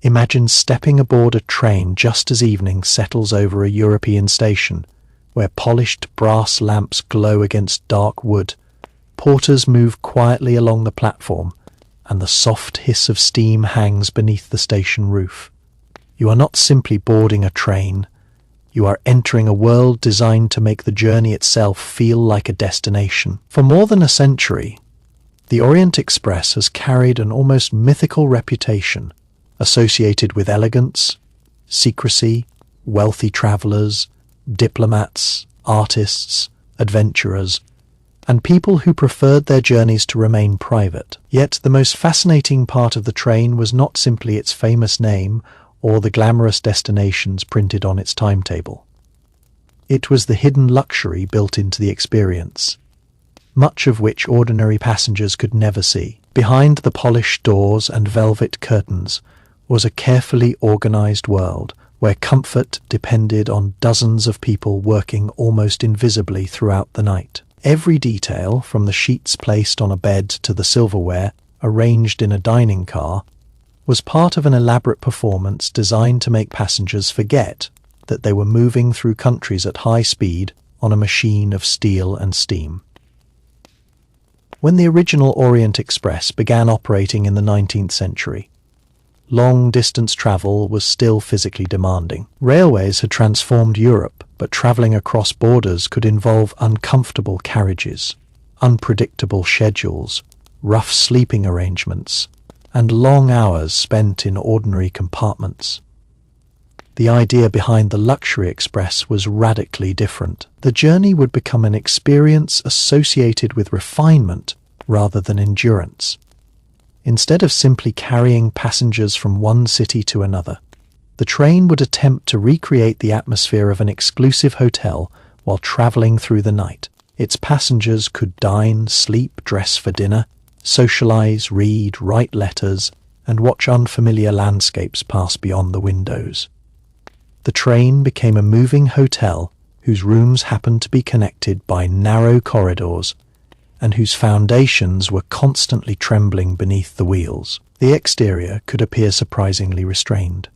Imagine stepping aboard a train just as evening settles over a European station, where polished brass lamps glow against dark wood. Porters move quietly along the platform, and the soft hiss of steam hangs beneath the station roof. You are not simply boarding a train, you are entering a world designed to make the journey itself feel like a destination. For more than a century, the Orient Express has carried an almost mythical reputation, associated with elegance, secrecy, wealthy travelers, diplomats, artists, adventurers, and people who preferred their journeys to remain private. Yet the most fascinating part of the train was not simply its famous name or the glamorous destinations printed on its timetable. It was the hidden luxury built into the experience, much of which ordinary passengers could never see. Behind the polished doors and velvet curtains was a carefully organized world where comfort depended on dozens of people working almost invisibly throughout the night. Every detail, from the sheets placed on a bed to the silverware arranged in a dining car, was part of an elaborate performance designed to make passengers forget that they were moving through countries at high speed on a machine of steel and steam. When the original Orient Express began operating in the 19th century, long-distance travel was still physically demanding. Railways had transformed Europe, but traveling across borders could involve uncomfortable carriages, unpredictable schedules, rough sleeping arrangements, and long hours spent in ordinary compartments. The idea behind the Luxury Express was radically different. The journey would become an experience associated with refinement rather than endurance. Instead of simply carrying passengers from one city to another, the train would attempt to recreate the atmosphere of an exclusive hotel while traveling through the night. Its passengers could dine, sleep, dress for dinner, socialize, read, write letters, and watch unfamiliar landscapes pass beyond the windows. The train became a moving hotel whose rooms happened to be connected by narrow corridors and whose foundations were constantly trembling beneath the wheels. The exterior could appear surprisingly restrained.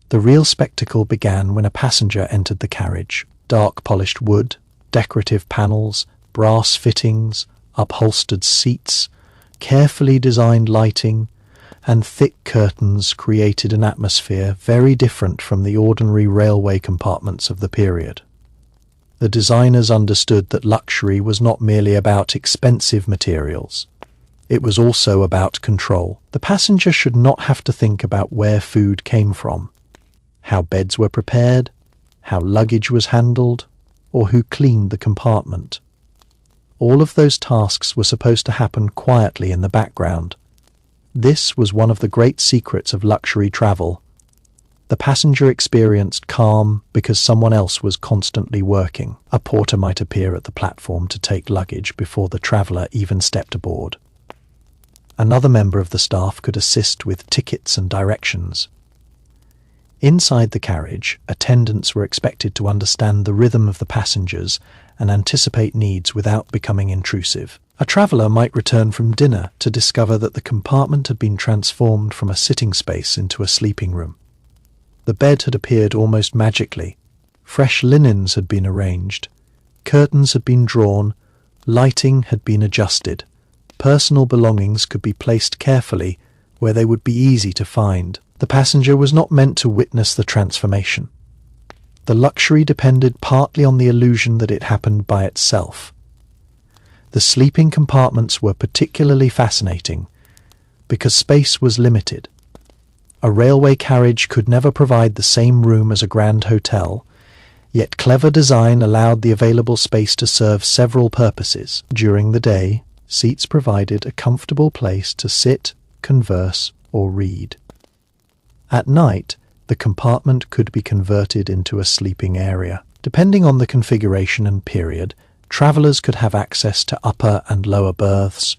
The real spectacle began when a passenger entered the carriage. Dark polished wood, decorative panels, brass fittings, upholstered seats, carefully designed lighting, and thick curtains created an atmosphere very different from the ordinary railway compartments of the period. The designers understood that luxury was not merely about expensive materials. It was also about control. The passenger should not have to think about where food came from, how beds were prepared, how luggage was handled, or who cleaned the compartment. All of those tasks were supposed to happen quietly in the background. This was one of the great secrets of luxury travel. The passenger experienced calm because someone else was constantly working. A porter might appear at the platform to take luggage before the traveller even stepped aboard. Another member of the staff could assist with tickets and directions. Inside the carriage, attendants were expected to understand the rhythm of the passengers and anticipate needs without becoming intrusive. A traveller might return from dinner to discover that the compartment had been transformed from a sitting space into a sleeping room. The bed had appeared almost magically. Fresh linens had been arranged, curtains had been drawn, lighting had been adjusted. Personal belongings could be placed carefully where they would be easy to find. The passenger was not meant to witness the transformation. The luxury depended partly on the illusion that it happened by itself. The sleeping compartments were particularly fascinating because space was limited. A railway carriage could never provide the same room as a grand hotel, yet clever design allowed the available space to serve several purposes. During the day, seats provided a comfortable place to sit, converse, or read. At night, the compartment could be converted into a sleeping area. Depending on the configuration and period, travellers could have access to upper and lower berths,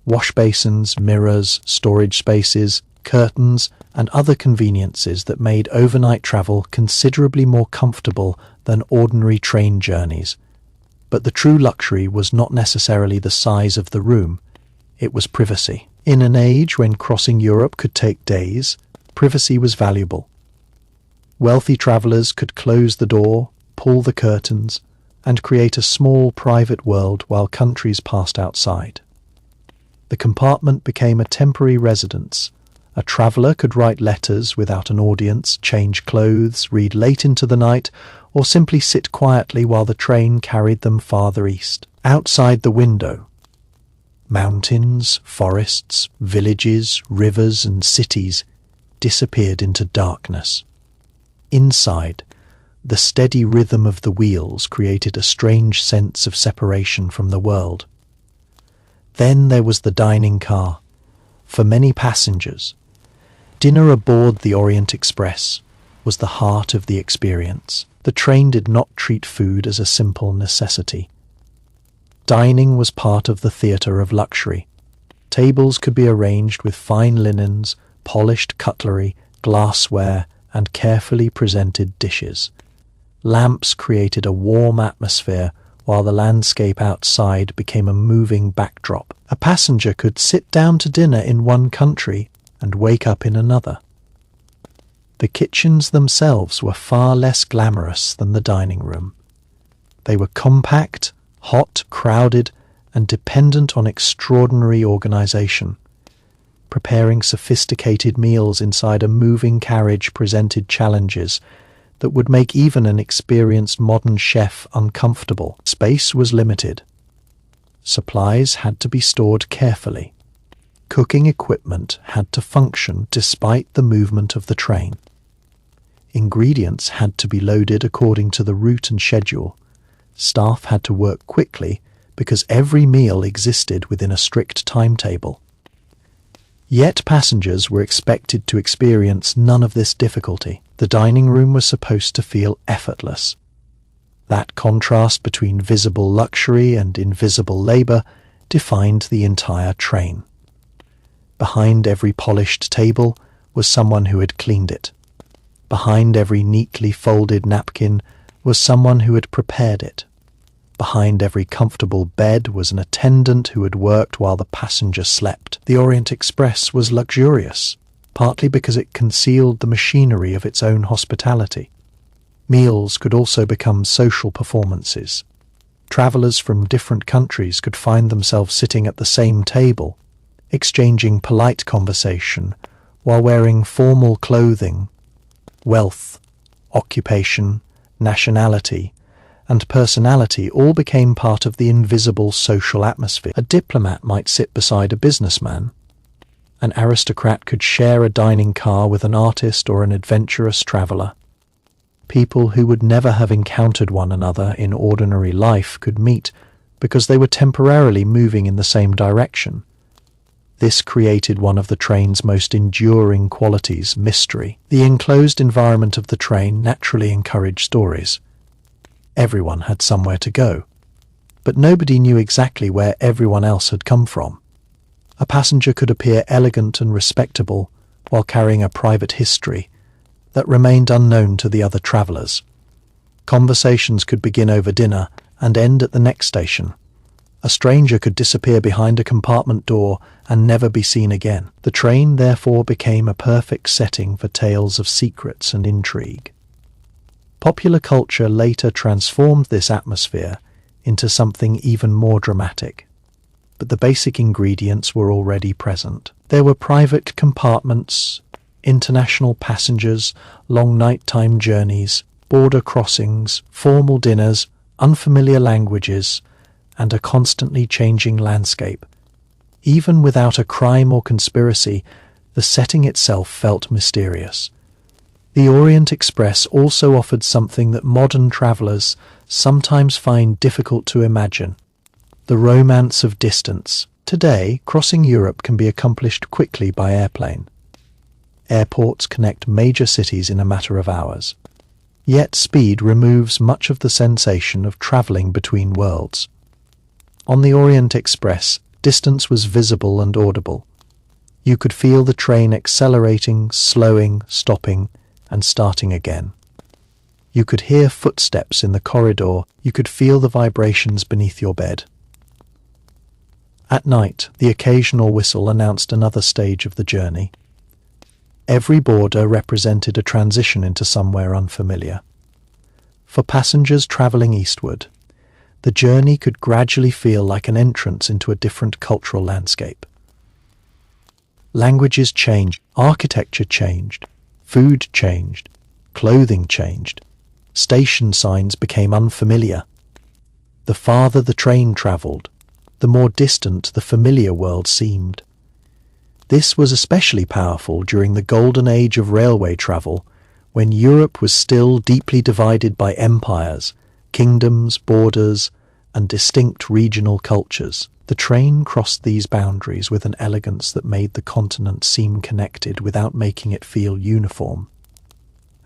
wash basins, mirrors, storage spaces, curtains, and other conveniences that made overnight travel considerably more comfortable than ordinary train journeys. But the true luxury was not necessarily the size of the room, it was privacy. In an age when crossing Europe could take days, Privacy was valuable. Wealthy travelers could close the door, pull the curtains, and create a small private world while countries passed outside. The compartment became a temporary residence. A traveller could write letters without an audience, change clothes, read late into the night, or simply sit quietly while the train carried them farther east. Outside the window, mountains, forests, villages, rivers, and cities disappeared into darkness. Inside, the steady rhythm of the wheels created a strange sense of separation from the world. Then there was the dining car. For many passengers, dinner aboard the Orient Express was the heart of the experience. The train did not treat food as a simple necessity. Dining was part of the theatre of luxury. Tables could be arranged with fine linens, polished cutlery, glassware, and carefully presented dishes. Lamps created a warm atmosphere, while the landscape outside became a moving backdrop. A passenger could sit down to dinner in one country and wake up in another. The kitchens themselves were far less glamorous than the dining room. They were compact, hot, crowded, and dependent on extraordinary organization. Preparing sophisticated meals inside a moving carriage presented challenges that would make even an experienced modern chef uncomfortable. Space was limited. Supplies had to be stored carefully. Cooking equipment had to function despite the movement of the train. Ingredients had to be loaded according to the route and schedule. Staff had to work quickly because every meal existed within a strict timetable. Yet passengers were expected to experience none of this difficulty. The dining room was supposed to feel effortless. That contrast between visible luxury and invisible labor defined the entire train. Behind every polished table was someone who had cleaned it. Behind every neatly folded napkin was someone who had prepared it. Behind every comfortable bed was an attendant who had worked while the passenger slept. The Orient Express was luxurious, partly because it concealed the machinery of its own hospitality. Meals could also become social performances. Travelers from different countries could find themselves sitting at the same table, exchanging polite conversation while wearing formal clothing. Wealth, occupation, nationality, and personality all became part of the invisible social atmosphere. A diplomat might sit beside a businessman. An aristocrat could share a dining car with an artist or an adventurous traveller. People who would never have encountered one another in ordinary life could meet because they were temporarily moving in the same direction. This created one of the train's most enduring qualities, mystery. The enclosed environment of the train naturally encouraged stories. Everyone had somewhere to go, but nobody knew exactly where everyone else had come from. A passenger could appear elegant and respectable while carrying a private history that remained unknown to the other travellers. Conversations could begin over dinner and end at the next station. A stranger could disappear behind a compartment door and never be seen again. The train therefore became a perfect setting for tales of secrets and intrigue. Popular culture later transformed this atmosphere into something even more dramatic, but the basic ingredients were already present. There were private compartments, international passengers, long nighttime journeys, border crossings, formal dinners, unfamiliar languages, and a constantly changing landscape. Even without a crime or conspiracy, the setting itself felt mysterious. The Orient Express also offered something that modern travellers sometimes find difficult to imagine: the romance of distance. Today, crossing Europe can be accomplished quickly by airplane. Airports connect major cities in a matter of hours. Yet speed removes much of the sensation of travelling between worlds. On the Orient Express, distance was visible and audible. You could feel the train accelerating, slowing, stopping, and starting again. You could hear footsteps in the corridor. You could feel the vibrations beneath your bed. At night, the occasional whistle announced another stage of the journey. Every border represented a transition into somewhere unfamiliar. For passengers traveling eastward, the journey could gradually feel like an entrance into a different cultural landscape. Languages changed, architecture changed, food changed, clothing changed, station signs became unfamiliar. The farther the train travelled, the more distant the familiar world seemed. This was especially powerful during the golden age of railway travel, when Europe was still deeply divided by empires, kingdoms, borders, and distinct regional cultures. The train crossed these boundaries with an elegance that made the continent seem connected without making it feel uniform.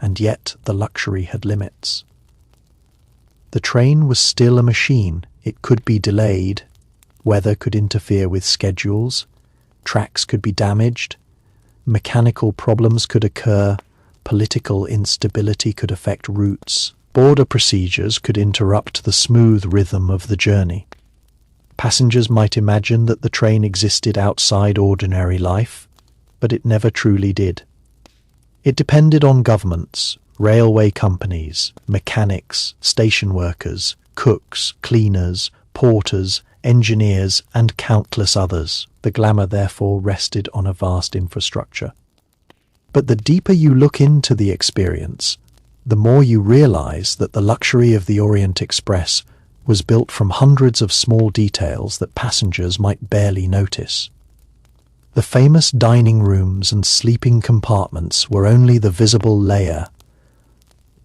And yet the luxury had limits. The train was still a machine. It could be delayed, weather could interfere with schedules, tracks could be damaged, mechanical problems could occur, political instability could affect routes, border procedures could interrupt the smooth rhythm of the journey. Passengers might imagine that the train existed outside ordinary life, but it never truly did. It depended on governments, railway companies, mechanics, station workers, cooks, cleaners, porters, engineers, and countless others. The glamour therefore rested on a vast infrastructure. But the deeper you look into the experience, the more you realize that the luxury of the Orient Express was built from hundreds of small details that passengers might barely notice. The famous dining rooms and sleeping compartments were only the visible layer.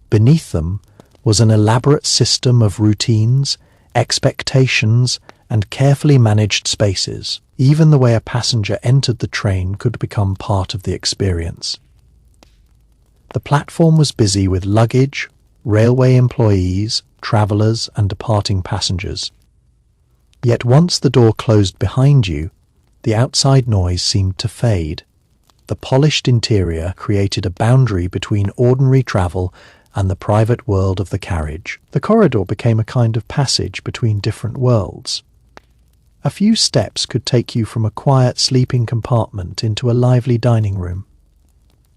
Beneath them was an elaborate system of routines, expectations, and carefully managed spaces. Even the way a passenger entered the train could become part of the experience. The platform was busy with luggage, railway employees, travellers, and departing passengers. Yet once the door closed behind you, the outside noise seemed to fade. The polished interior created a boundary between ordinary travel and the private world of the carriage. The corridor became a kind of passage between different worlds. A few steps could take you from a quiet sleeping compartment into a lively dining room.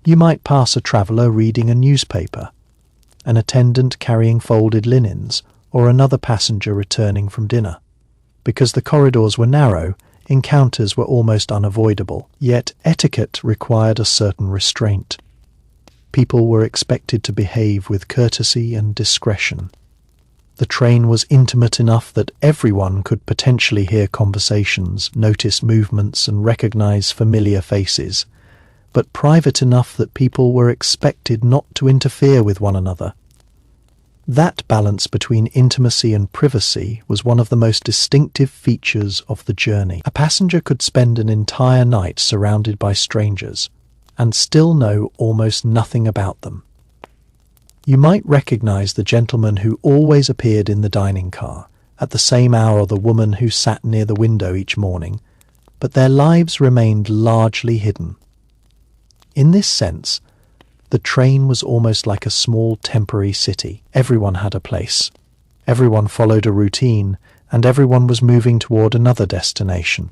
You might pass a traveller reading a newspaper, an attendant carrying folded linens, or another passenger returning from dinner. Because the corridors were narrow, encounters were almost unavoidable, yet etiquette required a certain restraint. People were expected to behave with courtesy and discretion. The train was intimate enough that everyone could potentially hear conversations, notice movements, and recognize familiar faces, but private enough that people were expected not to interfere with one another. That balance between intimacy and privacy was one of the most distinctive features of the journey. A passenger could spend an entire night surrounded by strangers and still know almost nothing about them. You might recognize the gentleman who always appeared in the dining car, at the same hour, or the woman who sat near the window each morning, but their lives remained largely hidden. In this sense, the train was almost like a small temporary city. Everyone had a place. Everyone followed a routine, and everyone was moving toward another destination.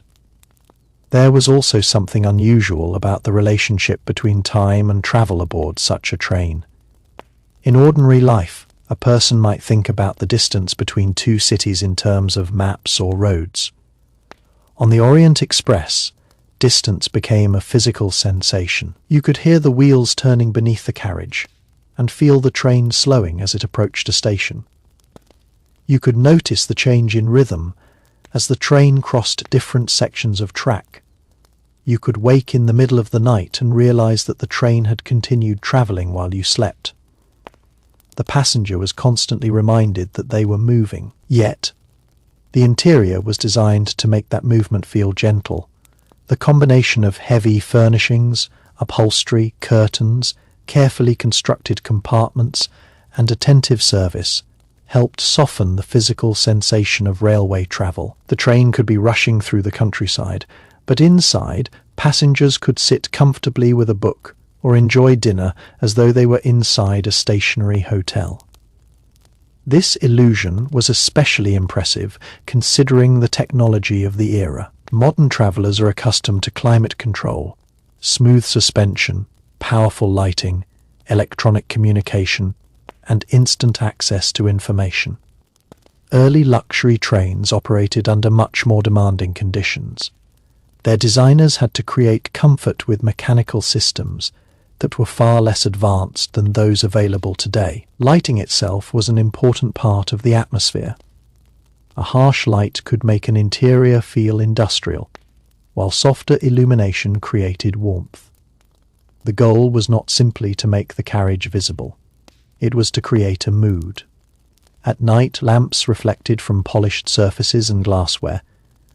There was also something unusual about the relationship between time and travel aboard such a train. In ordinary life, a person might think about the distance between two cities in terms of maps or roads. On the Orient Express, distance became a physical sensation. You could hear the wheels turning beneath the carriage and feel the train slowing as it approached a station. You could notice the change in rhythm as the train crossed different sections of track. You could wake in the middle of the night and realize that the train had continued traveling while you slept. The passenger was constantly reminded that they were moving. Yet, the interior was designed to make that movement feel gentle. The combination of heavy furnishings, upholstery, curtains, carefully constructed compartments, and attentive service helped soften the physical sensation of railway travel. The train could be rushing through the countryside, but inside, passengers could sit comfortably with a book or enjoy dinner as though they were inside a stationary hotel. This illusion was especially impressive considering the technology of the era. Modern travellers are accustomed to climate control, smooth suspension, powerful lighting, electronic communication, and instant access to information. Early luxury trains operated under much more demanding conditions. Their designers had to create comfort with mechanical systems that were far less advanced than those available today. Lighting itself was an important part of the atmosphere. A harsh light could make an interior feel industrial, while softer illumination created warmth. The goal was not simply to make the carriage visible. It was to create a mood. At night, lamps reflected from polished surfaces and glassware,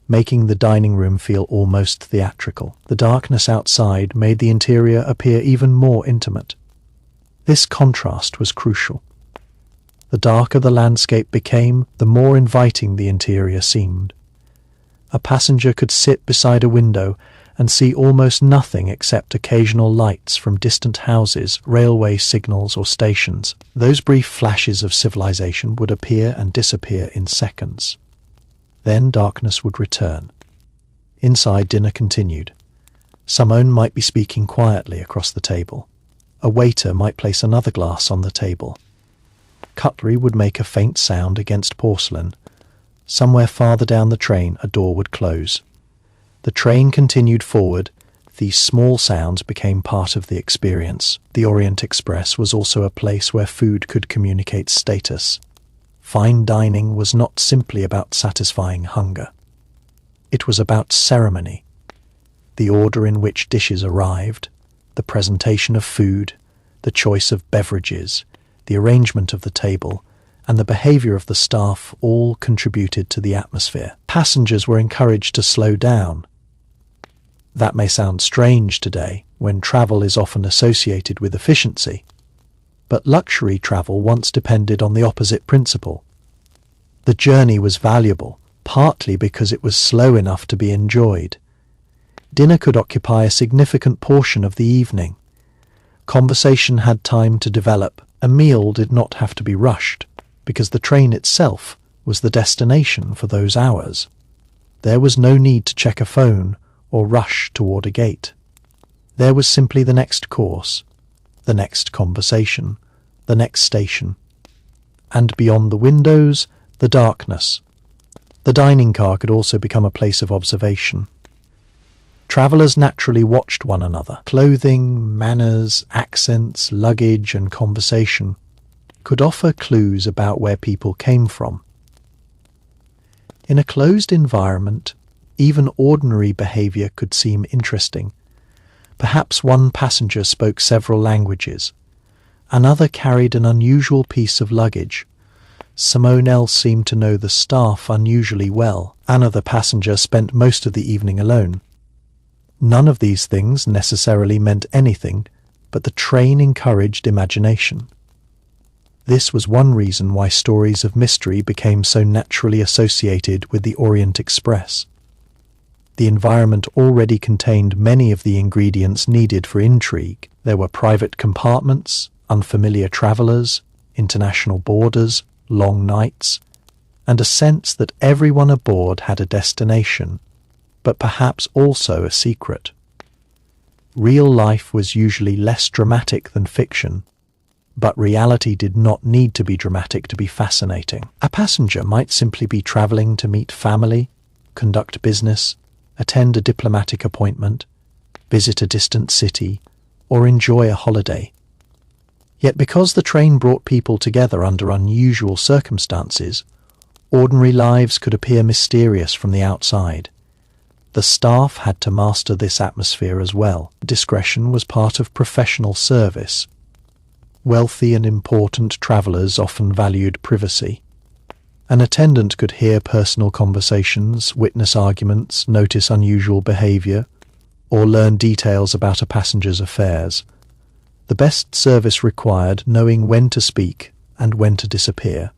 making the dining room feel almost theatrical. The darkness outside made the interior appear even more intimate. This contrast was crucial. The darker the landscape became, the more inviting the interior seemed. A passenger could sit beside a window and see almost nothing except occasional lights from distant houses, railway signals, or stations. Those brief flashes of civilization would appear and disappear in seconds. Then darkness would return. Inside, dinner continued. Someone might be speaking quietly across the table. A waiter might place another glass on the table. Cutlery would make a faint sound against porcelain. Somewhere farther down the train, a door would close. The train continued forward. These small sounds became part of the experience. The Orient Express was also a place where food could communicate status. Fine dining was not simply about satisfying hunger. It was about ceremony. The order in which dishes arrived, the presentation of food, the choice of beverages, the arrangement of the table, and the behavior of the staff all contributed to the atmosphere. Passengers were encouraged to slow down. That may sound strange today, when travel is often associated with efficiency, but luxury travel once depended on the opposite principle. The journey was valuable, partly because it was slow enough to be enjoyed. Dinner could occupy a significant portion of the evening. Conversation had time to develop. A meal did not have to be rushed, because the train itself was the destination for those hours. There was no need to check a phone or rush toward a gate. There was simply the next course, the next conversation, the next station. And beyond the windows, the darkness. The dining car could also become a place of observation. Travellers naturally watched one another. Clothing, manners, accents, luggage, and conversation could offer clues about where people came from. In a closed environment, even ordinary behaviour could seem interesting. Perhaps one passenger spoke several languages. Another carried an unusual piece of luggage. Someone else seemed to know the staff unusually well. Another passenger spent most of the evening alone. None of these things necessarily meant anything, but the train encouraged imagination. This was one reason why stories of mystery became so naturally associated with the Orient Express. The environment already contained many of the ingredients needed for intrigue. There were private compartments, unfamiliar travellers, international borders, long nights, and a sense that everyone aboard had a destination, but perhaps also a secret. Real life was usually less dramatic than fiction, but reality did not need to be dramatic to be fascinating. A passenger might simply be travelling to meet family, conduct business, attend a diplomatic appointment, visit a distant city, or enjoy a holiday. Yet because the train brought people together under unusual circumstances, ordinary lives could appear mysterious from the outside. The staff had to master this atmosphere as well. Discretion was part of professional service. Wealthy and important travellers often valued privacy. An attendant could hear personal conversations, witness arguments, notice unusual behaviour, or learn details about a passenger's affairs. The best service required knowing when to speak and when to disappear.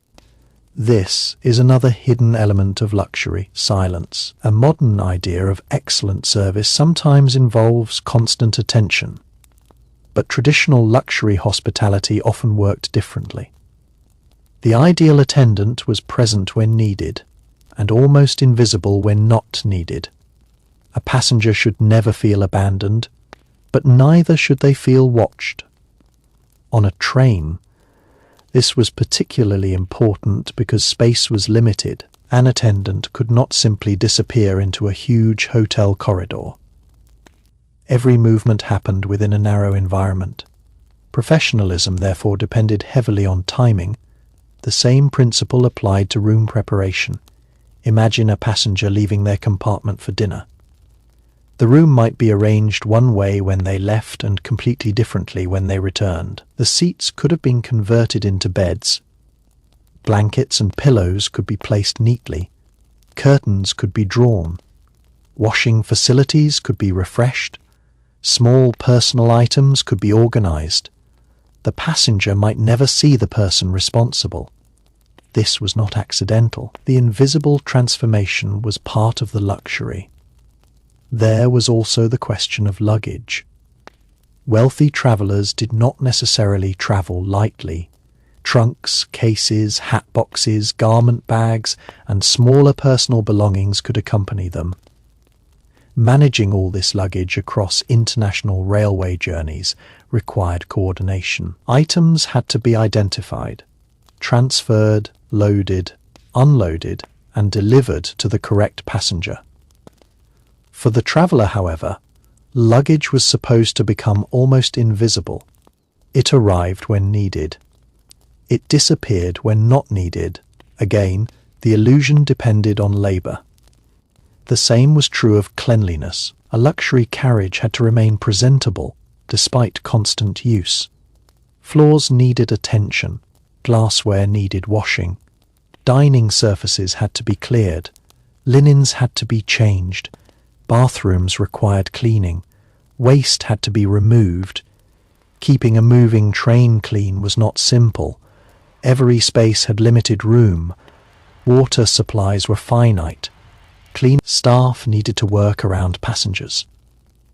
This is another hidden element of luxury, silence. A modern idea of excellent service sometimes involves constant attention, but traditional luxury hospitality often worked differently. The ideal attendant was present when needed, and almost invisible when not needed. A passenger should never feel abandoned. but neither should they feel watched. On a train, this was particularly important because space was limited. An attendant could not simply disappear into a huge hotel corridor. Every movement happened within a narrow environment. Professionalism, therefore, depended heavily on timing. The same principle applied to room preparation. Imagine a passenger leaving their compartment for dinner. The room might be arranged one way when they left and completely differently when they returned. The seats could have been converted into beds. Blankets and pillows could be placed neatly. Curtains could be drawn. Washing facilities could be refreshed. Small personal items could be organized. The passenger might never see the person responsible. This was not accidental. The invisible transformation was part of the luxury. There was also the question of luggage. Wealthy travelers did not necessarily travel lightly. Trunks, cases, hat boxes, garment bags, and smaller personal belongings could accompany them. Managing all this luggage across international railway journeys required coordination. Items had to be identified, transferred, loaded, unloaded, and delivered to the correct passenger. For the traveller, however, luggage was supposed to become almost invisible. It arrived when needed. It disappeared when not needed. Again, the illusion depended on labour. The same was true of cleanliness. A luxury carriage had to remain presentable despite constant use. Floors needed attention. Glassware needed washing. Dining surfaces had to be cleared. Linens had to be changed. Bathrooms required cleaning. Waste had to be removed. Keeping a moving train clean was not simple. Every space had limited room. Water supplies were finite. Clean staff needed to work around passengers.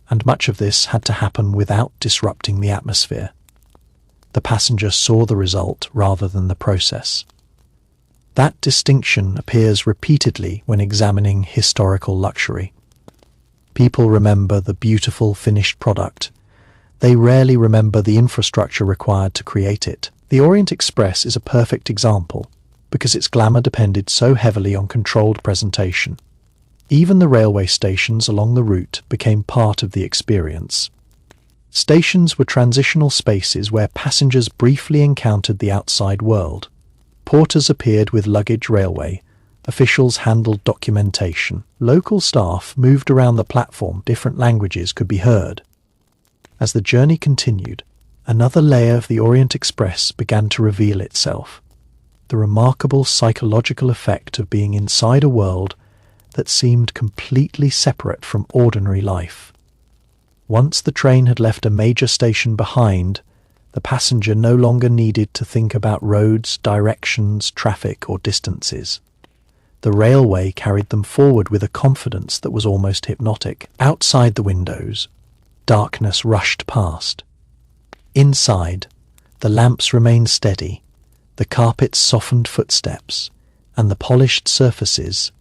And much of this had to happen without disrupting the atmosphere. The passenger saw the result rather than the process. That distinction appears repeatedly when examining historical luxury. People remember the beautiful finished product. They rarely remember the infrastructure required to create it. The Orient Express is a perfect example because its glamour depended so heavily on controlled presentation. Even the railway stations along the route became part of the experience. Stations were transitional spaces where passengers briefly encountered the outside world. Porters appeared with luggage railway. Officials handled documentation. Local staff moved around the platform. Different languages could be heard. As the journey continued, another layer of the Orient Express began to reveal itself. The remarkable psychological effect of being inside a world that seemed completely separate from ordinary life. Once the train had left a major station behind, the passenger no longer needed to think about roads, directions, traffic, or distances. The railway carried them forward with a confidence that was almost hypnotic. Outside the windows, darkness rushed past. Inside, the lamps remained steady, the carpets softened footsteps, and the polished surfaces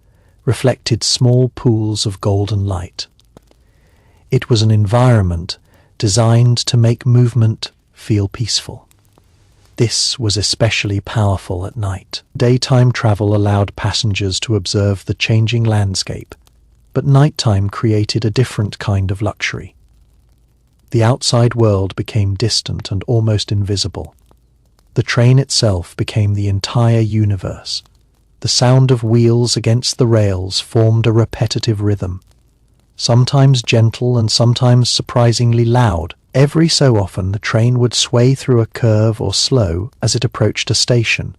reflected small pools of golden light. It was an environment designed to make movement feel peaceful. This was especially powerful at night. Daytime travel allowed passengers to observe the changing landscape, but nighttime created a different kind of luxury. The outside world became distant and almost invisible. The train itself became the entire universe. The sound of wheels against the rails formed a repetitive rhythm, sometimes gentle and sometimes surprisingly loud. Every so often the train would sway through a curve or slow as it approached a station.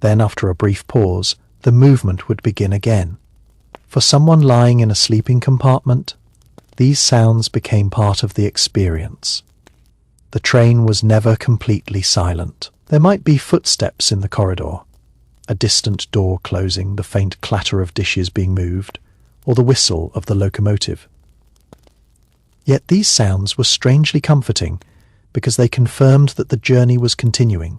Then, after a brief pause, the movement would begin again. For someone lying in a sleeping compartment, these sounds became part of the experience. The train was never completely silent. There might be footsteps in the corridor, a distant door closing, the faint clatter of dishes being moved, or the whistle of the locomotive. Yet these sounds were strangely comforting because they confirmed that the journey was continuing.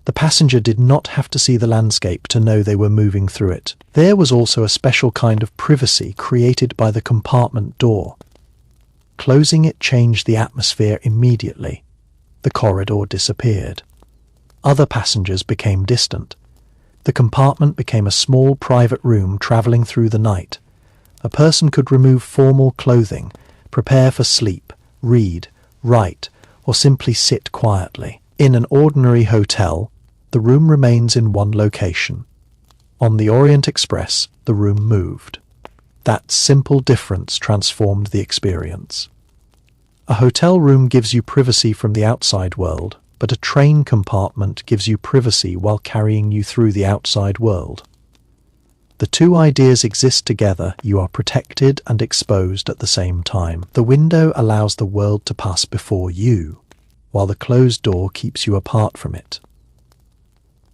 The passenger did not have to see the landscape to know they were moving through it. There was also a special kind of privacy created by the compartment door. Closing it changed the atmosphere immediately. The corridor disappeared. Other passengers became distant. The compartment became a small private room travelling through the night. A person could remove formal clothing, prepare for sleep, read, write, or simply sit quietly. In an ordinary hotel, the room remains in one location. On the Orient Express, the room moved. That simple difference transformed the experience. A hotel room gives you privacy from the outside world, but a train compartment gives you privacy while carrying you through the outside world. The two ideas exist together. You are protected and exposed at the same time. The window allows the world to pass before you, while the closed door keeps you apart from it.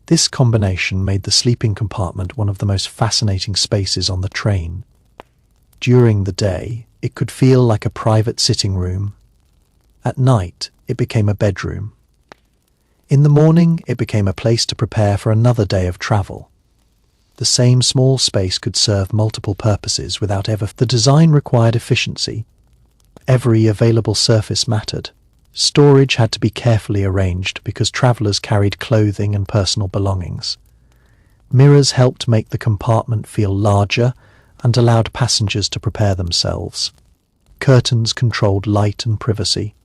This combination made the sleeping compartment one of the most fascinating spaces on the train. During the day, it could feel like a private sitting room. At night, it became a bedroom. In the morning, it became a place to prepare for another day of travel. The same small space could serve multiple purposes without ever. The design required efficiency. Every available surface mattered. Storage had to be carefully arranged because travellers carried clothing and personal belongings. Mirrors helped make the compartment feel larger and allowed passengers to prepare themselves. Curtains controlled light and privacy.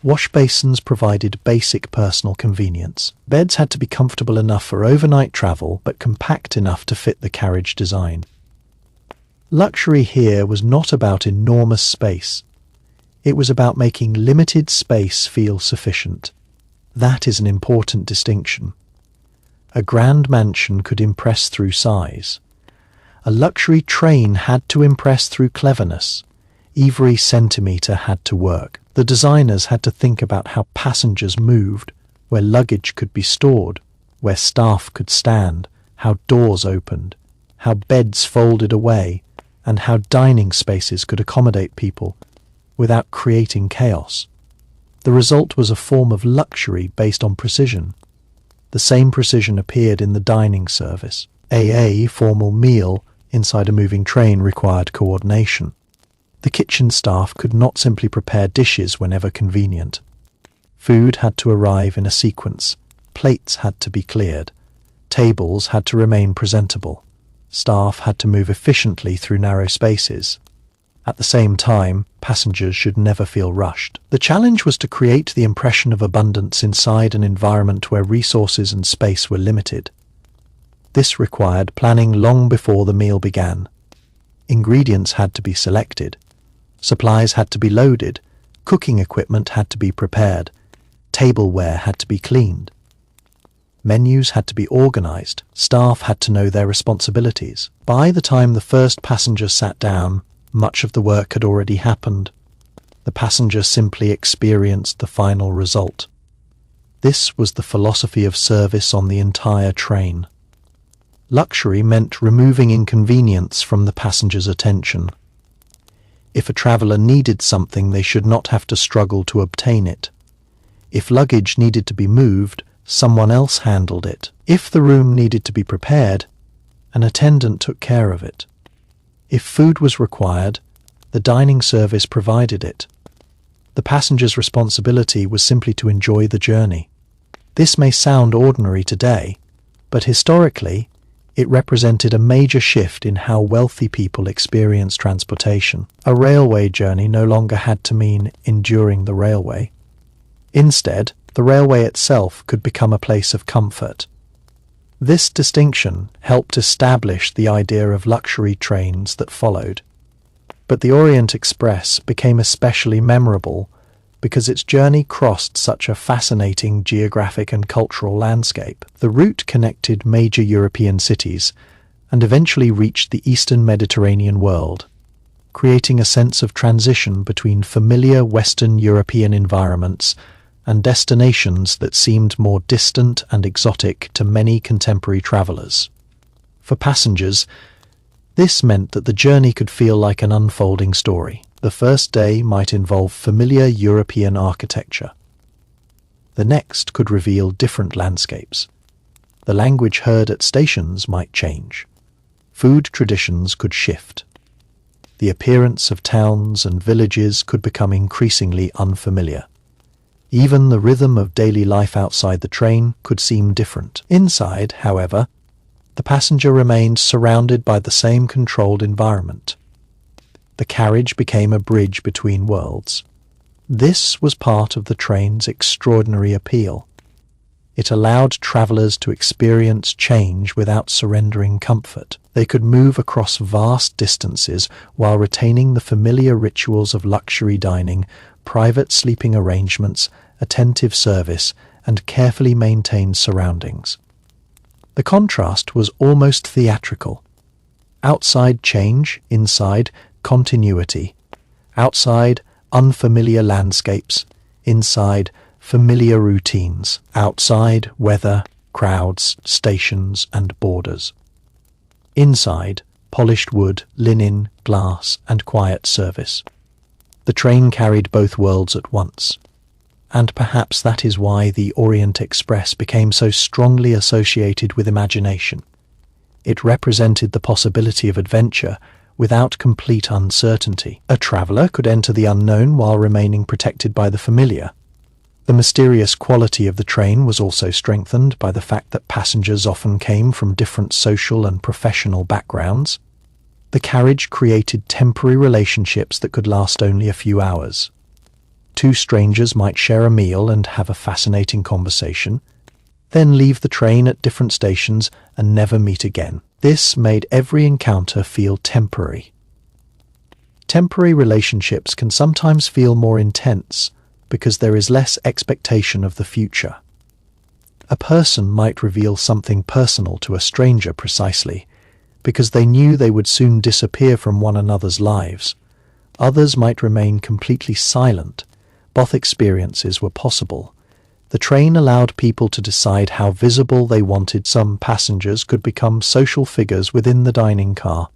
Wash basins provided basic personal convenience. Beds had to be comfortable enough for overnight travel, but compact enough to fit the carriage design. Luxury here was not about enormous space. It was about making limited space feel sufficient. That is an important distinction. A grand mansion could impress through size. A luxury train had to impress through cleverness. Every centimetre had to work. The designers had to think about how passengers moved, where luggage could be stored, where staff could stand, how doors opened, how beds folded away, and how dining spaces could accommodate people without creating chaos. The result was a form of luxury based on precision. The same precision appeared in the dining service. A formal meal inside a moving train required coordination. The kitchen staff could not simply prepare dishes whenever convenient. Food had to arrive in a sequence. Plates had to be cleared. Tables had to remain presentable. Staff had to move efficiently through narrow spaces. At the same time, passengers should never feel rushed. The challenge was to create the impression of abundance inside an environment where resources and space were limited. This required planning long before the meal began. Ingredients had to be selected. Supplies had to be loaded. Cooking equipment had to be prepared. Tableware had to be cleaned. Menus had to be organized. Staff had to know their responsibilities. By the time the first passenger sat down, much of the work had already happened. The passenger simply experienced the final result. This was the philosophy of service on the entire train. Luxury meant removing inconvenience from the passenger's attention. If a traveller needed something, they should not have to struggle to obtain it. If luggage needed to be moved, someone else handled it. If the room needed to be prepared, an attendant took care of it. If food was required, the dining service provided it. The passenger's responsibility was simply to enjoy the journey. This may sound ordinary today, but historically, it represented a major shift in how wealthy people experience transportation. A railway journey no longer had to mean enduring the railway. Instead, the railway itself could become a place of comfort. This distinction helped establish the idea of luxury trains that followed. But the Orient Express became especially memorable because its journey crossed such a fascinating geographic and cultural landscape. The route connected major European cities and eventually reached the Eastern Mediterranean world, creating a sense of transition between familiar Western European environments and destinations that seemed more distant and exotic to many contemporary travellers. For passengers, this meant that the journey could feel like an unfolding story. The first day might involve familiar European architecture. The next could reveal different landscapes. The language heard at stations might change. Food traditions could shift. The appearance of towns and villages could become increasingly unfamiliar. Even the rhythm of daily life outside the train could seem different. Inside, however, the passenger remained surrounded by the same controlled environment. The carriage became a bridge between worlds. This was part of the train's extraordinary appeal. It allowed travelers to experience change without surrendering comfort. They could move across vast distances while retaining the familiar rituals of luxury dining, private sleeping arrangements, attentive service, and carefully maintained surroundings. The contrast was almost theatrical. Outside change, inside continuity. Outside unfamiliar landscapes, inside familiar routines. Outside weather, crowds, stations, and borders. Inside polished wood, linen, glass, and quiet service. The train carried both worlds at once. And perhaps that is why the Orient Express became so strongly associated with imagination. It represented the possibility of adventure without complete uncertainty. A traveller could enter the unknown while remaining protected by the familiar. The mysterious quality of the train was also strengthened by the fact that passengers often came from different social and professional backgrounds. The carriage created temporary relationships that could last only a few hours. Two strangers might share a meal and have a fascinating conversation, then leave the train at different stations and never meet again. This made every encounter feel temporary. Temporary relationships can sometimes feel more intense because there is less expectation of the future. A person might reveal something personal to a stranger precisely because they knew they would soon disappear from one another's lives. Others might remain completely silent. Both experiences were possible. The train allowed people to decide how visible they wanted. Some passengers could become social figures within the dining car.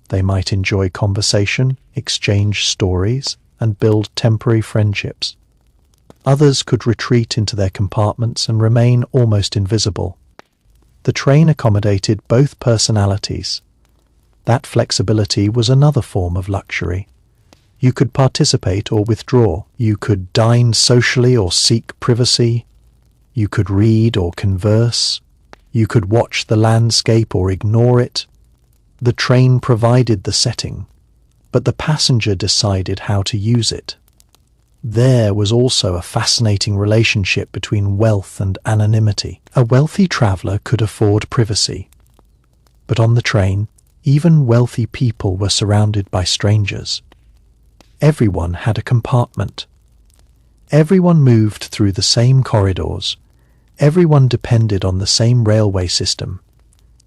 They might enjoy conversation, exchange stories, and build temporary friendships. Others could retreat into their compartments and remain almost invisible. The train accommodated both personalities. That flexibility was another form of luxury. You could participate or withdraw. You could dine socially or seek privacy. You could read or converse. You could watch the landscape or ignore it. The train provided the setting, but the passenger decided how to use it. There was also a fascinating relationship between wealth and anonymity. A wealthy traveller could afford privacy, but on the train, even wealthy people were surrounded by strangers. Everyone had a compartment. Everyone moved through the same corridors. Everyone depended on the same railway system.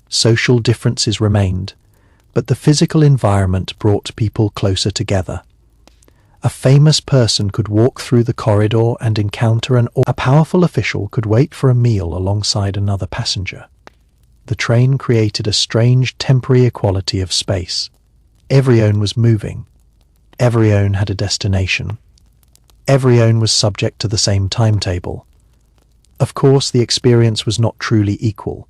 Social differences remained, but the physical environment brought people closer together. A famous person could walk through the corridor and encounter a powerful official could wait for a meal alongside another passenger. The train created a strange temporary equality of space. Everyone was moving. Everyone had a destination. Everyone was subject to the same timetable. Of course, the experience was not truly equal.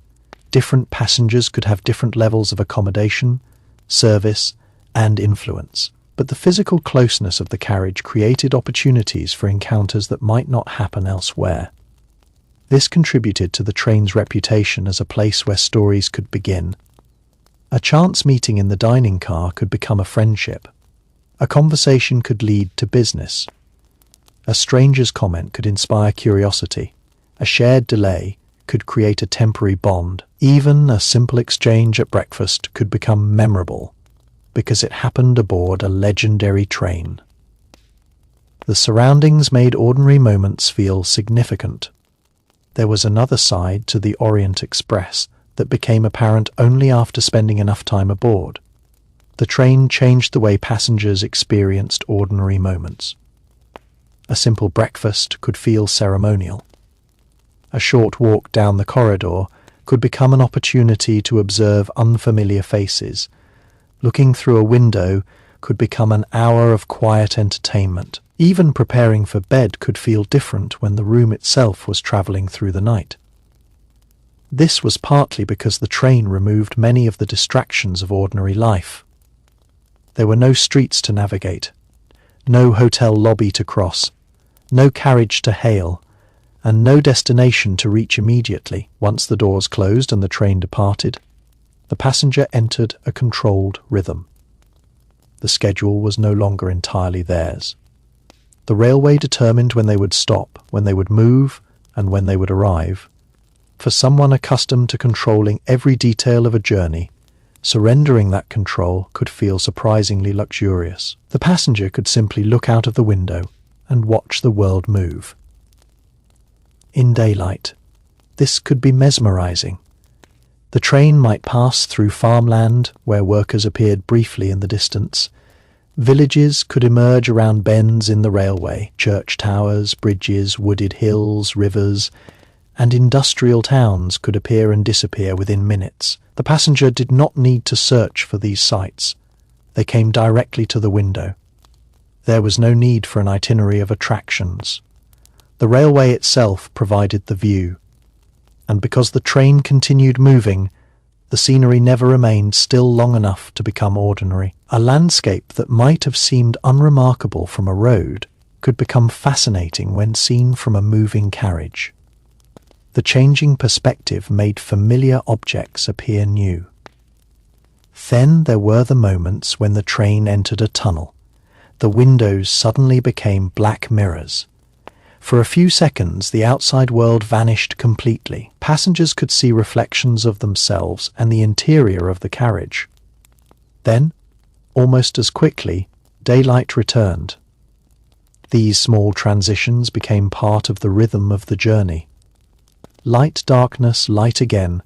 Different passengers could have different levels of accommodation, service, and influence. But the physical closeness of the carriage created opportunities for encounters that might not happen elsewhere. This contributed to the train's reputation as a place where stories could begin. A chance meeting in the dining car could become a friendship. A conversation could lead to business. A stranger's comment could inspire curiosity. A shared delay could create a temporary bond. Even a simple exchange at breakfast could become memorable because it happened aboard a legendary train. The surroundings made ordinary moments feel significant. There was another side to the Orient Express that became apparent only after spending enough time aboard. The train changed the way passengers experienced ordinary moments. A simple breakfast could feel ceremonial. A short walk down the corridor could become an opportunity to observe unfamiliar faces. Looking through a window could become an hour of quiet entertainment. Even preparing for bed could feel different when the room itself was travelling through the night. This was partly because the train removed many of the distractions of ordinary life. There were no streets to navigate, no hotel lobby to cross, no carriage to hail, and no destination to reach immediately. Once the doors closed and the train departed, the passenger entered a controlled rhythm. The schedule was no longer entirely theirs. The railway determined when they would stop, when they would move, and when they would arrive. For someone accustomed to controlling every detail of a journey, surrendering that control could feel surprisingly luxurious. The passenger could simply look out of the window and watch the world move. In daylight, this could be mesmerizing. The train might pass through farmland where workers appeared briefly in the distance. Villages could emerge around bends in the railway, church towers, bridges, wooded hills, rivers, and industrial towns could appear and disappear within minutes. The passenger did not need to search for these sights. They came directly to the window. There was no need for an itinerary of attractions. The railway itself provided the view, and because the train continued moving, the scenery never remained still long enough to become ordinary. A landscape that might have seemed unremarkable from a road could become fascinating when seen from a moving carriage. The changing perspective made familiar objects appear new. Then there were the moments when the train entered a tunnel. The windows suddenly became black mirrors. For a few seconds, the outside world vanished completely. Passengers could see reflections of themselves and the interior of the carriage. Then, almost as quickly, daylight returned. These small transitions became part of the rhythm of the journey. Light, darkness, light again.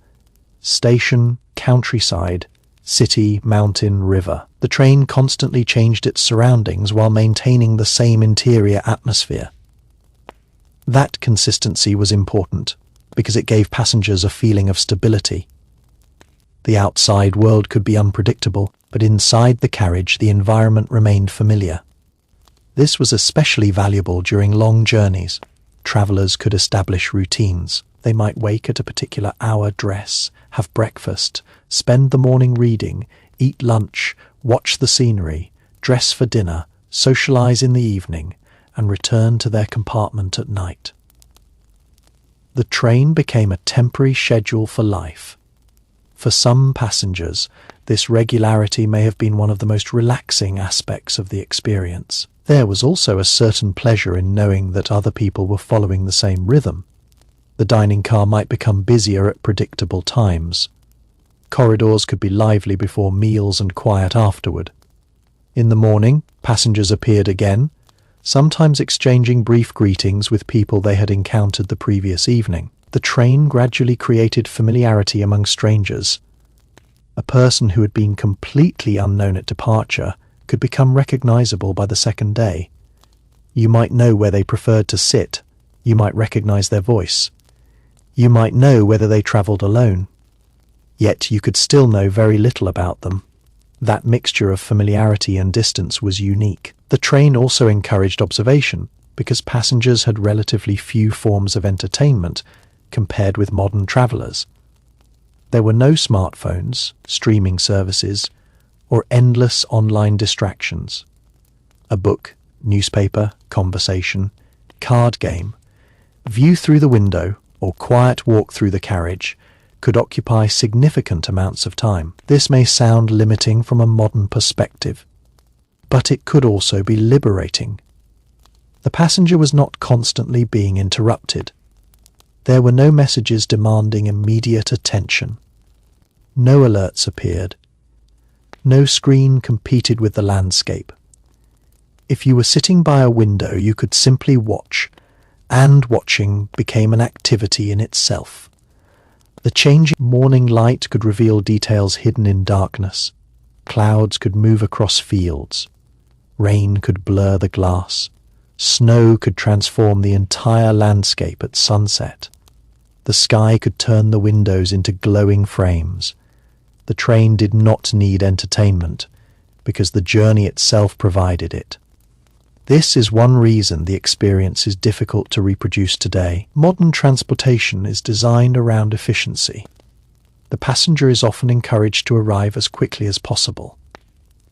Station, countryside, city, mountain, river. The train constantly changed its surroundings while maintaining the same interior atmosphere. That consistency was important because it gave passengers a feeling of stability. The outside world could be unpredictable, but inside the carriage the environment remained familiar. This was especially valuable during long journeys. Travelers could establish routines. They might wake at a particular hour, dress, have breakfast, spend the morning reading, eat lunch, watch the scenery, dress for dinner, socialize in the evening, and return to their compartment at night. The train became a temporary schedule for life. For some passengers, this regularity may have been one of the most relaxing aspects of the experience. There was also a certain pleasure in knowing that other people were following the same rhythm. The dining car might become busier at predictable times. Corridors could be lively before meals and quiet afterward. In the morning, passengers appeared again, sometimes exchanging brief greetings with people they had encountered the previous evening. The train gradually created familiarity among strangers. A person who had been completely unknown at departure could become recognizable by the second day. You might know where they preferred to sit. You might recognize their voice. You might know whether they traveled alone. Yet you could still know very little about them. That mixture of familiarity and distance was unique. The train also encouraged observation because passengers had relatively few forms of entertainment compared with modern travelers. There were no smartphones, streaming services, or endless online distractions. A book, newspaper, conversation, card game, view through the window, or quiet walk through the carriage could occupy significant amounts of time. This may sound limiting from a modern perspective, but it could also be liberating. The passenger was not constantly being interrupted. There were no messages demanding immediate attention. No alerts appeared. No screen competed with the landscape. If you were sitting by a window, you could simply watch, and watching became an activity in itself. The changing morning light could reveal details hidden in darkness. Clouds could move across fields. Rain could blur the glass. Snow could transform the entire landscape at sunset. The sky could turn the windows into glowing frames. The train did not need entertainment because the journey itself provided it. This is one reason the experience is difficult to reproduce today. Modern transportation is designed around efficiency. The passenger is often encouraged to arrive as quickly as possible.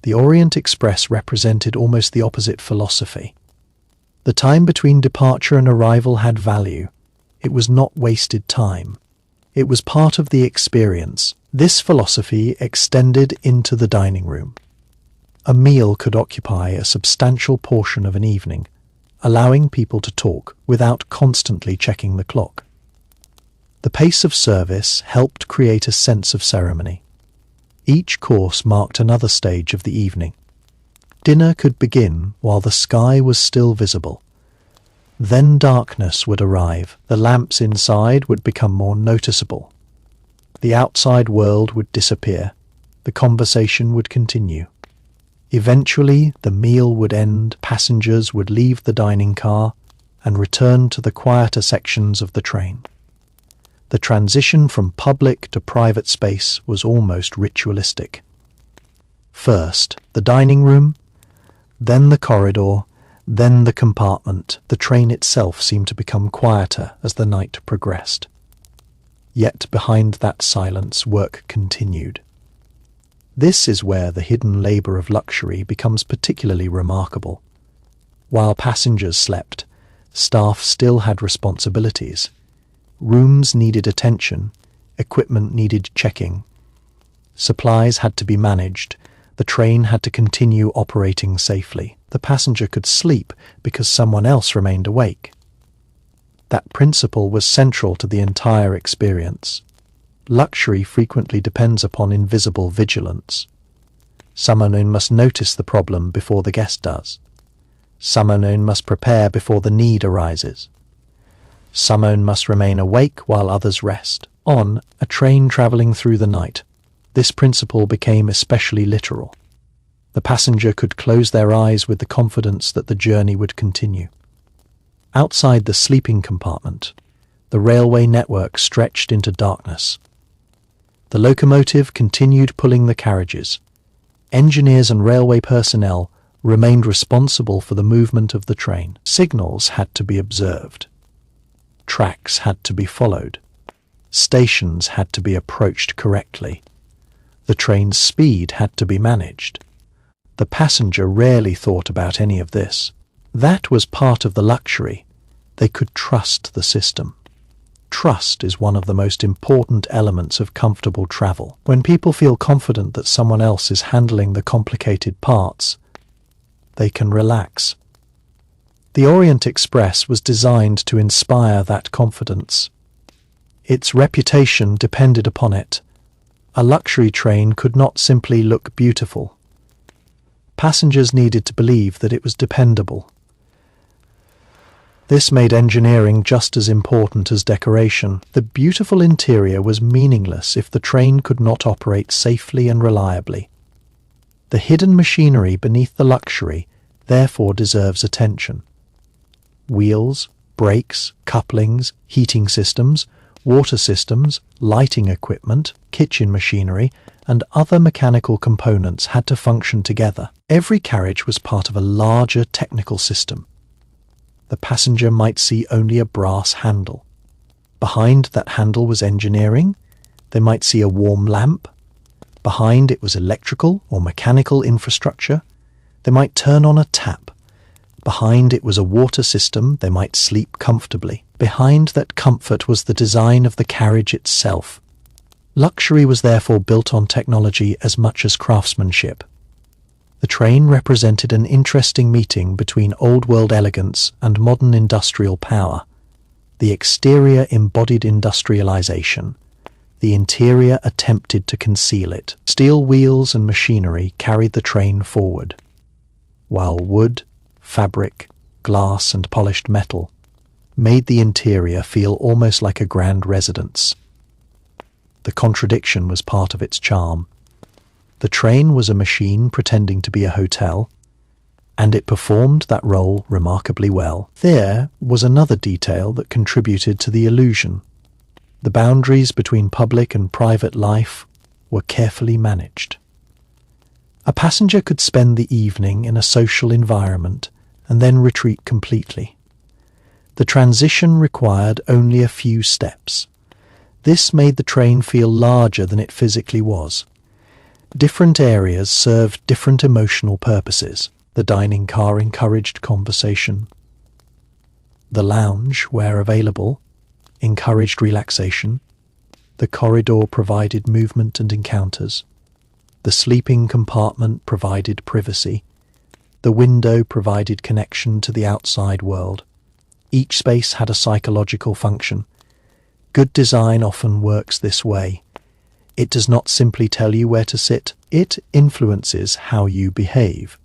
The Orient Express represented almost the opposite philosophy. The time between departure and arrival had value. It was not wasted time. It was part of the experience. This philosophy extended into the dining room. A meal could occupy a substantial portion of an evening, allowing people to talk without constantly checking the clock. The pace of service helped create a sense of ceremony. Each course marked another stage of the evening. Dinner could begin while the sky was still visible. Then darkness would arrive. The lamps inside would become more noticeable. The outside world would disappear. The conversation would continue. Eventually, the meal would end, passengers would leave the dining car and return to the quieter sections of the train. The transition from public to private space was almost ritualistic. First, the dining room, then the corridor, then the compartment. The train itself seemed to become quieter as the night progressed. Yet behind that silence, work continued. This is where the hidden labour of luxury becomes particularly remarkable. While passengers slept, staff still had responsibilities. Rooms needed attention, equipment needed checking. Supplies had to be managed. The train had to continue operating safely. The passenger could sleep because someone else remained awake. That principle was central to the entire experience. Luxury frequently depends upon invisible vigilance. Someone must notice the problem before the guest does. Someone must prepare before the need arises. Someone must remain awake while others rest. On a train travelling through the night, this principle became especially literal. The passenger could close their eyes with the confidence that the journey would continue. Outside the sleeping compartment, the railway network stretched into darkness. The locomotive continued pulling the carriages. Engineers and railway personnel remained responsible for the movement of the train. Signals had to be observed. Tracks had to be followed. Stations had to be approached correctly. The train's speed had to be managed. The passenger rarely thought about any of this. That was part of the luxury. They could trust the system. Trust is one of the most important elements of comfortable travel. When people feel confident that someone else is handling the complicated parts, they can relax. The Orient Express was designed to inspire that confidence. Its reputation depended upon it. A luxury train could not simply look beautiful. Passengers needed to believe that it was dependable. This made engineering just as important as decoration. The beautiful interior was meaningless if the train could not operate safely and reliably. The hidden machinery beneath the luxury therefore deserves attention. Wheels, brakes, couplings, heating systems, water systems, lighting equipment, kitchen machinery, and other mechanical components had to function together. Every carriage was part of a larger technical system. The passenger might see only a brass handle. Behind that handle was engineering. They might see a warm lamp. Behind it was electrical or mechanical infrastructure. They might turn on a tap. Behind it was a water system. They might sleep comfortably. Behind that comfort was the design of the carriage itself. Luxury was therefore built on technology as much as craftsmanship. The train represented an interesting meeting between old-world elegance and modern industrial power. The exterior embodied industrialization. The interior attempted to conceal it. Steel wheels and machinery carried the train forward, while wood, fabric, glass, and polished metal made the interior feel almost like a grand residence. The contradiction was part of its charm. The train was a machine pretending to be a hotel, and it performed that role remarkably well. There was another detail that contributed to the illusion. The boundaries between public and private life were carefully managed. A passenger could spend the evening in a social environment and then retreat completely. The transition required only a few steps. This made the train feel larger than it physically was. Different areas served different emotional purposes. The dining car encouraged conversation. The lounge, where available, encouraged relaxation. The corridor provided movement and encounters. The sleeping compartment provided privacy. The window provided connection to the outside world. Each space had a psychological function. Good design often works this way. It does not simply tell you where to sit, it influences how you behave.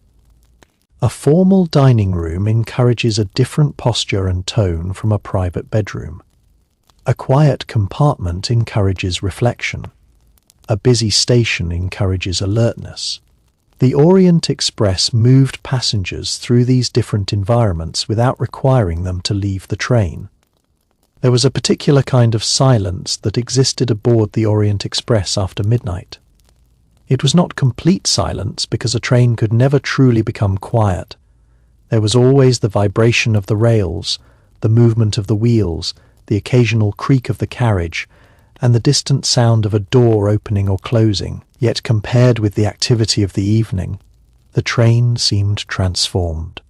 A formal dining room encourages a different posture and tone from a private bedroom. A quiet compartment encourages reflection. A busy station encourages alertness. The Orient Express moved passengers through these different environments without requiring them to leave the train. There was a particular kind of silence that existed aboard the Orient Express after midnight. It was not complete silence because a train could never truly become quiet. There was always the vibration of the rails, the movement of the wheels, the occasional creak of the carriage, and the distant sound of a door opening or closing. Yet compared with the activity of the evening, the train seemed transformed.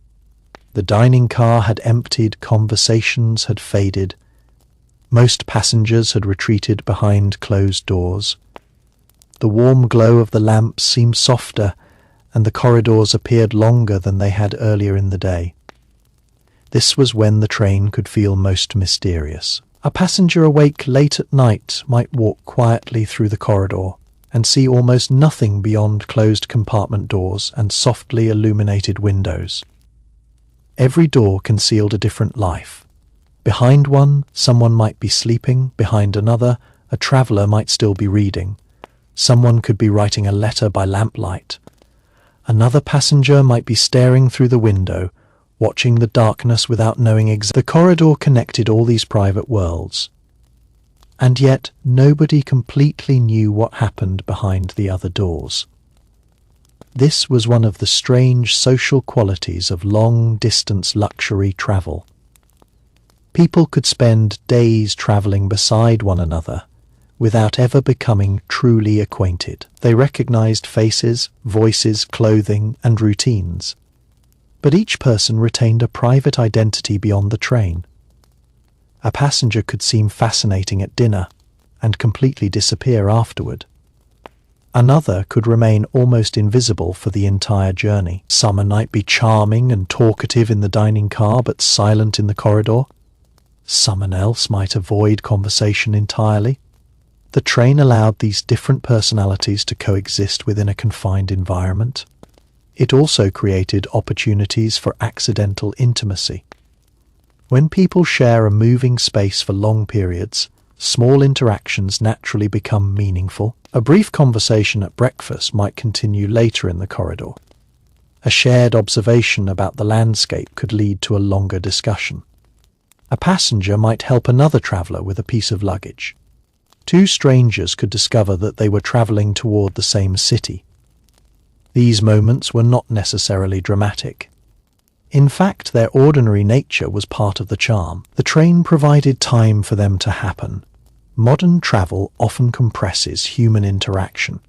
The dining car had emptied, conversations had faded. Most passengers had retreated behind closed doors. The warm glow of the lamps seemed softer, and the corridors appeared longer than they had earlier in the day. This was when the train could feel most mysterious. A passenger awake late at night might walk quietly through the corridor and see almost nothing beyond closed compartment doors and softly illuminated windows. Every door concealed a different life. Behind one, someone might be sleeping. Behind another, a traveller might still be reading. Someone could be writing a letter by lamplight. Another passenger might be staring through the window, watching the darkness without knowing exactly. The corridor connected all these private worlds. And yet nobody completely knew what happened behind the other doors. This was one of the strange social qualities of long-distance luxury travel. People could spend days traveling beside one another without ever becoming truly acquainted. They recognized faces, voices, clothing, and routines. But each person retained a private identity beyond the train. A passenger could seem fascinating at dinner and completely disappear afterward. Another could remain almost invisible for the entire journey. Someone might be charming and talkative in the dining car but silent in the corridor. Someone else might avoid conversation entirely. The train allowed these different personalities to coexist within a confined environment. It also created opportunities for accidental intimacy. When people share a moving space for long periods, small interactions naturally become meaningful. A brief conversation at breakfast might continue later in the corridor. A shared observation about the landscape could lead to a longer discussion. A passenger might help another traveller with a piece of luggage. Two strangers could discover that they were travelling toward the same city. These moments were not necessarily dramatic. In fact, their ordinary nature was part of the charm. The train provided time for them to happen. Modern travel often compresses human interaction.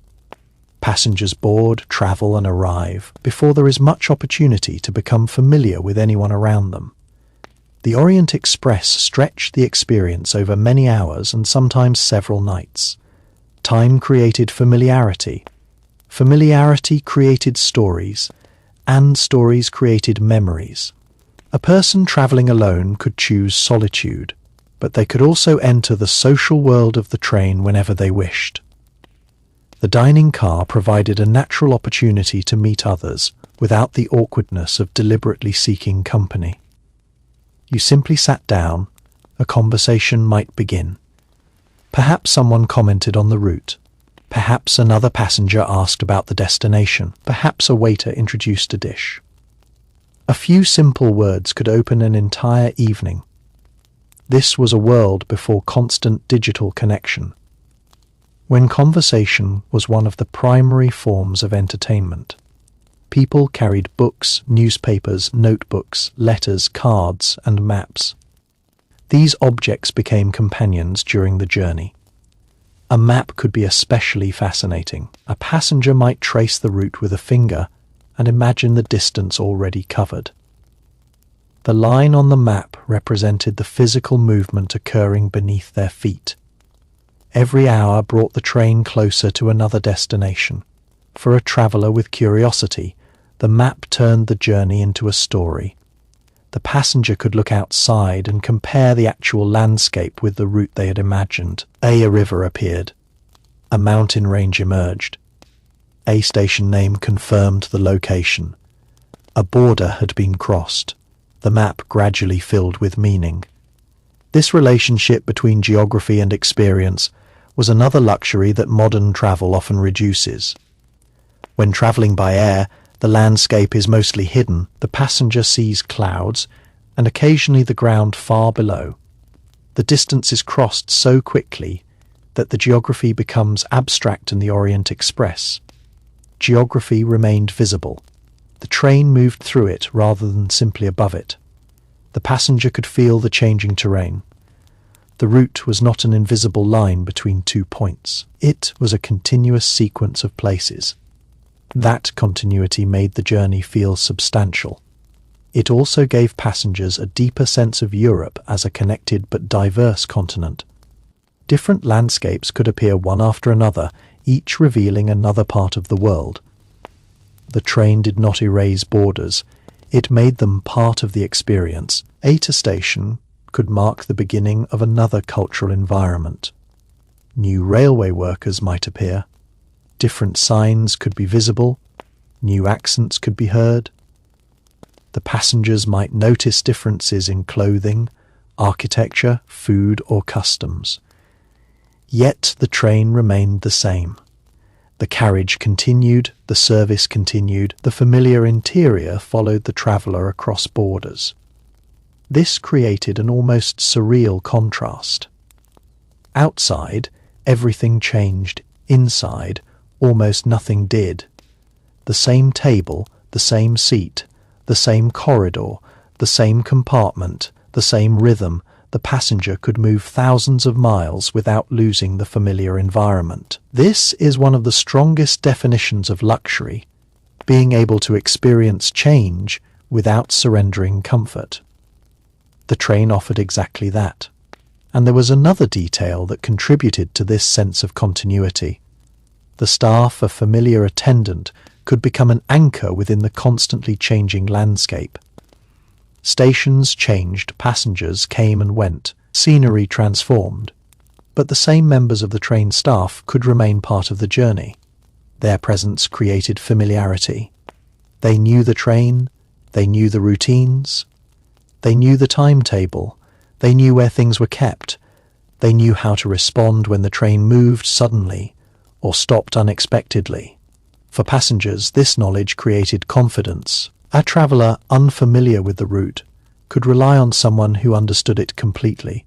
Passengers board, travel, and arrive before there is much opportunity to become familiar with anyone around them. The Orient Express stretched the experience over many hours and sometimes several nights. Time created familiarity. Familiarity created stories, and stories created memories. A person travelling alone could choose solitude, but they could also enter the social world of the train whenever they wished. The dining car provided a natural opportunity to meet others without the awkwardness of deliberately seeking company. You simply sat down, a conversation might begin. Perhaps someone commented on the route. Perhaps another passenger asked about the destination. Perhaps a waiter introduced a dish. A few simple words could open an entire evening. This was a world before constant digital connection, when conversation was one of the primary forms of entertainment. People carried books, newspapers, notebooks, letters, cards, and maps. These objects became companions during the journey. A map could be especially fascinating. A passenger might trace the route with a finger and imagine the distance already covered. The line on the map represented the physical movement occurring beneath their feet. Every hour brought the train closer to another destination. For a traveller with curiosity, the map turned the journey into a story. The passenger could look outside and compare the actual landscape with the route they had imagined. A river appeared. A mountain range emerged. A station name confirmed the location. A border had been crossed. The map gradually filled with meaning. This relationship between geography and experience was another luxury that modern travel often reduces. When travelling by air, the landscape is mostly hidden. The passenger sees clouds and occasionally the ground far below. The distance is crossed so quickly that the geography becomes abstract in the Orient Express. Geography remained visible. The train moved through it rather than simply above it. The passenger could feel the changing terrain. The route was not an invisible line between 2 points. It was a continuous sequence of places. That continuity made the journey feel substantial. It also gave passengers a deeper sense of Europe as a connected but diverse continent. Different landscapes could appear one after another, each revealing another part of the world. The train did not erase borders. It made them part of the experience. A station could mark the beginning of another cultural environment. New railway workers might appear. Different signs could be visible. New accents could be heard. The passengers might notice differences in clothing, architecture, food, or customs. Yet the train remained the same. The carriage continued, the service continued, the familiar interior followed the traveller across borders. This created an almost surreal contrast. Outside, everything changed. Inside, almost nothing did. The same table, the same seat, the same corridor, the same compartment, the same rhythm. The passenger could move thousands of miles without losing the familiar environment. This is one of the strongest definitions of luxury, being able to experience change without surrendering comfort. The train offered exactly that. And there was another detail that contributed to this sense of continuity. The staff, a familiar attendant, could become an anchor within the constantly changing landscape. Stations changed, passengers came and went, scenery transformed, but the same members of the train staff could remain part of the journey. Their presence created familiarity. They knew the train, they knew the routines, they knew the timetable, they knew where things were kept, they knew how to respond when the train moved suddenly or stopped unexpectedly. For passengers, this knowledge created confidence. A traveller unfamiliar with the route could rely on someone who understood it completely.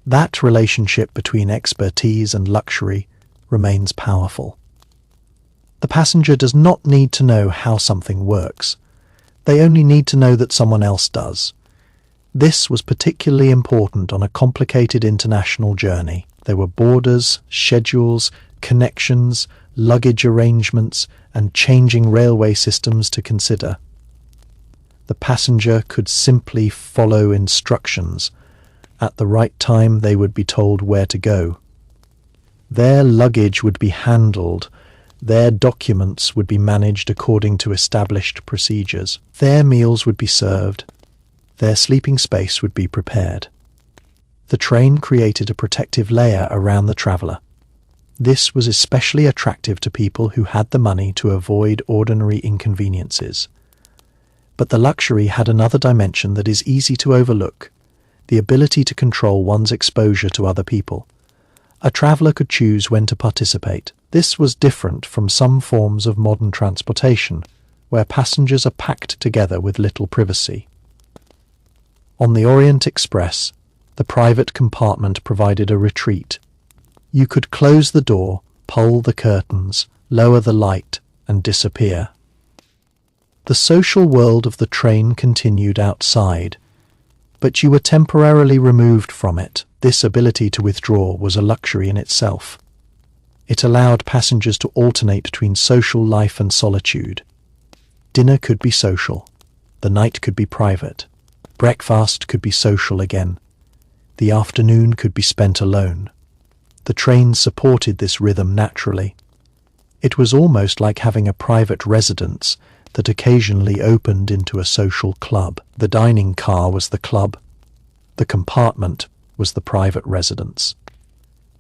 That relationship between expertise and luxury remains powerful. The passenger does not need to know how something works. They only need to know that someone else does. This was particularly important on a complicated international journey. There were borders, schedules, connections, luggage arrangements, and changing railway systems to consider. The passenger could simply follow instructions. At the right time, they would be told where to go. Their luggage would be handled. Their documents would be managed according to established procedures. Their meals would be served. Their sleeping space would be prepared. The train created a protective layer around the traveller. This was especially attractive to people who had the money to avoid ordinary inconveniences. But the luxury had another dimension that is easy to overlook: the ability to control one's exposure to other people. A traveller could choose when to participate. This was different from some forms of modern transportation, where passengers are packed together with little privacy. On the Orient Express, the private compartment provided a retreat. You could close the door, pull the curtains, lower the light, and disappear. The social world of the train continued outside. but you were temporarily removed from it. This ability to withdraw was a luxury in itself. It allowed passengers to alternate between social life and solitude. Dinner could be social. The night could be private. Breakfast could be social again. The afternoon could be spent alone. The train supported this rhythm naturally. It was almost like having a private residence that occasionally opened into a social club. The dining car was the club. The compartment was the private residence.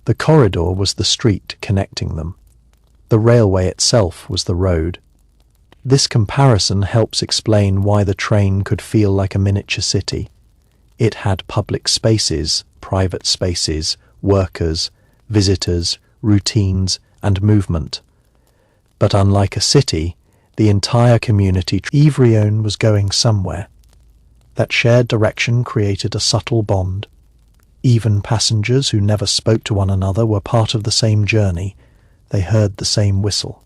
The corridor was the street connecting them. The railway itself was the road. This comparison helps explain why the train could feel like a miniature city. It had public spaces, private spaces, workers, visitors, routines, and movement. But unlike a city, the entire community, everyone was going somewhere. That shared direction created a subtle bond. Even passengers who never spoke to one another were part of the same journey. They heard the same whistle.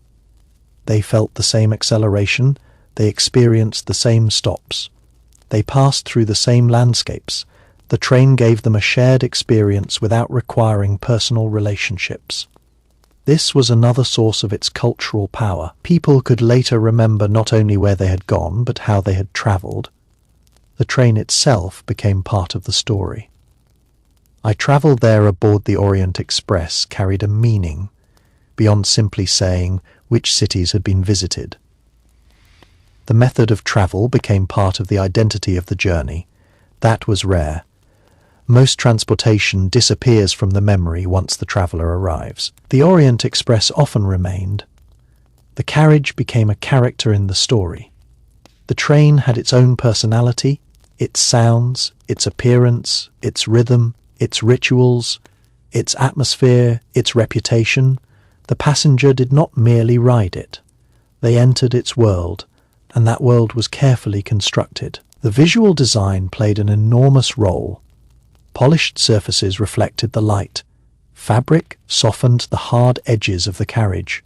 They felt the same acceleration. They experienced the same stops. They passed through the same landscapes. The train gave them a shared experience without requiring personal relationships. This was another source of its cultural power. People could later remember not only where they had gone, but how they had travelled. The train itself became part of the story. I travelled there aboard the Orient Express carried a meaning, beyond simply saying which cities had been visited. The method of travel became part of the identity of the journey. That was rare. Most transportation disappears from the memory once the traveller arrives. The Orient Express often remained. The carriage became a character in the story. The train had its own personality, its sounds, its appearance, its rhythm, its rituals, its atmosphere, its reputation. The passenger did not merely ride it. They entered its world, and that world was carefully constructed. The visual design played an enormous role. Polished surfaces reflected the light. Fabric softened the hard edges of the carriage.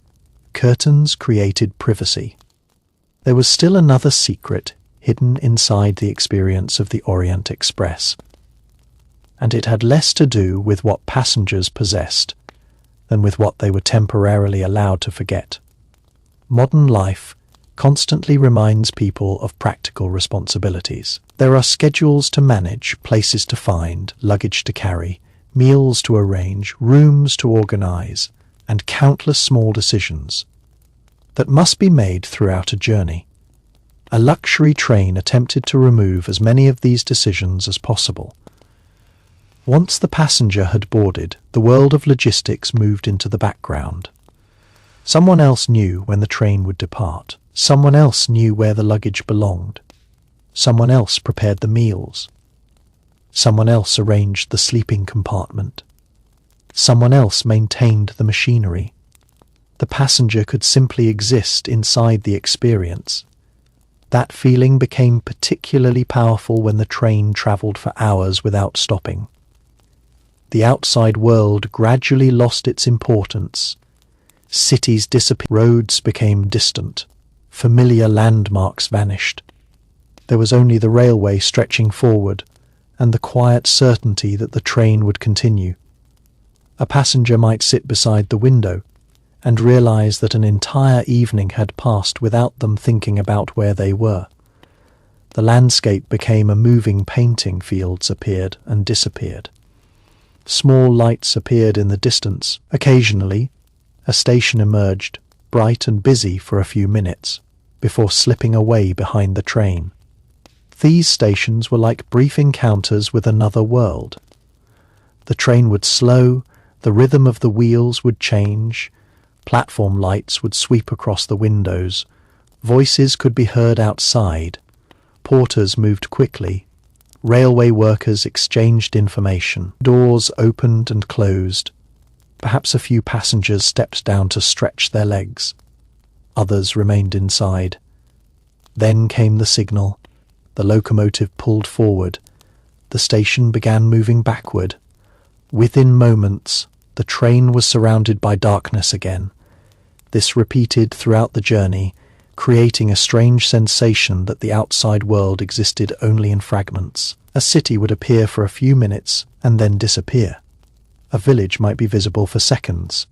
Curtains created privacy. There was still another secret hidden inside the experience of the Orient Express, and it had less to do with what passengers possessed than with what they were temporarily allowed to forget. Modern life constantly reminds people of practical responsibilities. There are schedules to manage, places to find, luggage to carry, meals to arrange, rooms to organize, and countless small decisions that must be made throughout a journey. A luxury train attempted to remove as many of these decisions as possible. Once the passenger had boarded, the world of logistics moved into the background. Someone else knew when the train would depart. Someone else knew where the luggage belonged. Someone else prepared the meals. Someone else arranged the sleeping compartment. Someone else maintained the machinery. The passenger could simply exist inside the experience. That feeling became particularly powerful when the train travelled for hours without stopping. The outside world gradually lost its importance. Cities disappeared, roads became distant, familiar landmarks vanished. There was only the railway stretching forward, and the quiet certainty that the train would continue. A passenger might sit beside the window and realize that an entire evening had passed without them thinking about where they were. The landscape became a moving painting. Fields appeared and disappeared. Small lights appeared in the distance. Occasionally, a station emerged, bright and busy for a few minutes, before slipping away behind the train. These stations were like brief encounters with another world. The train would slow, the rhythm of the wheels would change, platform lights would sweep across the windows, voices could be heard outside, porters moved quickly, railway workers exchanged information, doors opened and closed. Perhaps a few passengers stepped down to stretch their legs. Others remained inside. Then came the signal. The locomotive pulled forward. The station began moving backward. Within moments, the train was surrounded by darkness again. This repeated throughout the journey, creating a strange sensation that the outside world existed only in fragments. A city would appear for a few minutes and then disappear. A village might be visible for seconds.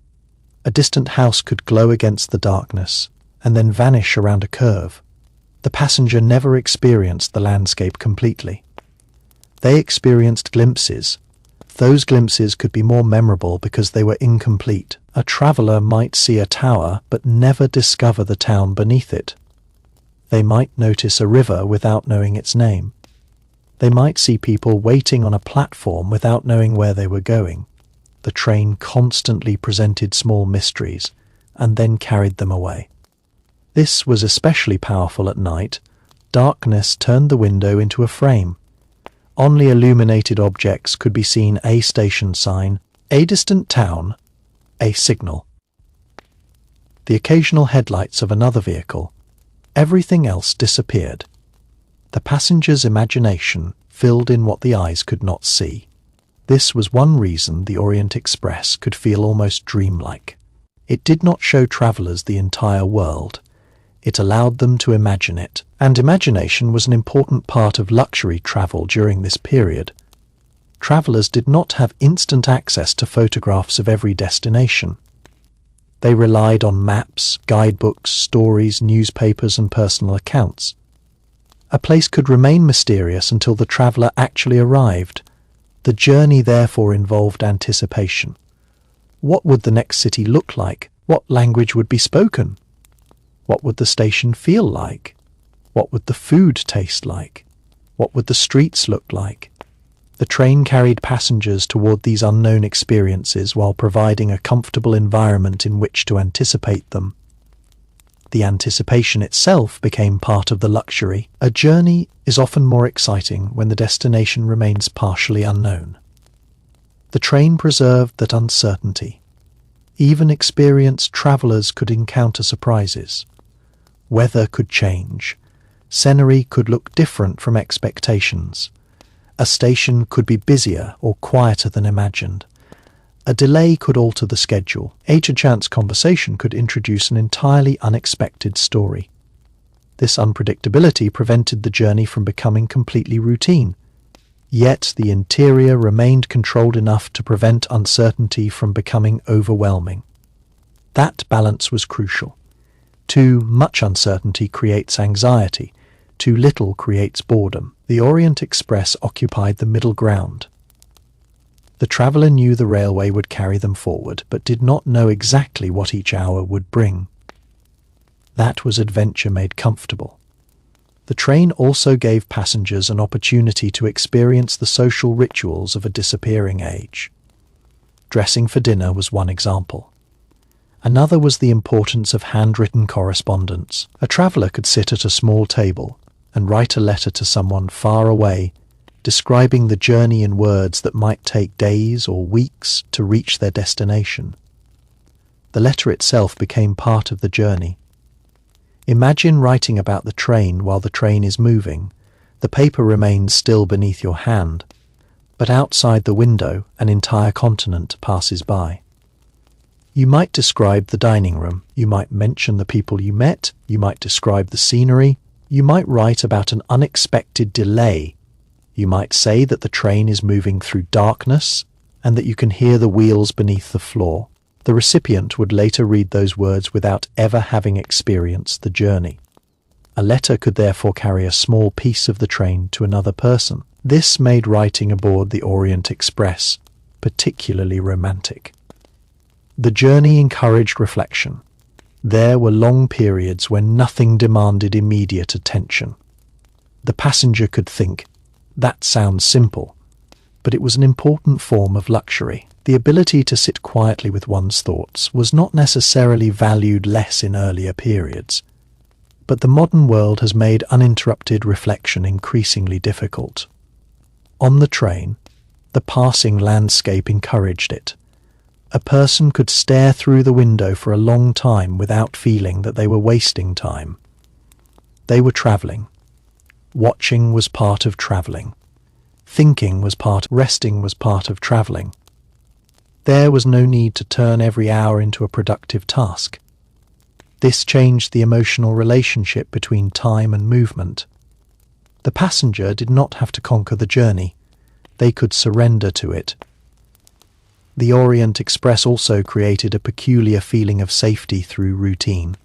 A distant house could glow against the darkness and then vanish around a curve. The passenger never experienced the landscape completely. They experienced glimpses. Those glimpses could be more memorable because they were incomplete. A traveller might see a tower but never discover the town beneath it. They might notice a river without knowing its name. They might see people waiting on a platform without knowing where they were going. The train constantly presented small mysteries and then carried them away. This was especially powerful at night. Darkness turned the window into a frame. Only illuminated objects could be seen: a station sign, a distant town, a signal, the occasional headlights of another vehicle. Everything else disappeared. The passenger's imagination filled in what the eyes could not see. This was one reason the Orient Express could feel almost dreamlike. It did not show travellers the entire world. It allowed them to imagine it, and imagination was an important part of luxury travel during this period. Travellers did not have instant access to photographs of every destination. They relied on maps, guidebooks, stories, newspapers, and personal accounts. A place could remain mysterious until the traveller actually arrived. The journey therefore involved anticipation. What would the next city look like? What language would be spoken? What would the station feel like? What would the food taste like? What would the streets look like? The train carried passengers toward these unknown experiences while providing a comfortable environment in which to anticipate them. The anticipation itself became part of the luxury. A journey is often more exciting when the destination remains partially unknown. The train preserved that uncertainty. Even experienced travellers could encounter surprises. Weather could change. Scenery could look different from expectations. A station could be busier or quieter than imagined. A delay could alter the schedule. A chance conversation could introduce an entirely unexpected story. This unpredictability prevented the journey from becoming completely routine. Yet the interior remained controlled enough to prevent uncertainty from becoming overwhelming. That balance was crucial. Too much uncertainty creates anxiety. Too little creates boredom. The Orient Express occupied the middle ground. The traveller knew the railway would carry them forward, but did not know exactly what each hour would bring. That was adventure made comfortable. The train also gave passengers an opportunity to experience the social rituals of a disappearing age. Dressing for dinner was one example. Another was the importance of handwritten correspondence. A traveller could sit at a small table and write a letter to someone far away, describing the journey in words that might take days or weeks to reach their destination. The letter itself became part of the journey. Imagine writing about the train while the train is moving. The paper remains still beneath your hand, but outside the window an entire continent passes by. You might describe the dining room, you might mention the people you met, you might describe the scenery, you might write about an unexpected delay. You might say that the train is moving through darkness and that you can hear the wheels beneath the floor. The recipient would later read those words without ever having experienced the journey. A letter could therefore carry a small piece of the train to another person. This made writing aboard the Orient Express particularly romantic. The journey encouraged reflection. There were long periods when nothing demanded immediate attention. The passenger could think, "That sounds simple," but it was an important form of luxury. The ability to sit quietly with one's thoughts was not necessarily valued less in earlier periods, but the modern world has made uninterrupted reflection increasingly difficult. On the train, the passing landscape encouraged it. A person could stare through the window for a long time without feeling that they were wasting time. They were travelling. Watching was part of travelling. Thinking was resting was part of travelling. There was no need to turn every hour into a productive task. This changed the emotional relationship between time and movement. The passenger did not have to conquer the journey. They could surrender to it. The Orient Express also created a peculiar feeling of safety through routine.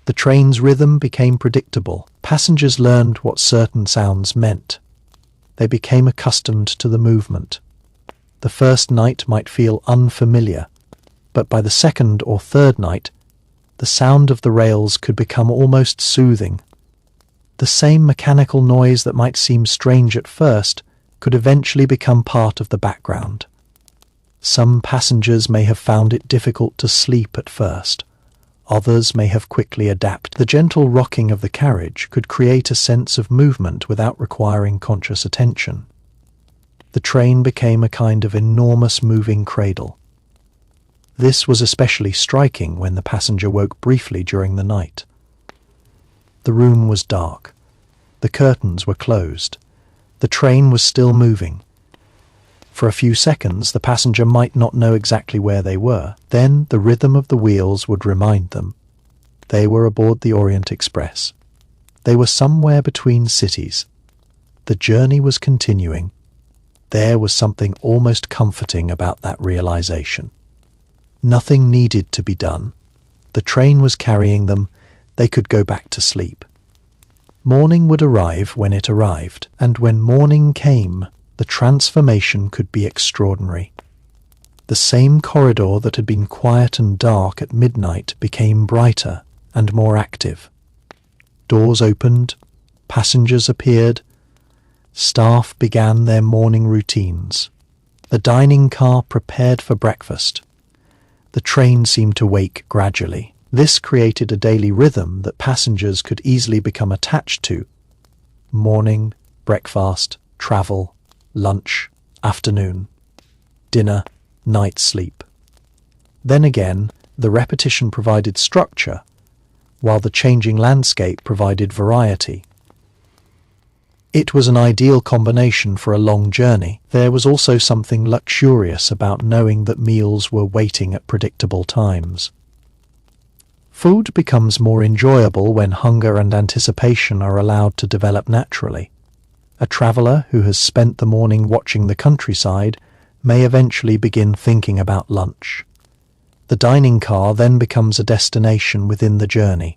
The train's rhythm became predictable. Passengers learned what certain sounds meant. They became accustomed to the movement. The first night might feel unfamiliar, but by the second or third night, the sound of the rails could become almost soothing. The same mechanical noise that might seem strange at first could eventually become part of the background. Some passengers may have found it difficult to sleep at first. Others may have quickly adapted. The gentle rocking of the carriage could create a sense of movement without requiring conscious attention. The train became a kind of enormous moving cradle. This was especially striking when the passenger woke briefly during the night. The room was dark. The curtains were closed. The train was still moving. For a few seconds, the passenger might not know exactly where they were. Then the rhythm of the wheels would remind them. They were aboard the Orient Express. They were somewhere between cities. The journey was continuing. There was something almost comforting about that realization. Nothing needed to be done. The train was carrying them. They could go back to sleep. Morning would arrive when it arrived, and when morning came, the transformation could be extraordinary. The same corridor that had been quiet and dark at midnight became brighter and more active. Doors opened, passengers appeared, staff began their morning routines. The dining car prepared for breakfast. The train seemed to wake gradually. This created a daily rhythm that passengers could easily become attached to. Morning, breakfast, travel, lunch, afternoon, dinner, night sleep. Then again, the repetition provided structure, while the changing landscape provided variety. It was an ideal combination for a long journey. There was also something luxurious about knowing that meals were waiting at predictable times. Food becomes more enjoyable when hunger and anticipation are allowed to develop naturally. A traveller who has spent the morning watching the countryside may eventually begin thinking about lunch. The dining car then becomes a destination within the journey.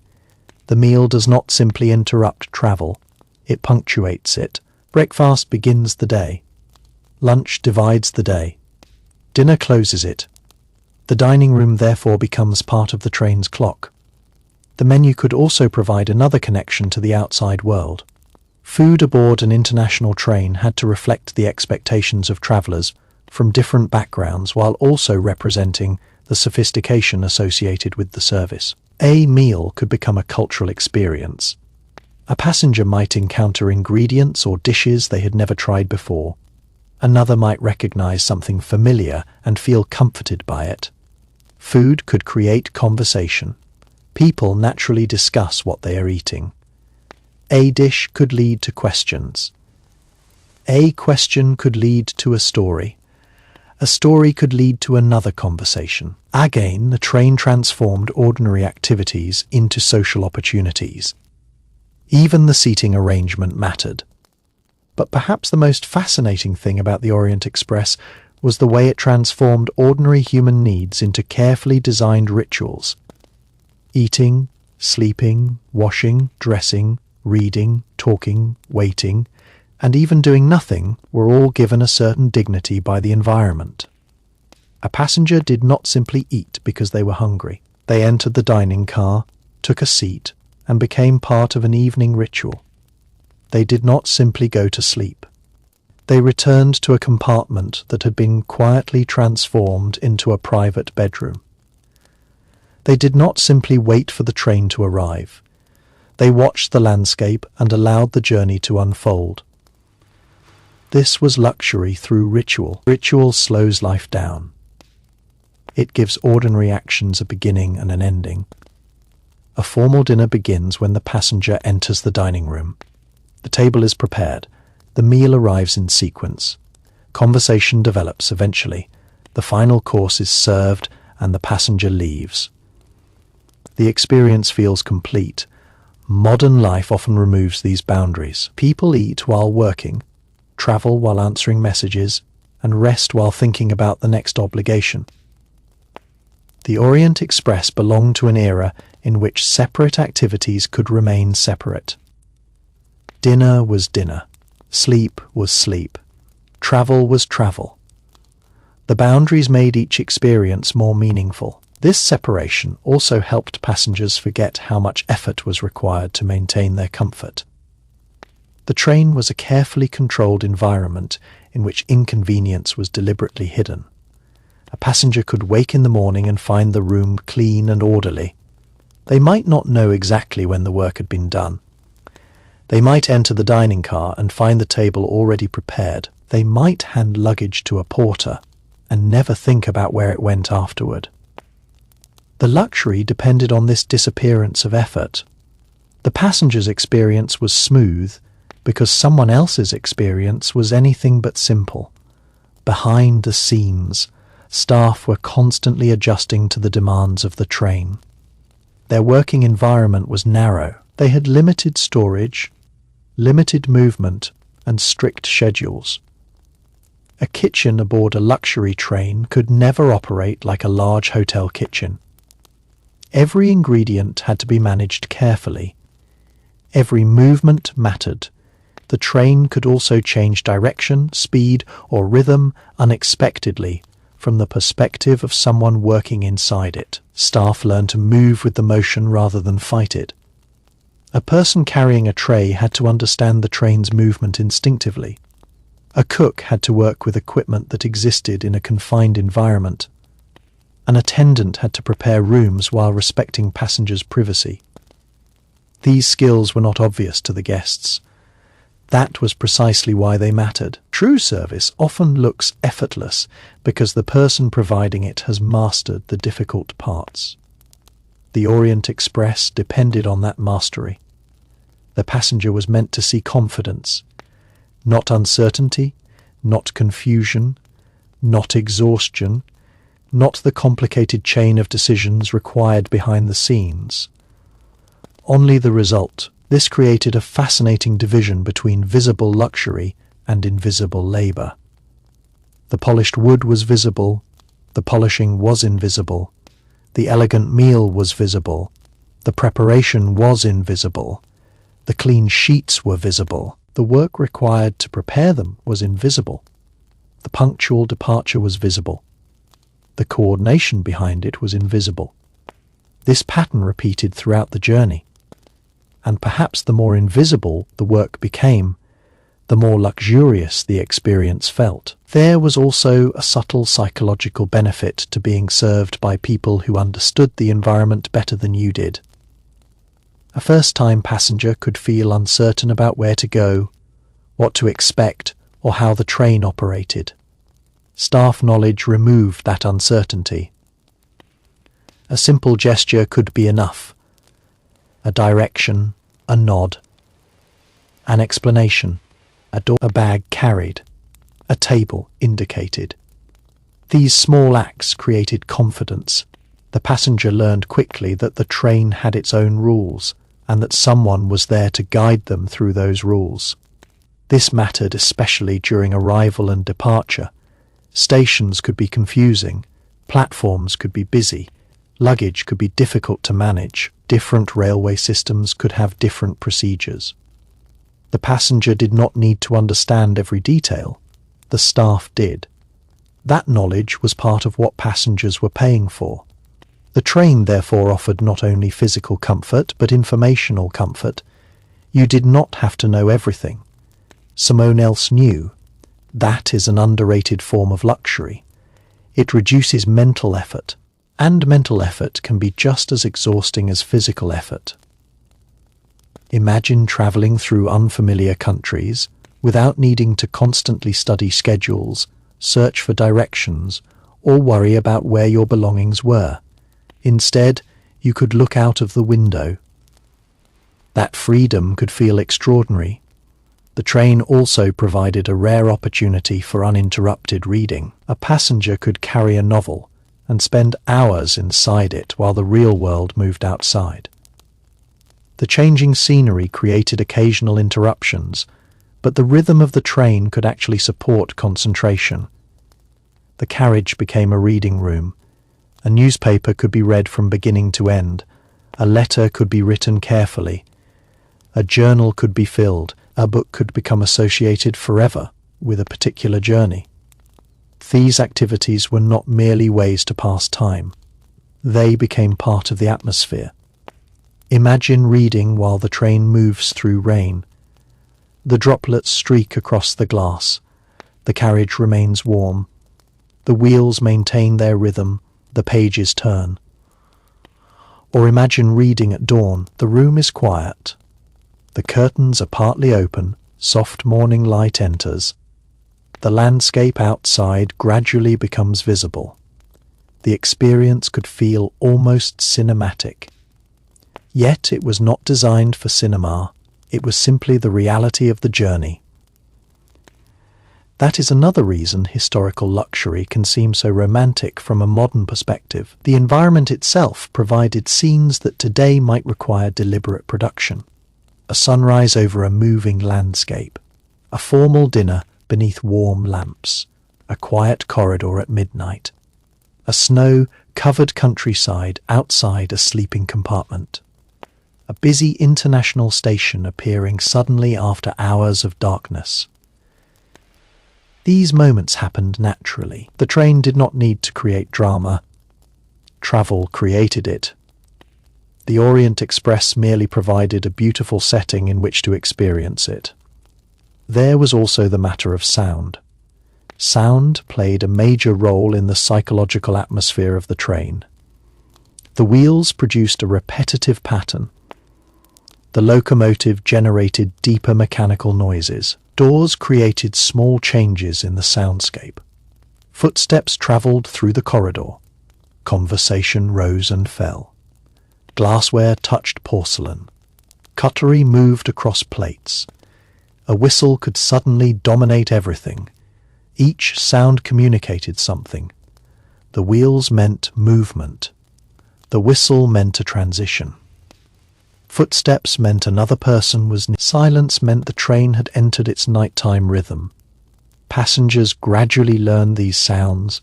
The meal does not simply interrupt travel. It punctuates it. Breakfast begins the day. Lunch divides the day. Dinner closes it. The dining room therefore becomes part of the train's clock. The menu could also provide another connection to the outside world. Food aboard an international train had to reflect the expectations of travellers from different backgrounds while also representing the sophistication associated with the service. A meal could become a cultural experience. A passenger might encounter ingredients or dishes they had never tried before. Another might recognize something familiar and feel comforted by it. Food could create conversation. People naturally discuss what they are eating. A dish could lead to questions. A question could lead to a story. A story could lead to another conversation. Again, the train transformed ordinary activities into social opportunities. Even the seating arrangement mattered. But perhaps the most fascinating thing about the Orient Express was the way it transformed ordinary human needs into carefully designed rituals. Eating, sleeping, washing, dressing, reading, talking, waiting, and even doing nothing were all given a certain dignity by the environment. A passenger did not simply eat because they were hungry. They entered the dining car, took a seat, and became part of an evening ritual. They did not simply go to sleep. They returned to a compartment that had been quietly transformed into a private bedroom. They did not simply wait for the train to arrive. They watched the landscape and allowed the journey to unfold. This was luxury through ritual. Ritual slows life down. It gives ordinary actions a beginning and an ending. A formal dinner begins when the passenger enters the dining room. The table is prepared. The meal arrives in sequence. Conversation develops eventually. The final course is served and the passenger leaves. The experience feels complete. Modern life often removes these boundaries. People eat while working, travel while answering messages, and rest while thinking about the next obligation. The Orient Express belonged to an era in which separate activities could remain separate. Dinner was dinner. Sleep was sleep. Travel was travel. The boundaries made each experience more meaningful. This separation also helped passengers forget how much effort was required to maintain their comfort. The train was a carefully controlled environment in which inconvenience was deliberately hidden. A passenger could wake in the morning and find the room clean and orderly. They might not know exactly when the work had been done. They might enter the dining car and find the table already prepared. They might hand luggage to a porter and never think about where it went afterward. The luxury depended on this disappearance of effort. The passenger's experience was smooth because someone else's experience was anything but simple. Behind the scenes, staff were constantly adjusting to the demands of the train. Their working environment was narrow. They had limited storage, limited movement, and strict schedules. A kitchen aboard a luxury train could never operate like a large hotel kitchen. Every ingredient had to be managed carefully. Every movement mattered. The train could also change direction, speed, or rhythm unexpectedly from the perspective of someone working inside it. Staff learned to move with the motion rather than fight it. A person carrying a tray had to understand the train's movement instinctively. A cook had to work with equipment that existed in a confined environment. An attendant had to prepare rooms while respecting passengers' privacy. These skills were not obvious to the guests. That was precisely why they mattered. True service often looks effortless because the person providing it has mastered the difficult parts. The Orient Express depended on that mastery. The passenger was meant to see confidence, not uncertainty, not confusion, not exhaustion, not the complicated chain of decisions required behind the scenes. Only the result. This created a fascinating division between visible luxury and invisible labour. The polished wood was visible, the polishing was invisible, the elegant meal was visible, the preparation was invisible, the clean sheets were visible, the work required to prepare them was invisible, the punctual departure was visible. The coordination behind it was invisible. This pattern repeated throughout the journey. And perhaps the more invisible the work became, the more luxurious the experience felt. There was also a subtle psychological benefit to being served by people who understood the environment better than you did. A first-time passenger could feel uncertain about where to go, what to expect, or how the train operated. Staff knowledge removed that uncertainty. A simple gesture could be enough. A direction, a nod, an explanation, a bag carried, a table indicated. These small acts created confidence. The passenger learned quickly that the train had its own rules and that someone was there to guide them through those rules. This mattered especially during arrival and departure. Stations could be confusing, platforms could be busy, luggage could be difficult to manage, different railway systems could have different procedures. The passenger did not need to understand every detail, the staff did. That knowledge was part of what passengers were paying for. The train therefore offered not only physical comfort but informational comfort. You did not have to know everything. Someone else knew. That is an underrated form of luxury. It reduces mental effort, and mental effort can be just as exhausting as physical effort. Imagine traveling through unfamiliar countries without needing to constantly study schedules, search for directions, or worry about where your belongings were. Instead, you could look out of the window. That freedom could feel extraordinary. The train also provided a rare opportunity for uninterrupted reading. A passenger could carry a novel and spend hours inside it while the real world moved outside. The changing scenery created occasional interruptions, but the rhythm of the train could actually support concentration. The carriage became a reading room. A newspaper could be read from beginning to end. A letter could be written carefully. A journal could be filled. A book could become associated forever with a particular journey. These activities were not merely ways to pass time. They became part of the atmosphere. Imagine reading while the train moves through rain. The droplets streak across the glass. The carriage remains warm. The wheels maintain their rhythm. The pages turn. Or imagine reading at dawn. The room is quiet. The curtains are partly open. Soft morning light enters. The landscape outside gradually becomes visible. The experience could feel almost cinematic. Yet it was not designed for cinema. It was simply the reality of the journey. That is another reason historical luxury can seem so romantic from a modern perspective. The environment itself provided scenes that today might require deliberate production. A sunrise over a moving landscape, a formal dinner beneath warm lamps, a quiet corridor at midnight, a snow-covered countryside outside a sleeping compartment, a busy international station appearing suddenly after hours of darkness. These moments happened naturally. The train did not need to create drama. Travel created it. The Orient Express merely provided a beautiful setting in which to experience it. There was also the matter of sound. Sound played a major role in the psychological atmosphere of the train. The wheels produced a repetitive pattern. The locomotive generated deeper mechanical noises. Doors created small changes in the soundscape. Footsteps travelled through the corridor. Conversation rose and fell. Glassware touched porcelain. Cutlery moved across plates. A whistle could suddenly dominate everything. Each sound communicated something. The wheels meant movement. The whistle meant a transition. Footsteps meant another person was near. Silence meant the train had entered its nighttime rhythm. Passengers gradually learned these sounds.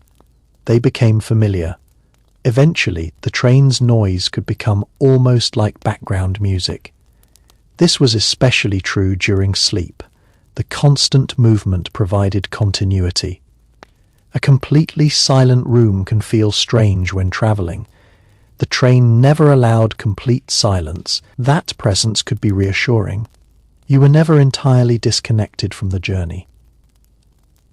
They became familiar. Eventually, the train's noise could become almost like background music. This was especially true during sleep. The constant movement provided continuity. A completely silent room can feel strange when travelling. The train never allowed complete silence. That presence could be reassuring. You were never entirely disconnected from the journey.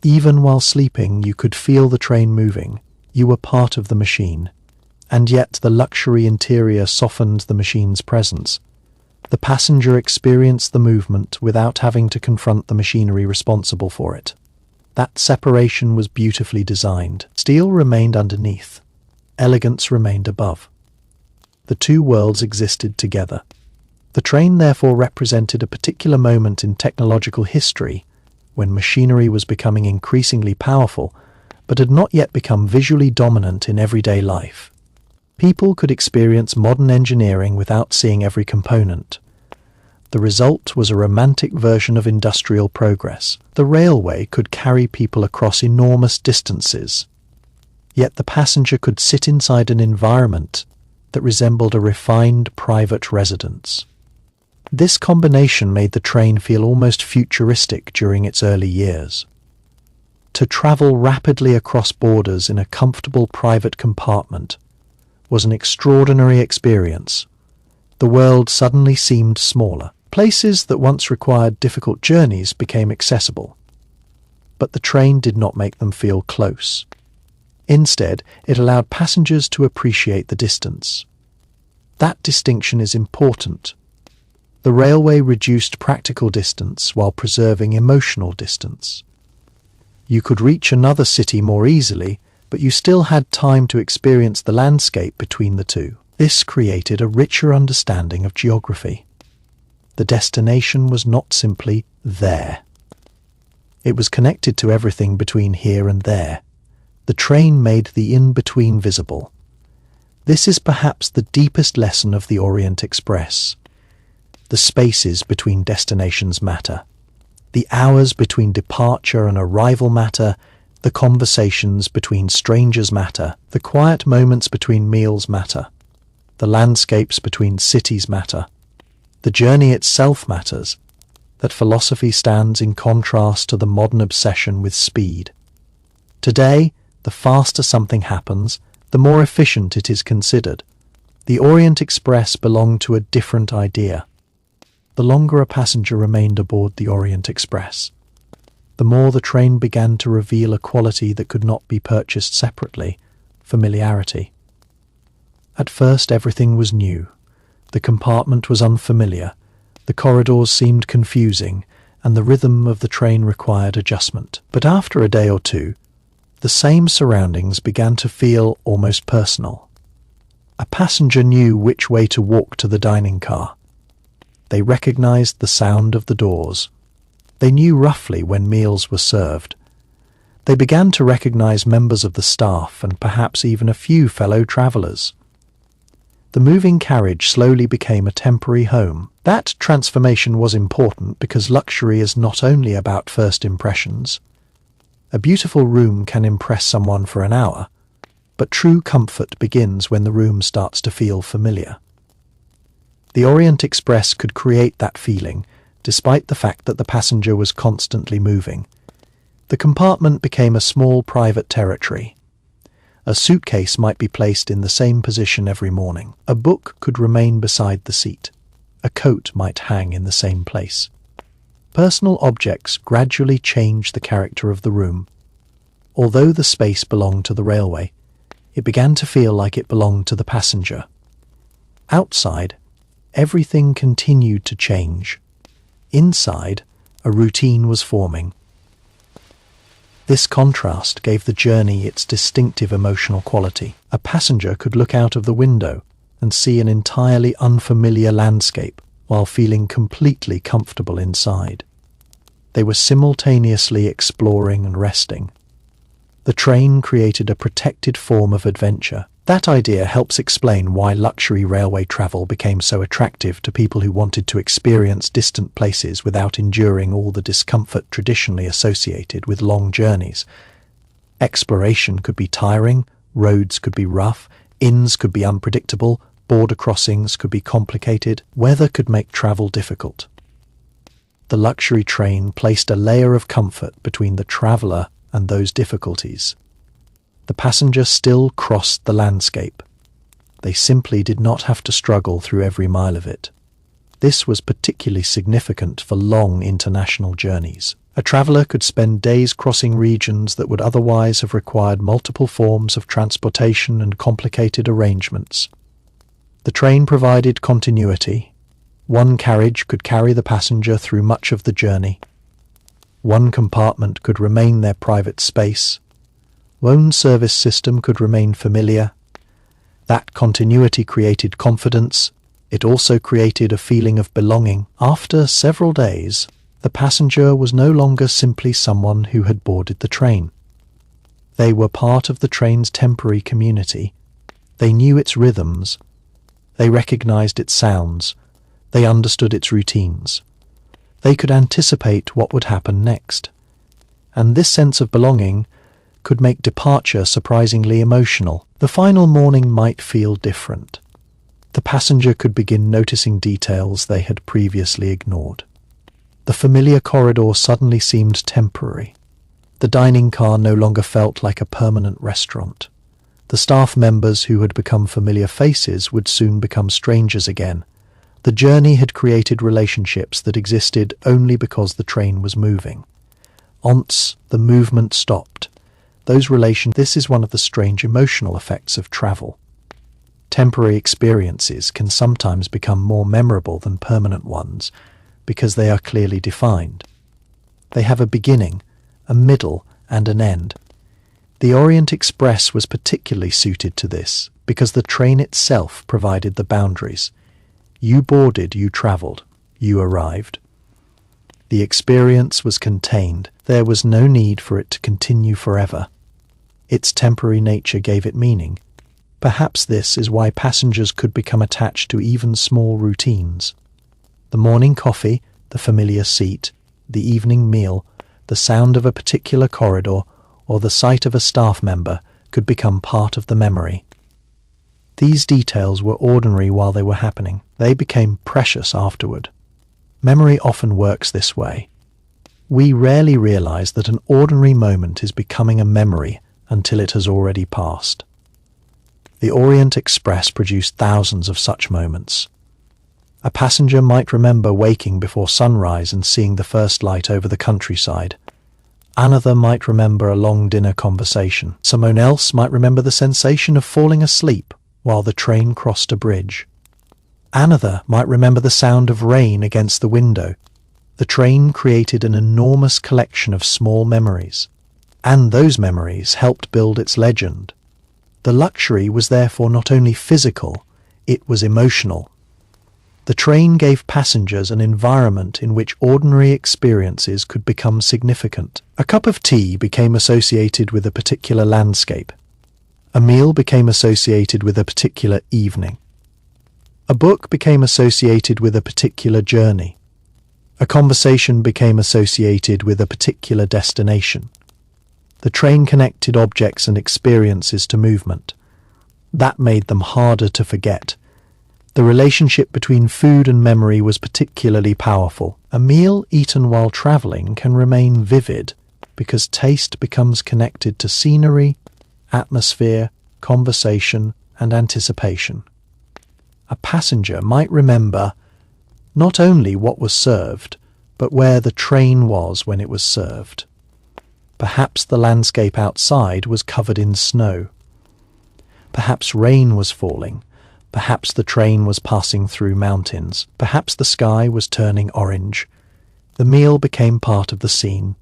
Even while sleeping, you could feel the train moving. You were part of the machine. And yet the luxury interior softened the machine's presence. The passenger experienced the movement without having to confront the machinery responsible for it. That separation was beautifully designed. Steel remained underneath. Elegance remained above. The two worlds existed together. The train therefore represented a particular moment in technological history when machinery was becoming increasingly powerful, but had not yet become visually dominant in everyday life. People could experience modern engineering without seeing every component. The result was a romantic version of industrial progress. The railway could carry people across enormous distances, yet the passenger could sit inside an environment that resembled a refined private residence. This combination made the train feel almost futuristic during its early years. To travel rapidly across borders in a comfortable private compartment was an extraordinary experience. The world suddenly seemed smaller. Places that once required difficult journeys became accessible. But the train did not make them feel close. Instead, it allowed passengers to appreciate the distance. That distinction is important. The railway reduced practical distance while preserving emotional distance. You could reach another city more easily, but you still had time to experience the landscape between the two. This created a richer understanding of geography. The destination was not simply there. It was connected to everything between here and there. The train made the in-between visible. This is perhaps the deepest lesson of the Orient Express. The spaces between destinations matter. The hours between departure and arrival matter. The conversations between strangers matter. The quiet moments between meals matter. The landscapes between cities matter. The journey itself matters. That philosophy stands in contrast to the modern obsession with speed. Today, the faster something happens, the more efficient it is considered. The Orient Express belonged to a different idea. The longer a passenger remained aboard the Orient Express, the more the train began to reveal a quality that could not be purchased separately: familiarity. At first, everything was new. The compartment was unfamiliar, the corridors seemed confusing, and the rhythm of the train required adjustment. But after a day or two, the same surroundings began to feel almost personal. A passenger knew which way to walk to the dining car. They recognized the sound of the doors. They knew roughly when meals were served. They began to recognize members of the staff and perhaps even a few fellow travelers. The moving carriage slowly became a temporary home. That transformation was important because luxury is not only about first impressions. A beautiful room can impress someone for an hour, but true comfort begins when the room starts to feel familiar. The Orient Express could create that feeling, despite the fact that the passenger was constantly moving. The compartment became a small private territory. A suitcase might be placed in the same position every morning. A book could remain beside the seat. A coat might hang in the same place. Personal objects gradually changed the character of the room. Although the space belonged to the railway, it began to feel like it belonged to the passenger. Outside, everything continued to change. Inside, a routine was forming. This contrast gave the journey its distinctive emotional quality. A passenger could look out of the window and see an entirely unfamiliar landscape while feeling completely comfortable inside. They were simultaneously exploring and resting. The train created a protected form of adventure. That idea helps explain why luxury railway travel became so attractive to people who wanted to experience distant places without enduring all the discomfort traditionally associated with long journeys. Exploration could be tiring, roads could be rough, inns could be unpredictable, border crossings could be complicated, weather could make travel difficult. The luxury train placed a layer of comfort between the traveller and those difficulties. The passenger still crossed the landscape. They simply did not have to struggle through every mile of it. This was particularly significant for long international journeys. A traveller could spend days crossing regions that would otherwise have required multiple forms of transportation and complicated arrangements. The train provided continuity. One carriage could carry the passenger through much of the journey. One compartment could remain their private space. One service system could remain familiar. That continuity created confidence. It also created a feeling of belonging. After several days, the passenger was no longer simply someone who had boarded the train. They were part of the train's temporary community. They knew its rhythms. They recognized its sounds. They understood its routines. They could anticipate what would happen next. And this sense of belonging could make departure surprisingly emotional. The final morning might feel different. The passenger could begin noticing details they had previously ignored. The familiar corridor suddenly seemed temporary. The dining car no longer felt like a permanent restaurant. The staff members who had become familiar faces would soon become strangers again. The journey had created relationships that existed only because the train was moving. Once the movement stopped, this is one of the strange emotional effects of travel. Temporary experiences can sometimes become more memorable than permanent ones because they are clearly defined. They have a beginning, a middle, and an end. The Orient Express was particularly suited to this because the train itself provided the boundaries. You boarded, you travelled, you arrived. The experience was contained. There was no need for it to continue forever. Its temporary nature gave it meaning. Perhaps this is why passengers could become attached to even small routines. The morning coffee, the familiar seat, the evening meal, the sound of a particular corridor, or the sight of a staff member could become part of the memory. These details were ordinary while they were happening. They became precious afterward. Memory often works this way. We rarely realize that an ordinary moment is becoming a memory until it has already passed. The Orient Express produced thousands of such moments. A passenger might remember waking before sunrise and seeing the first light over the countryside. Another might remember a long dinner conversation. Someone else might remember the sensation of falling asleep while the train crossed a bridge. Another might remember the sound of rain against the window. The train created an enormous collection of small memories, and those memories helped build its legend. The luxury was therefore not only physical, it was emotional. The train gave passengers an environment in which ordinary experiences could become significant. A cup of tea became associated with a particular landscape. A meal became associated with a particular evening. A book became associated with a particular journey. A conversation became associated with a particular destination. The train connected objects and experiences to movement. That made them harder to forget. The relationship between food and memory was particularly powerful. A meal eaten while traveling can remain vivid because taste becomes connected to scenery, atmosphere, conversation, and anticipation. A passenger might remember not only what was served, but where the train was when it was served. Perhaps the landscape outside was covered in snow. Perhaps rain was falling. Perhaps the train was passing through mountains. Perhaps the sky was turning orange. The meal became part of the scene.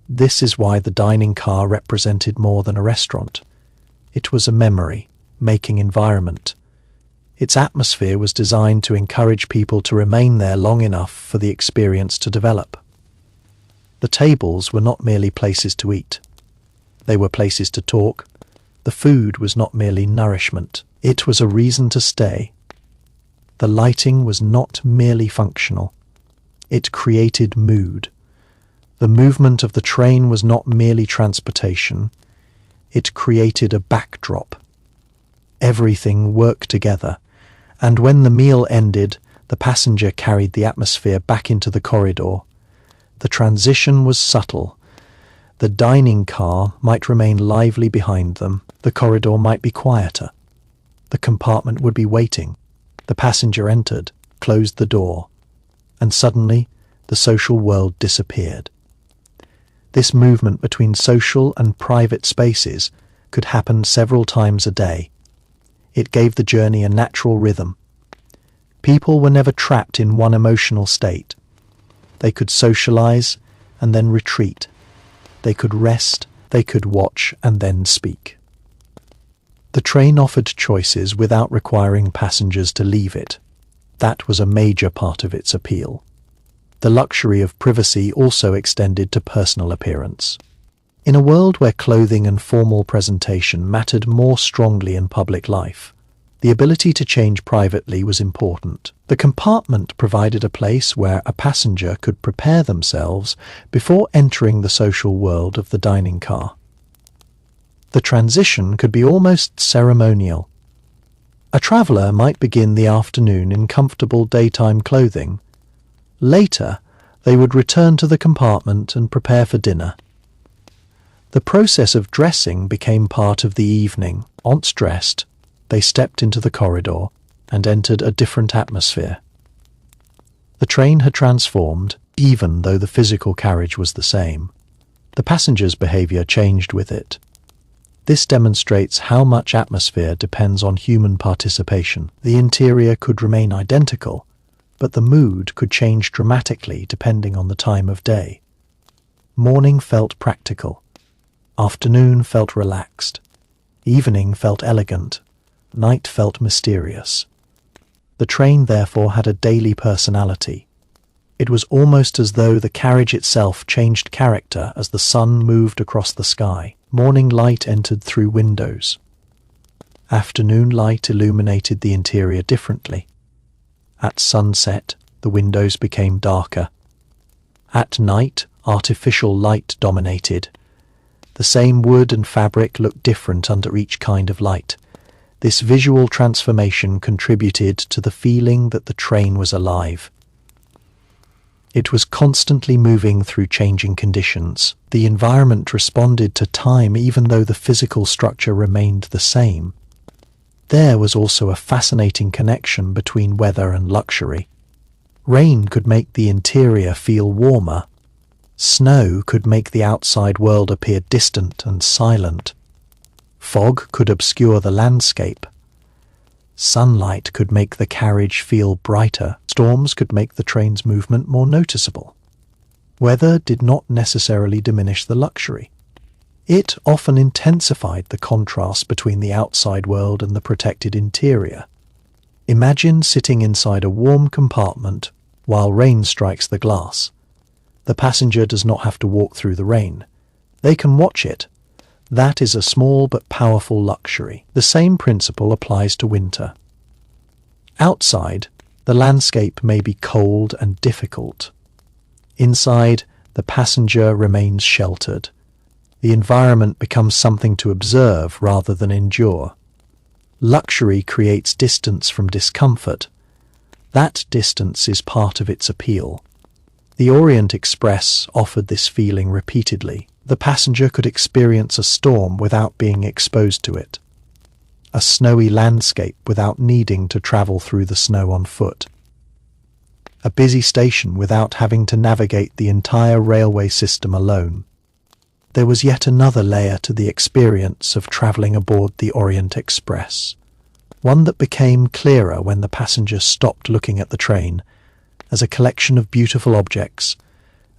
This is why the dining car represented more than a restaurant. It was a memory-making environment. Its atmosphere was designed to encourage people to remain there long enough for the experience to develop. The tables were not merely places to eat. They were places to talk. The food was not merely nourishment. It was a reason to stay. The lighting was not merely functional. It created mood. The movement of the train was not merely transportation. It created a backdrop. Everything worked together, and when the meal ended, the passenger carried the atmosphere back into the corridor. The transition was subtle. The dining car might remain lively behind them. The corridor might be quieter. The compartment would be waiting. The passenger entered, closed the door, and suddenly the social world disappeared. This movement between social and private spaces could happen several times a day. It gave the journey a natural rhythm. People were never trapped in one emotional state. They could socialize and then retreat. They could rest, they could watch and then speak. The train offered choices without requiring passengers to leave it. That was a major part of its appeal. The luxury of privacy also extended to personal appearance. In a world where clothing and formal presentation mattered more strongly in public life, the ability to change privately was important. The compartment provided a place where a passenger could prepare themselves before entering the social world of the dining car. The transition could be almost ceremonial. A traveller might begin the afternoon in comfortable daytime clothing. Later, they would return to the compartment and prepare for dinner. The process of dressing became part of the evening. Once dressed, they stepped into the corridor and entered a different atmosphere. The train had transformed, even though the physical carriage was the same. The passengers' behavior changed with it. This demonstrates how much atmosphere depends on human participation. The interior could remain identical, but the mood could change dramatically depending on the time of day. Morning felt practical. Afternoon felt relaxed. Evening felt elegant. Night felt mysterious. The train therefore had a daily personality. It was almost as though the carriage itself changed character as the sun moved across the sky. Morning light entered through windows. Afternoon light illuminated the interior differently. At sunset, the windows became darker. At night, artificial light dominated. The same wood and fabric looked different under each kind of light. This visual transformation contributed to the feeling that the train was alive. It was constantly moving through changing conditions. The environment responded to time even though the physical structure remained the same. There was also a fascinating connection between weather and luxury. Rain could make the interior feel warmer. Snow could make the outside world appear distant and silent. Fog could obscure the landscape. Sunlight could make the carriage feel brighter. Storms could make the train's movement more noticeable. Weather did not necessarily diminish the luxury. It often intensified the contrast between the outside world and the protected interior. Imagine sitting inside a warm compartment while rain strikes the glass. The passenger does not have to walk through the rain. They can watch it. That is a small but powerful luxury. The same principle applies to winter. Outside, the landscape may be cold and difficult. Inside, the passenger remains sheltered. The environment becomes something to observe rather than endure. Luxury creates distance from discomfort. That distance is part of its appeal. The Orient Express offered this feeling repeatedly. The passenger could experience a storm without being exposed to it, a snowy landscape without needing to travel through the snow on foot, a busy station without having to navigate the entire railway system alone. There was yet another layer to the experience of travelling aboard the Orient Express, one that became clearer when the passenger stopped looking at the train as a collection of beautiful objects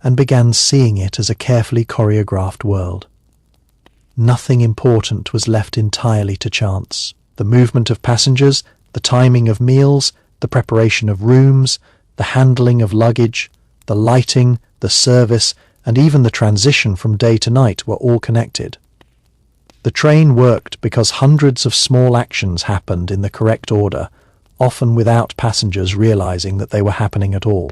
and began seeing it as a carefully choreographed world. Nothing important was left entirely to chance. The movement of passengers, the timing of meals, the preparation of rooms, the handling of luggage, the lighting, the service, and even the transition from day to night were all connected. The train worked because hundreds of small actions happened in the correct order, often without passengers realizing that they were happening at all.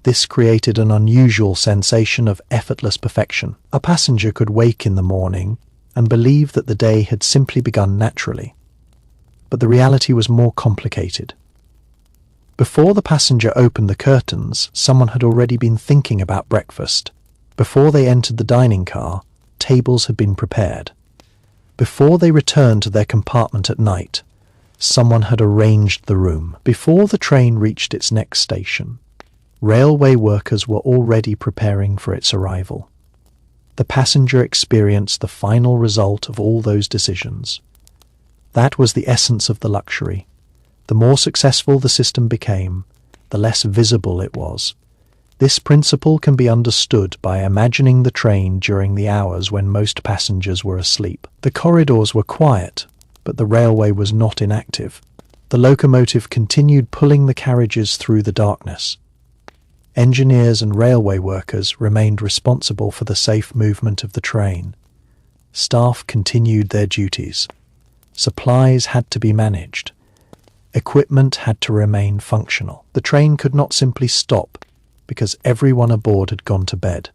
This created an unusual sensation of effortless perfection. A passenger could wake in the morning and believe that the day had simply begun naturally. But the reality was more complicated. Before the passenger opened the curtains, someone had already been thinking about breakfast. Before they entered the dining car, tables had been prepared. Before they returned to their compartment at night, someone had arranged the room. Before the train reached its next station, railway workers were already preparing for its arrival. The passenger experienced the final result of all those decisions. That was the essence of the luxury. The more successful the system became, the less visible it was. This principle can be understood by imagining the train during the hours when most passengers were asleep. The corridors were quiet, but the railway was not inactive. The locomotive continued pulling the carriages through the darkness. Engineers and railway workers remained responsible for the safe movement of the train. Staff continued their duties. Supplies had to be managed. Equipment had to remain functional. The train could not simply stop because everyone aboard had gone to bed.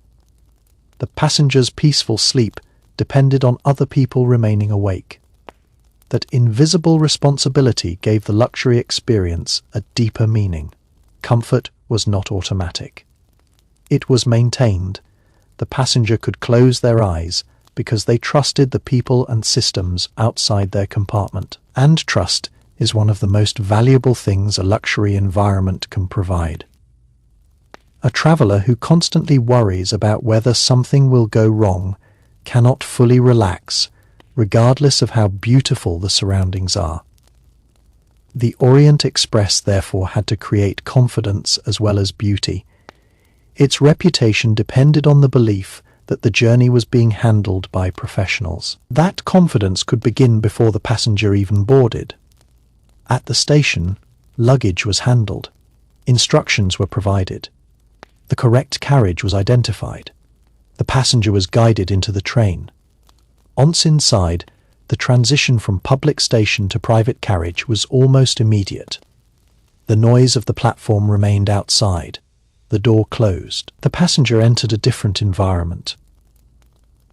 The passengers' peaceful sleep depended on other people remaining awake. That invisible responsibility gave the luxury experience a deeper meaning. Comfort was not automatic. It was maintained. The passenger could close their eyes because they trusted the people and systems outside their compartment. And trust is one of the most valuable things a luxury environment can provide. A traveller who constantly worries about whether something will go wrong cannot fully relax, regardless of how beautiful the surroundings are. The Orient Express therefore had to create confidence as well as beauty. Its reputation depended on the belief that the journey was being handled by professionals. That confidence could begin before the passenger even boarded. At the station, luggage was handled. Instructions were provided. The correct carriage was identified. The passenger was guided into the train. Once inside, the transition from public station to private carriage was almost immediate. The noise of the platform remained outside. The door closed. The passenger entered a different environment.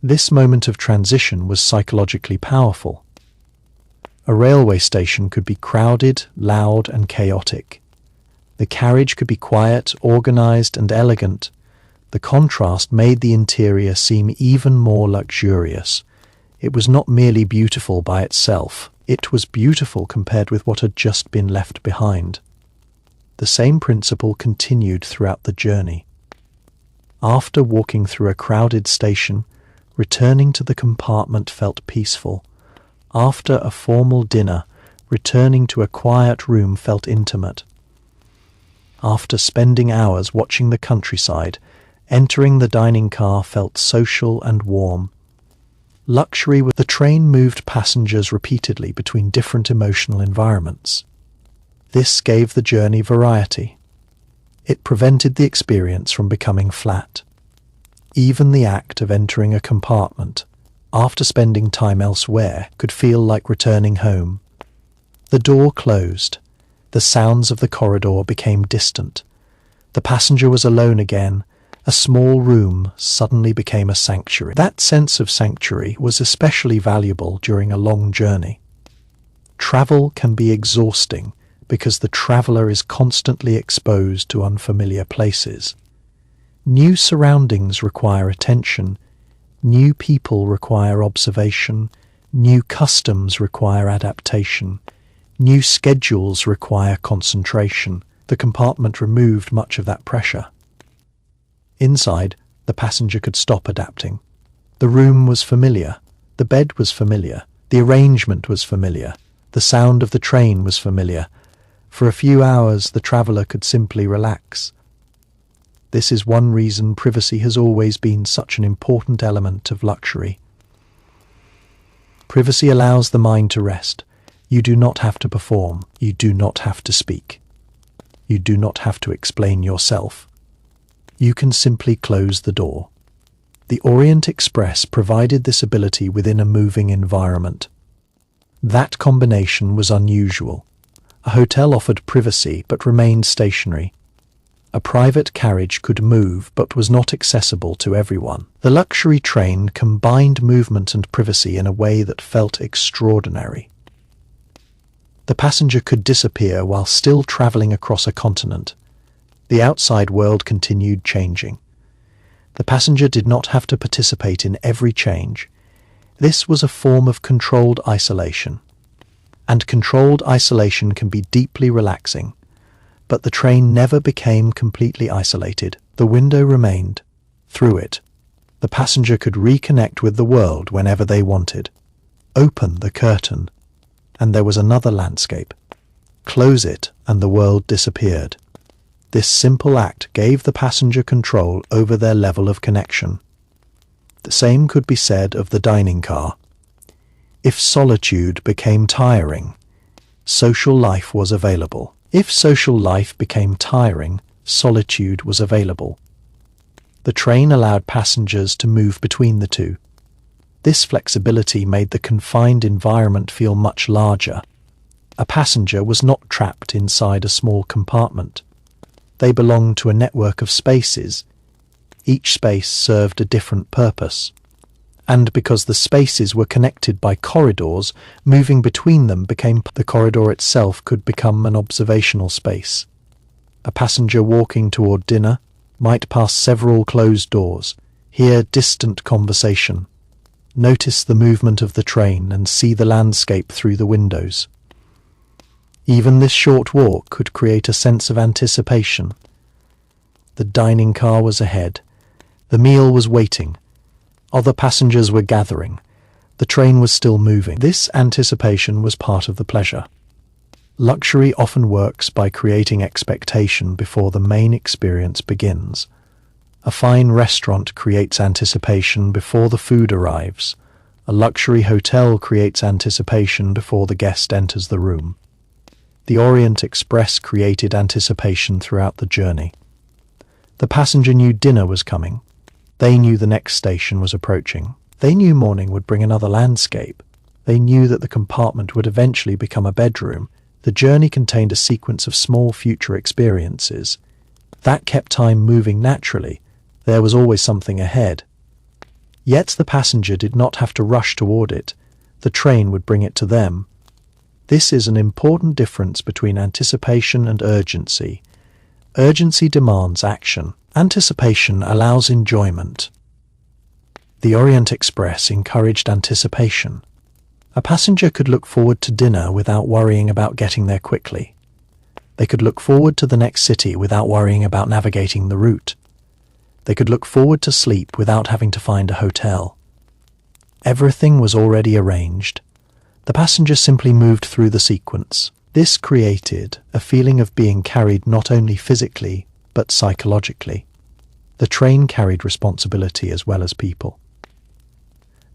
This moment of transition was psychologically powerful. A railway station could be crowded, loud, and chaotic. The carriage could be quiet, organized, and elegant. The contrast made the interior seem even more luxurious. It was not merely beautiful by itself, it was beautiful compared with what had just been left behind. The same principle continued throughout the journey. After walking through a crowded station, returning to the compartment felt peaceful. After a formal dinner, returning to a quiet room felt intimate. After spending hours watching the countryside, entering the dining car felt social and warm. Luxury with the train moved passengers repeatedly between different emotional environments. This gave the journey variety. It prevented the experience from becoming flat. Even the act of entering a compartment, after spending time elsewhere, could feel like returning home. The door closed. The sounds of the corridor became distant. The passenger was alone again. A small room suddenly became a sanctuary. That sense of sanctuary was especially valuable during a long journey. Travel can be exhausting because the traveler is constantly exposed to unfamiliar places. New surroundings require attention. New people require observation. New customs require adaptation. New schedules require concentration. The compartment removed much of that pressure. Inside, the passenger could stop adapting. The room was familiar. The bed was familiar. The arrangement was familiar. The sound of the train was familiar. For a few hours, the traveller could simply relax. This is one reason privacy has always been such an important element of luxury. Privacy allows the mind to rest. You do not have to perform. You do not have to speak. You do not have to explain yourself. You can simply close the door. The Orient Express provided this ability within a moving environment. That combination was unusual. A hotel offered privacy but remained stationary. A private carriage could move but was not accessible to everyone. The luxury train combined movement and privacy in a way that felt extraordinary. The passenger could disappear while still traveling across a continent. The outside world continued changing. The passenger did not have to participate in every change. This was a form of controlled isolation. And controlled isolation can be deeply relaxing. But the train never became completely isolated. The window remained. Through it, the passenger could reconnect with the world whenever they wanted. Open the curtain, and there was another landscape. Close it, and the world disappeared. This simple act gave the passenger control over their level of connection. The same could be said of the dining car. If solitude became tiring, social life was available. If social life became tiring, solitude was available. The train allowed passengers to move between the two. This flexibility made the confined environment feel much larger. A passenger was not trapped inside a small compartment. They belonged to a network of spaces. Each space served a different purpose. And because the spaces were connected by corridors, moving between them became the corridor itself could become an observational space. A passenger walking toward dinner might pass several closed doors, hear distant conversation, notice the movement of the train and see the landscape through the windows. Even this short walk could create a sense of anticipation. The dining car was ahead. The meal was waiting. Other passengers were gathering. The train was still moving. This anticipation was part of the pleasure. Luxury often works by creating expectation before the main experience begins. A fine restaurant creates anticipation before the food arrives. A luxury hotel creates anticipation before the guest enters the room. The Orient Express created anticipation throughout the journey. The passenger knew dinner was coming. They knew the next station was approaching. They knew morning would bring another landscape. They knew that the compartment would eventually become a bedroom. The journey contained a sequence of small future experiences. That kept time moving naturally. There was always something ahead. Yet the passenger did not have to rush toward it. The train would bring it to them. This is an important difference between anticipation and urgency. Urgency demands action. Anticipation allows enjoyment. The Orient Express encouraged anticipation. A passenger could look forward to dinner without worrying about getting there quickly. They could look forward to the next city without worrying about navigating the route. They could look forward to sleep without having to find a hotel. Everything was already arranged. The passenger simply moved through the sequence. This created a feeling of being carried not only physically, but psychologically. The train carried responsibility as well as people.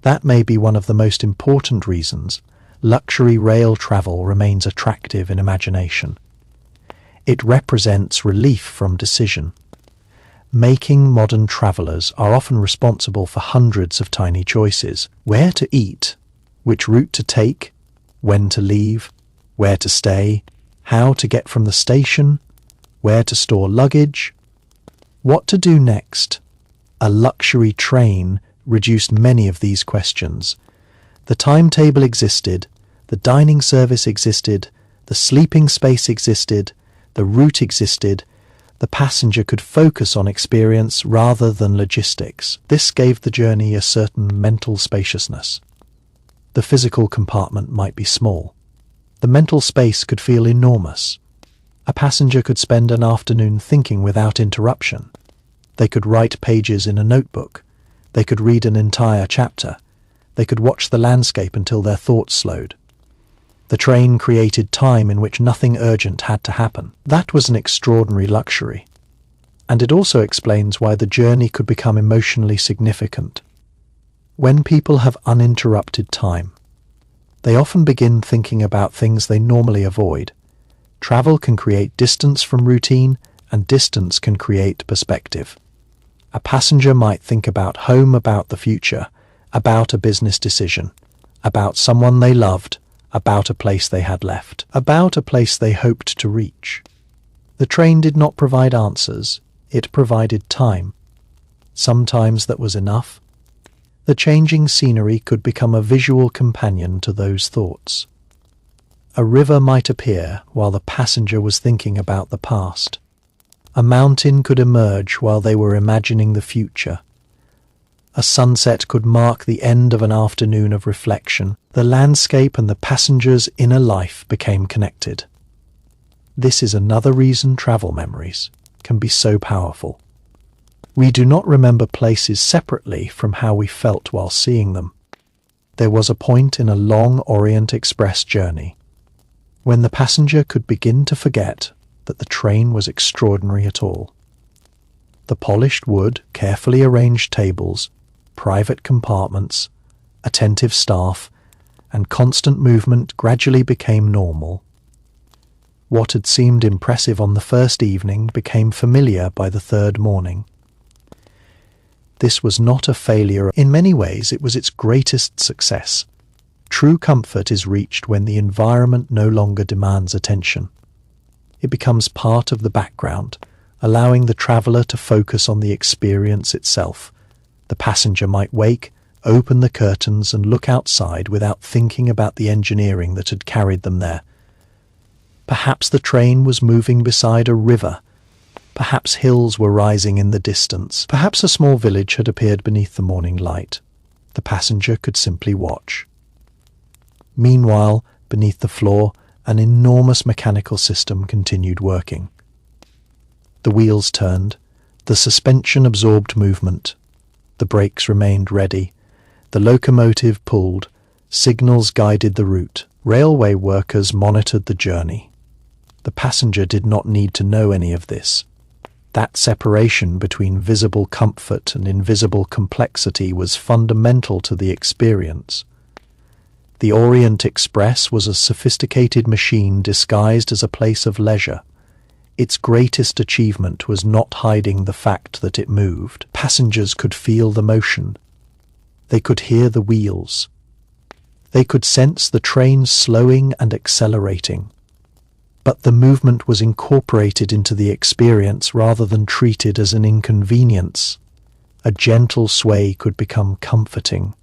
That may be one of the most important reasons luxury rail travel remains attractive in imagination. It represents relief from decision. Making modern travelers are often responsible for hundreds of tiny choices: where to eat, which route to take, when to leave, where to stay, how to get from the station, where to store luggage, what to do next. A luxury train reduced many of these questions. The timetable existed, the dining service existed, the sleeping space existed, the route existed. The passenger could focus on experience rather than logistics. This gave the journey a certain mental spaciousness. The physical compartment might be small. The mental space could feel enormous. A passenger could spend an afternoon thinking without interruption. They could write pages in a notebook. They could read an entire chapter. They could watch the landscape until their thoughts slowed. The train created time in which nothing urgent had to happen. That was an extraordinary luxury. And it also explains why the journey could become emotionally significant. When people have uninterrupted time, they often begin thinking about things they normally avoid. Travel can create distance from routine, and distance can create perspective. A passenger might think about home, about the future, about a business decision, about someone they loved, about a place they had left, about a place they hoped to reach. The train did not provide answers, it provided time. Sometimes that was enough. The changing scenery could become a visual companion to those thoughts. A river might appear while the passenger was thinking about the past. A mountain could emerge while they were imagining the future. A sunset could mark the end of an afternoon of reflection. The landscape and the passenger's inner life became connected. This is another reason travel memories can be so powerful. We do not remember places separately from how we felt while seeing them. There was a point in a long Orient Express journey when the passenger could begin to forget that the train was extraordinary at all. The polished wood, carefully arranged tables, private compartments, attentive staff, and constant movement gradually became normal. What had seemed impressive on the first evening became familiar by the third morning. This was not a failure. In many ways, it was its greatest success. True comfort is reached when the environment no longer demands attention. It becomes part of the background, allowing the traveller to focus on the experience itself. The passenger might wake, open the curtains and look outside without thinking about the engineering that had carried them there. Perhaps the train was moving beside a river. Perhaps hills were rising in the distance. Perhaps a small village had appeared beneath the morning light. The passenger could simply watch. Meanwhile, beneath the floor, an enormous mechanical system continued working. The wheels turned, the suspension absorbed movement, the brakes remained ready, the locomotive pulled, signals guided the route, railway workers monitored the journey. The passenger did not need to know any of this. That separation between visible comfort and invisible complexity was fundamental to the experience. The Orient Express was a sophisticated machine disguised as a place of leisure. Its greatest achievement was not hiding the fact that it moved. Passengers could feel the motion. They could hear the wheels. They could sense the train slowing and accelerating. But the movement was incorporated into the experience rather than treated as an inconvenience. A gentle sway could become comforting.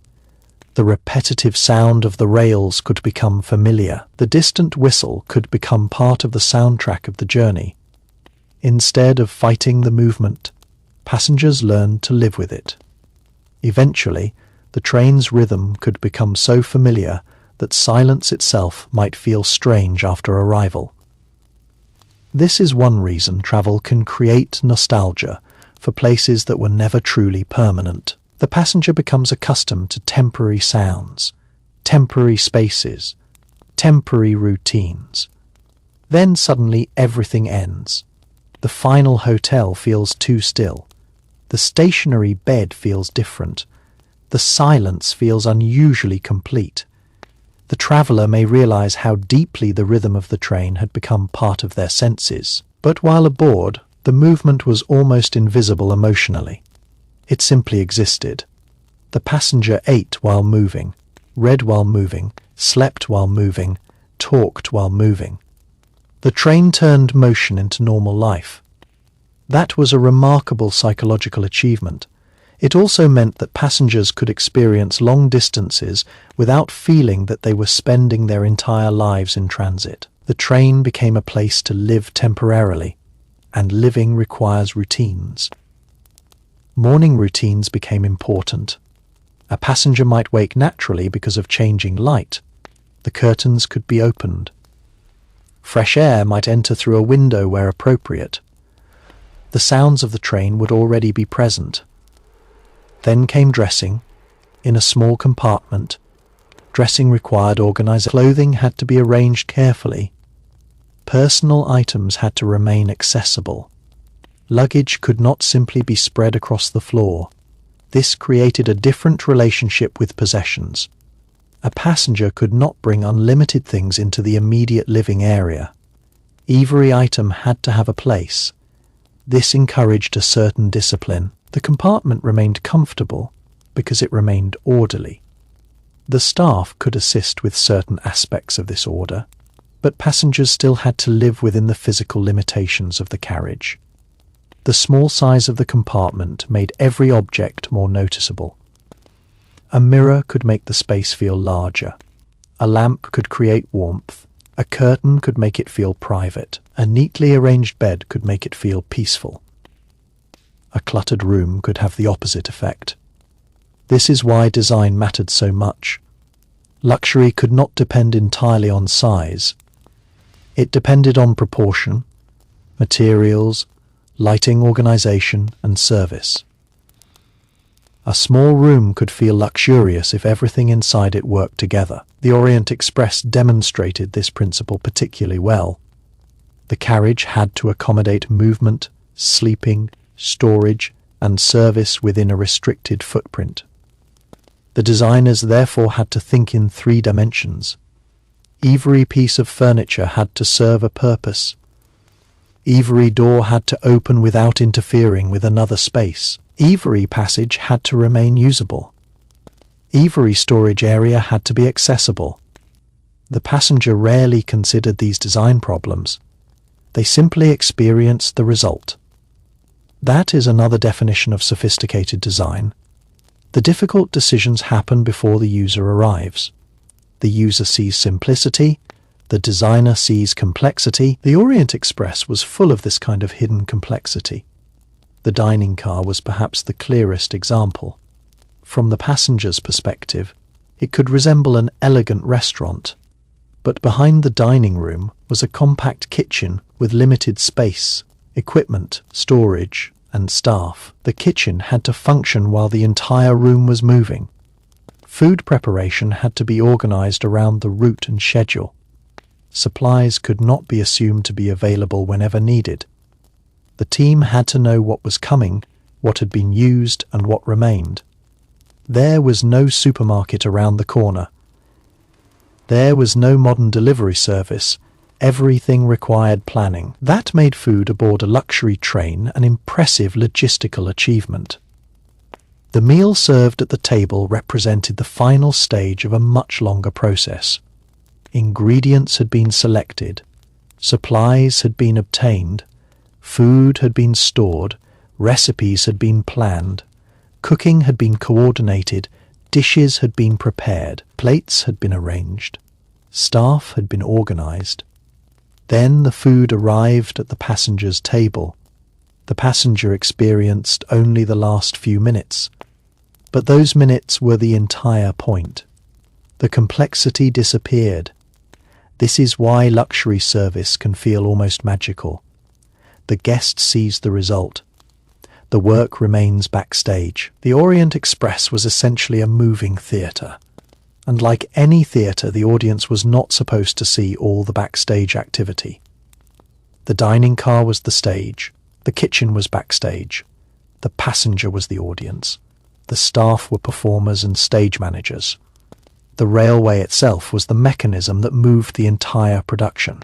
The repetitive sound of the rails could become familiar. The distant whistle could become part of the soundtrack of the journey. Instead of fighting the movement, passengers learned to live with it. Eventually, the train's rhythm could become so familiar that silence itself might feel strange after arrival. This is one reason travel can create nostalgia for places that were never truly permanent. The passenger becomes accustomed to temporary sounds, temporary spaces, temporary routines. Then suddenly everything ends. The final hotel feels too still. The stationary bed feels different. The silence feels unusually complete. The traveller may realize how deeply the rhythm of the train had become part of their senses. But while aboard, the movement was almost invisible emotionally. It simply existed. The passenger ate while moving, read while moving, slept while moving, talked while moving. The train turned motion into normal life. That was a remarkable psychological achievement. It also meant that passengers could experience long distances without feeling that they were spending their entire lives in transit. The train became a place to live temporarily, and living requires routines. Morning routines became important. A passenger might wake naturally because of changing light. The curtains could be opened. Fresh air might enter through a window where appropriate. The sounds of the train would already be present. Then came dressing, in a small compartment. Dressing required organization. Clothing had to be arranged carefully. Personal items had to remain accessible. Luggage could not simply be spread across the floor. This created a different relationship with possessions. A passenger could not bring unlimited things into the immediate living area. Every item had to have a place. This encouraged a certain discipline. The compartment remained comfortable because it remained orderly. The staff could assist with certain aspects of this order, but passengers still had to live within the physical limitations of the carriage. The small size of the compartment made every object more noticeable. A mirror could make the space feel larger. A lamp could create warmth. A curtain could make it feel private. A neatly arranged bed could make it feel peaceful. A cluttered room could have the opposite effect. This is why design mattered so much. Luxury could not depend entirely on size. It depended on proportion, materials, lighting organization, and service. A small room could feel luxurious if everything inside it worked together. The Orient Express demonstrated this principle particularly well. The carriage had to accommodate movement, sleeping, storage, and service within a restricted footprint. The designers therefore had to think in 3 dimensions. Every piece of furniture had to serve a purpose. Every door had to open without interfering with another space. Every passage had to remain usable. Every storage area had to be accessible. The passenger rarely considered these design problems. They simply experienced the result. That is another definition of sophisticated design. The difficult decisions happen before the user arrives. The user sees simplicity, the designer sees complexity. The Orient Express was full of this kind of hidden complexity. The dining car was perhaps the clearest example. From the passenger's perspective, it could resemble an elegant restaurant, but behind the dining room was a compact kitchen with limited space, equipment, storage, and staff. The kitchen had to function while the entire room was moving. Food preparation had to be organized around the route and schedule. Supplies could not be assumed to be available whenever needed. The team had to know what was coming, what had been used, and what remained. There was no supermarket around the corner. There was no modern delivery service. Everything required planning. That made food aboard a luxury train an impressive logistical achievement. The meal served at the table represented the final stage of a much longer process. Ingredients had been selected, supplies had been obtained, food had been stored, recipes had been planned, cooking had been coordinated, dishes had been prepared, plates had been arranged, staff had been organized. Then the food arrived at the passenger's table. The passenger experienced only the last few minutes, but those minutes were the entire point. The complexity disappeared. This is why luxury service can feel almost magical. The guest sees the result. The work remains backstage. The Orient Express was essentially a moving theatre. And like any theatre, the audience was not supposed to see all the backstage activity. The dining car was the stage. The kitchen was backstage. The passenger was the audience. The staff were performers and stage managers. The railway itself was the mechanism that moved the entire production.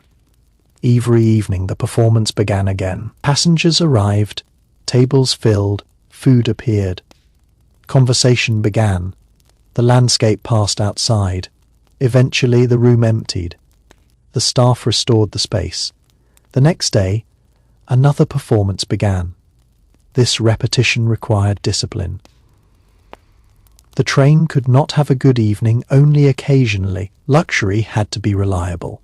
Every evening the performance began again. Passengers arrived, tables filled, food appeared. Conversation began. The landscape passed outside. Eventually the room emptied. The staff restored the space. The next day, another performance began. This repetition required discipline. The train could not have a good evening only occasionally. Luxury had to be reliable.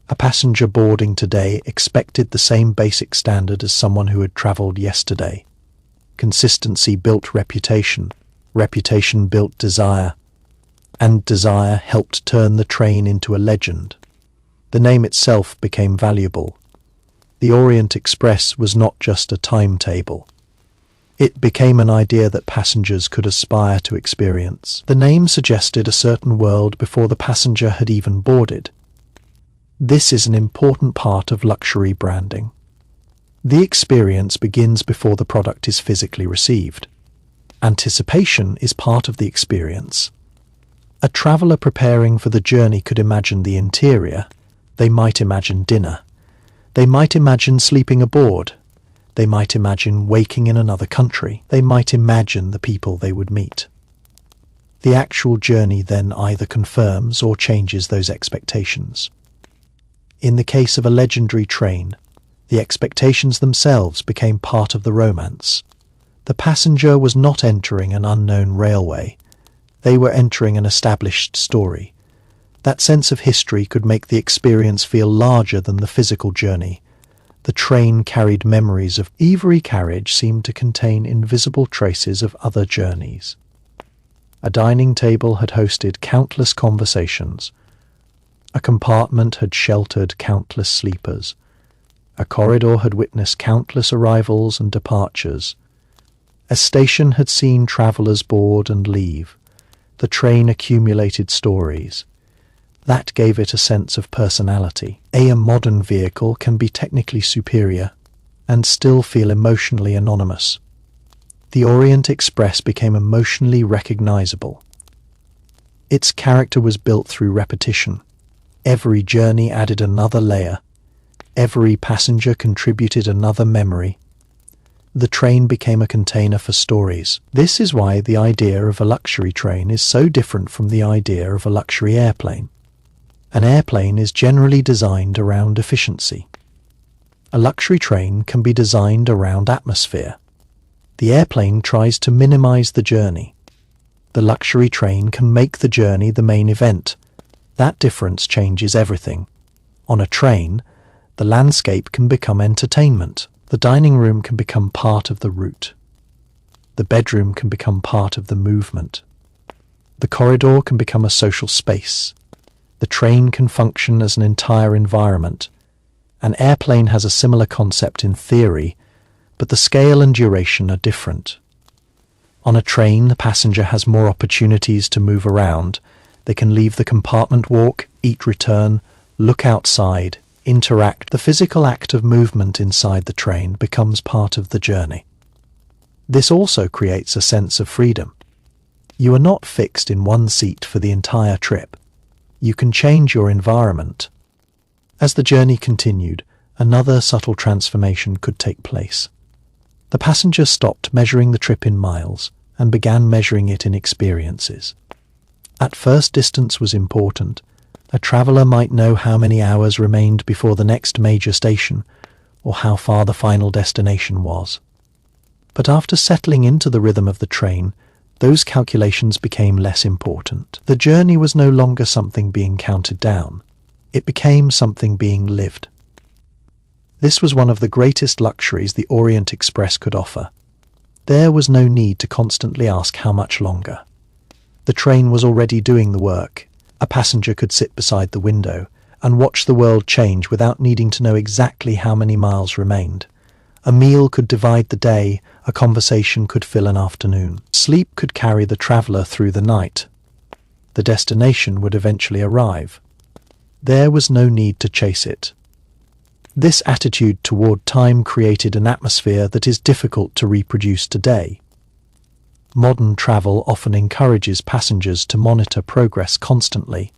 A passenger boarding today expected the same basic standard as someone who had travelled yesterday. Consistency built reputation. Reputation built desire. And desire helped turn the train into a legend. The name itself became valuable. The Orient Express was not just a timetable. It became an idea that passengers could aspire to experience. The name suggested a certain world before the passenger had even boarded. This is an important part of luxury branding. The experience begins before the product is physically received. Anticipation is part of the experience. A traveller preparing for the journey could imagine the interior. They might imagine dinner. They might imagine sleeping aboard. They might imagine waking in another country. They might imagine the people they would meet. The actual journey then either confirms or changes those expectations. In the case of a legendary train, the expectations themselves became part of the romance. The passenger was not entering an unknown railway. They were entering an established story. That sense of history could make the experience feel larger than the physical journey. The train carried memories of every carriage seemed to contain invisible traces of other journeys. A dining table had hosted countless conversations. A compartment had sheltered countless sleepers. A corridor had witnessed countless arrivals and departures. A station had seen travellers board and leave. The train accumulated stories. That gave it a sense of personality. A modern vehicle can be technically superior and still feel emotionally anonymous. The Orient Express became emotionally recognizable. Its character was built through repetition. Every journey added another layer. Every passenger contributed another memory. The train became a container for stories. This is why the idea of a luxury train is so different from the idea of a luxury airplane. An airplane is generally designed around efficiency. A luxury train can be designed around atmosphere. The airplane tries to minimize the journey. The luxury train can make the journey the main event. That difference changes everything. On a train, the landscape can become entertainment. The dining room can become part of the route. The bedroom can become part of the movement. The corridor can become a social space. The train can function as an entire environment. An airplane has a similar concept in theory, but the scale and duration are different. On a train, the passenger has more opportunities to move around. They can leave the compartment, walk, eat, return, look outside, interact. The physical act of movement inside the train becomes part of the journey. This also creates a sense of freedom. You are not fixed in one seat for the entire trip. You can change your environment. As the journey continued, another subtle transformation could take place. The passenger stopped measuring the trip in miles. and began measuring it in experiences. At first, distance was important. A traveller might know how many hours remained before the next major station, or how far the final destination was. But after settling into the rhythm of the train, those calculations became less important. The journey was no longer something being counted down. It became something being lived. This was one of the greatest luxuries the Orient Express could offer. There was no need to constantly ask how much longer. The train was already doing the work. A passenger could sit beside the window and watch the world change without needing to know exactly how many miles remained. A meal could divide the day, a conversation could fill an afternoon. Sleep could carry the traveller through the night. The destination would eventually arrive. There was no need to chase it. This attitude toward time created an atmosphere that is difficult to reproduce today. Modern travel often encourages passengers to monitor progress constantly.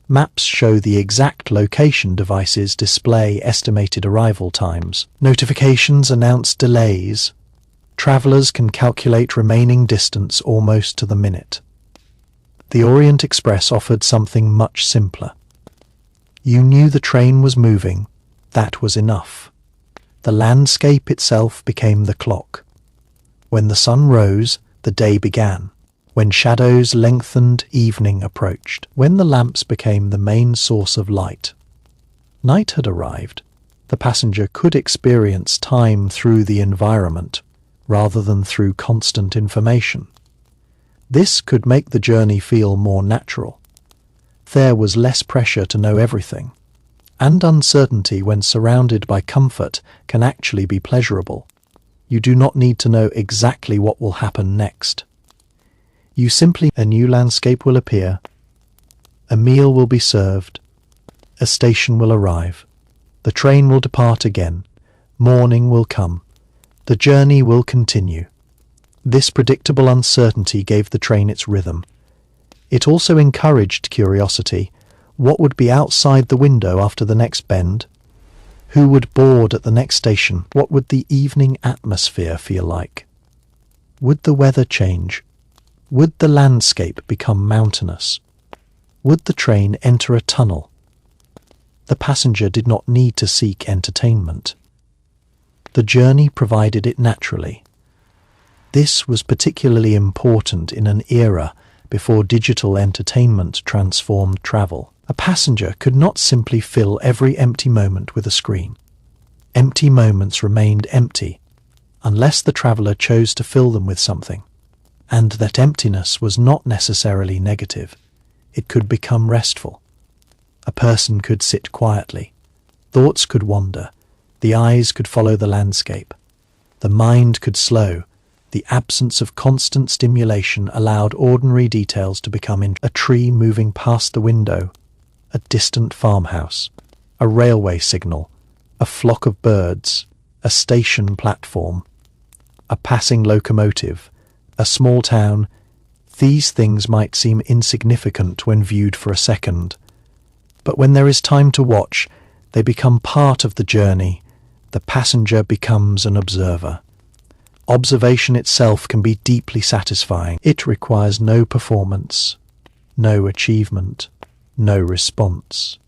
Maps show the exact location, devices display estimated arrival times. Notifications announce delays. Travelers can calculate remaining distance almost to the minute. The Orient Express offered something much simpler. You knew the train was moving. That was enough. The landscape itself became the clock. When the sun rose, the day began. When shadows lengthened, evening approached. When the lamps became the main source of light, night had arrived. The passenger could experience time through the environment, rather than through constant information. This could make the journey feel more natural. There was less pressure to know everything. And uncertainty, when surrounded by comfort, can actually be pleasurable. You do not need to know exactly what will happen next. You simply, a new landscape will appear, a meal will be served, a station will arrive, the train will depart again, morning will come, the journey will continue. This predictable uncertainty gave the train its rhythm. It also encouraged curiosity. What would be outside the window after the next bend? Who would board at the next station? What would the evening atmosphere feel like? Would the weather change? Would the landscape become mountainous? Would the train enter a tunnel? The passenger did not need to seek entertainment. The journey provided it naturally. This was particularly important in an era before digital entertainment transformed travel. A passenger could not simply fill every empty moment with a screen. Empty moments remained empty unless the traveller chose to fill them with something. And that emptiness was not necessarily negative. It could become restful. A person could sit quietly. Thoughts could wander. The eyes could follow the landscape. The mind could slow. The absence of constant stimulation allowed ordinary details to become a tree moving past the window, a distant farmhouse, a railway signal, a flock of birds, a station platform, a passing locomotive, a small town. These things might seem insignificant when viewed for a second, but when there is time to watch, they become part of the journey. The passenger becomes an observer. Observation itself can be deeply satisfying. It requires no performance, no achievement, no response.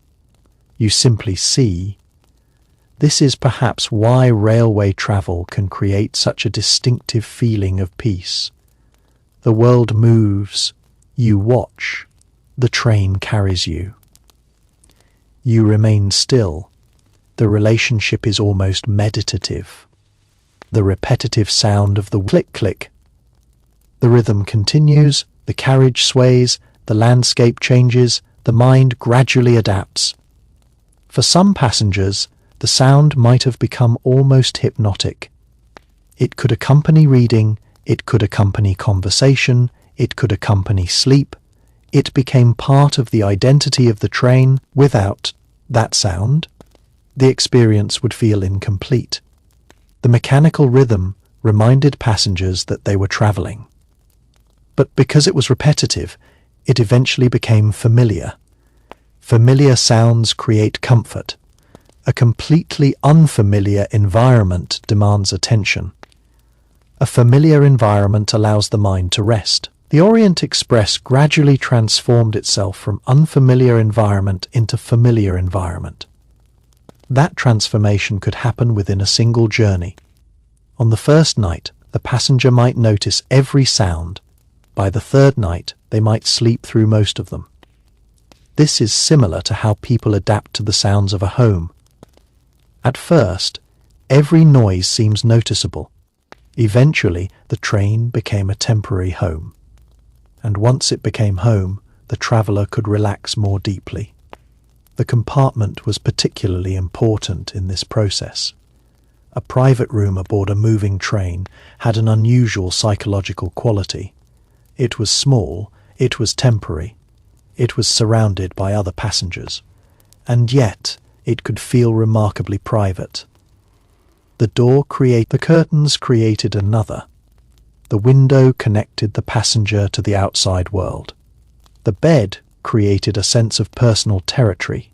You simply see. This is perhaps why railway travel can create such a distinctive feeling of peace. The world moves, you watch, the train carries you. You remain still. The relationship is almost meditative. The repetitive sound of the click-click. The rhythm continues, the carriage sways, the landscape changes, the mind gradually adapts. For some passengers, the sound might have become almost hypnotic. It could accompany reading, it could accompany conversation, it could accompany sleep. It became part of the identity of the train. Without that sound, the experience would feel incomplete. The mechanical rhythm reminded passengers that they were traveling. But because it was repetitive, it eventually became familiar. Familiar sounds create comfort. A completely unfamiliar environment demands attention. A familiar environment allows the mind to rest. The Orient Express gradually transformed itself from unfamiliar environment into familiar environment. That transformation could happen within a single journey. On the first night, the passenger might notice every sound. By the third night, they might sleep through most of them. This is similar to how people adapt to the sounds of a home. At first, every noise seems noticeable. Eventually, the train became a temporary home. And once it became home, the traveller could relax more deeply. The compartment was particularly important in this process. A private room aboard a moving train had an unusual psychological quality. It was small, it was temporary, it was surrounded by other passengers, and yet it could feel remarkably private. The curtains created another. The window connected the passenger to the outside world. The bed created a sense of personal territory.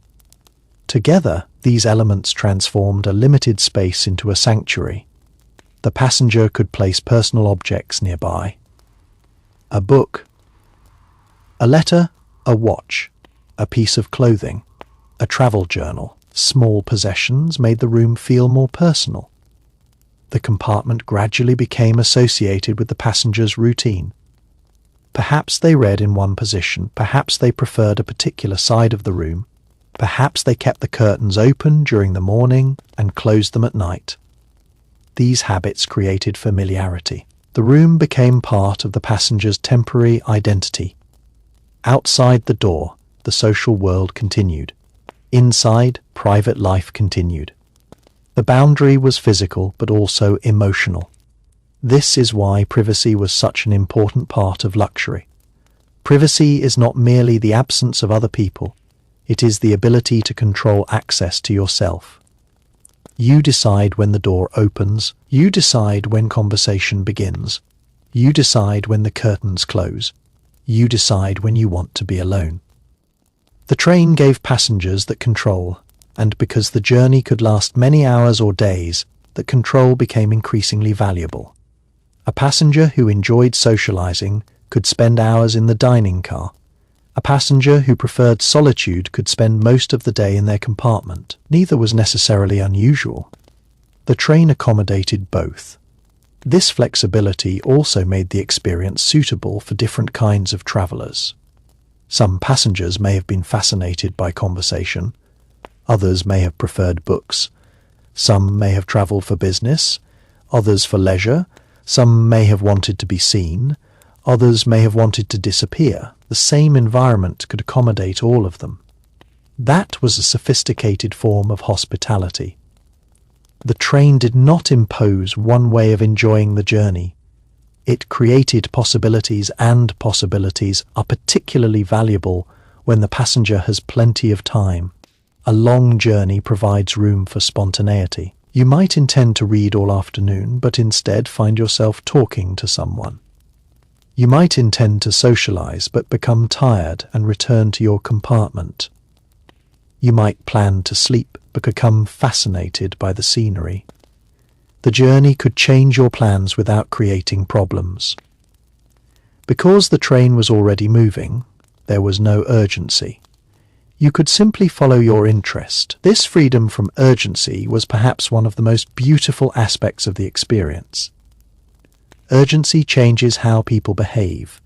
Together, these elements transformed a limited space into a sanctuary. The passenger could place personal objects nearby. A book, a letter, a watch, a piece of clothing, a travel journal. Small possessions made the room feel more personal. The compartment gradually became associated with the passenger's routine. Perhaps they read in one position, perhaps they preferred a particular side of the room, perhaps they kept the curtains open during the morning and closed them at night. These habits created familiarity. The room became part of the passenger's temporary identity. Outside the door, the social world continued. Inside, private life continued. The boundary was physical but also emotional. This is why privacy was such an important part of luxury. Privacy is not merely the absence of other people, it is the ability to control access to yourself. You decide when the door opens, you decide when conversation begins, you decide when the curtains close, you decide when you want to be alone. The train gave passengers that control, and because the journey could last many hours or days, that control became increasingly valuable. A passenger who enjoyed socializing could spend hours in the dining car. A passenger who preferred solitude could spend most of the day in their compartment. Neither was necessarily unusual. The train accommodated both. This flexibility also made the experience suitable for different kinds of travelers. Some passengers may have been fascinated by conversation. Others may have preferred books. Some may have travelled for business. Others for leisure. Some may have wanted to be seen. Others may have wanted to disappear. The same environment could accommodate all of them. That was a sophisticated form of hospitality. The train did not impose one way of enjoying the journey. It created possibilities, and possibilities are particularly valuable when the passenger has plenty of time. A long journey provides room for spontaneity. You might intend to read all afternoon, but instead find yourself talking to someone. You might intend to socialize, but become tired and return to your compartment. You might plan to sleep, but become fascinated by the scenery. The journey could change your plans without creating problems. Because the train was already moving, there was no urgency. You could simply follow your interest. This freedom from urgency was perhaps one of the most beautiful aspects of the experience. Urgency changes how people behave.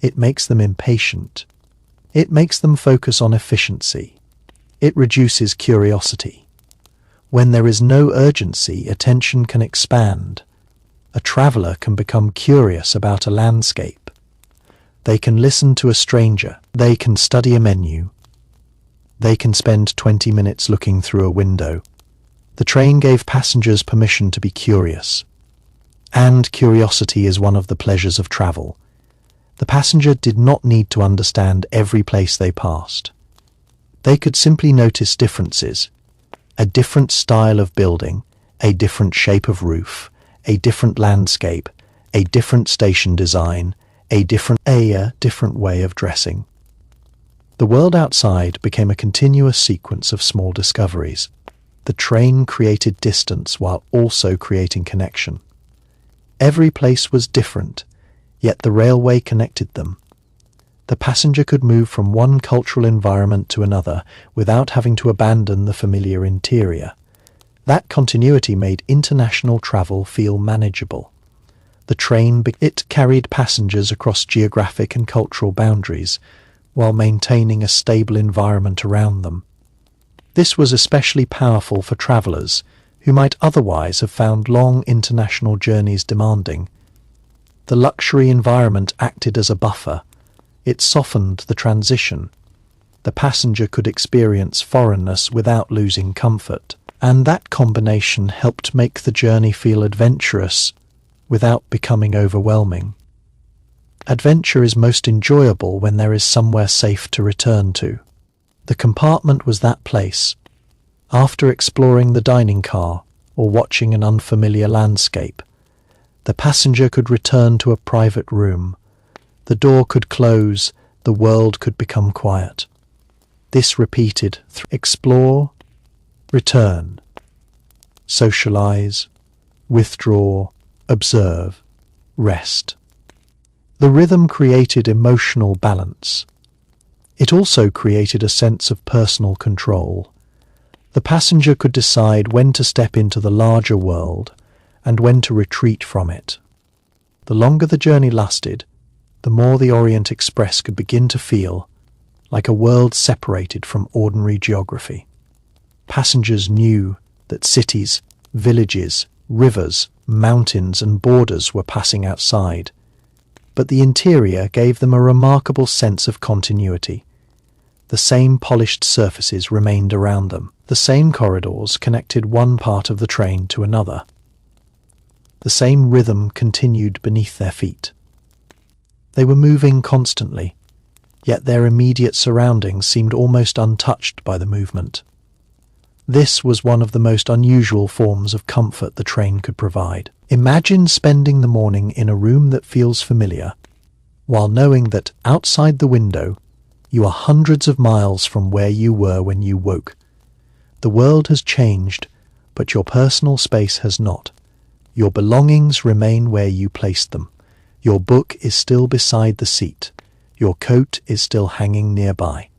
It makes them impatient. It makes them focus on efficiency. It reduces curiosity. When there is no urgency, attention can expand. A traveller can become curious about a landscape. They can listen to a stranger. They can study a menu. They can spend 20 minutes looking through a window. The train gave passengers permission to be curious. And curiosity is one of the pleasures of travel. The passenger did not need to understand every place they passed. They could simply notice differences. A different style of building, a different shape of roof, a different landscape, a different station design, a different way of dressing. The world outside became a continuous sequence of small discoveries. The train created distance while also creating connection. Every place was different, yet the railway connected them. The passenger could move from one cultural environment to another without having to abandon the familiar interior. That continuity made international travel feel manageable. The train carried passengers across geographic and cultural boundaries, while maintaining a stable environment around them. This was especially powerful for travellers who might otherwise have found long international journeys demanding. The luxury environment acted as a buffer. It softened the transition. The passenger could experience foreignness without losing comfort, and that combination helped make the journey feel adventurous without becoming overwhelming. Adventure is most enjoyable when there is somewhere safe to return to. The compartment was that place. After exploring the dining car or watching an unfamiliar landscape, the passenger could return to a private room. The door could close, the world could become quiet. This repeated explore, return, socialize, withdraw, observe, rest. The rhythm created emotional balance. It also created a sense of personal control. The passenger could decide when to step into the larger world and when to retreat from it. The longer the journey lasted, the more the Orient Express could begin to feel like a world separated from ordinary geography. Passengers knew that cities, villages, rivers, mountains and borders were passing outside, but the interior gave them a remarkable sense of continuity. The same polished surfaces remained around them. The same corridors connected one part of the train to another. The same rhythm continued beneath their feet. They were moving constantly, yet their immediate surroundings seemed almost untouched by the movement. This was one of the most unusual forms of comfort the train could provide. Imagine spending the morning in a room that feels familiar, while knowing that outside the window you are hundreds of miles from where you were when you woke. The world has changed, but your personal space has not. Your belongings remain where you placed them. Your book is still beside the seat. Your coat is still hanging nearby.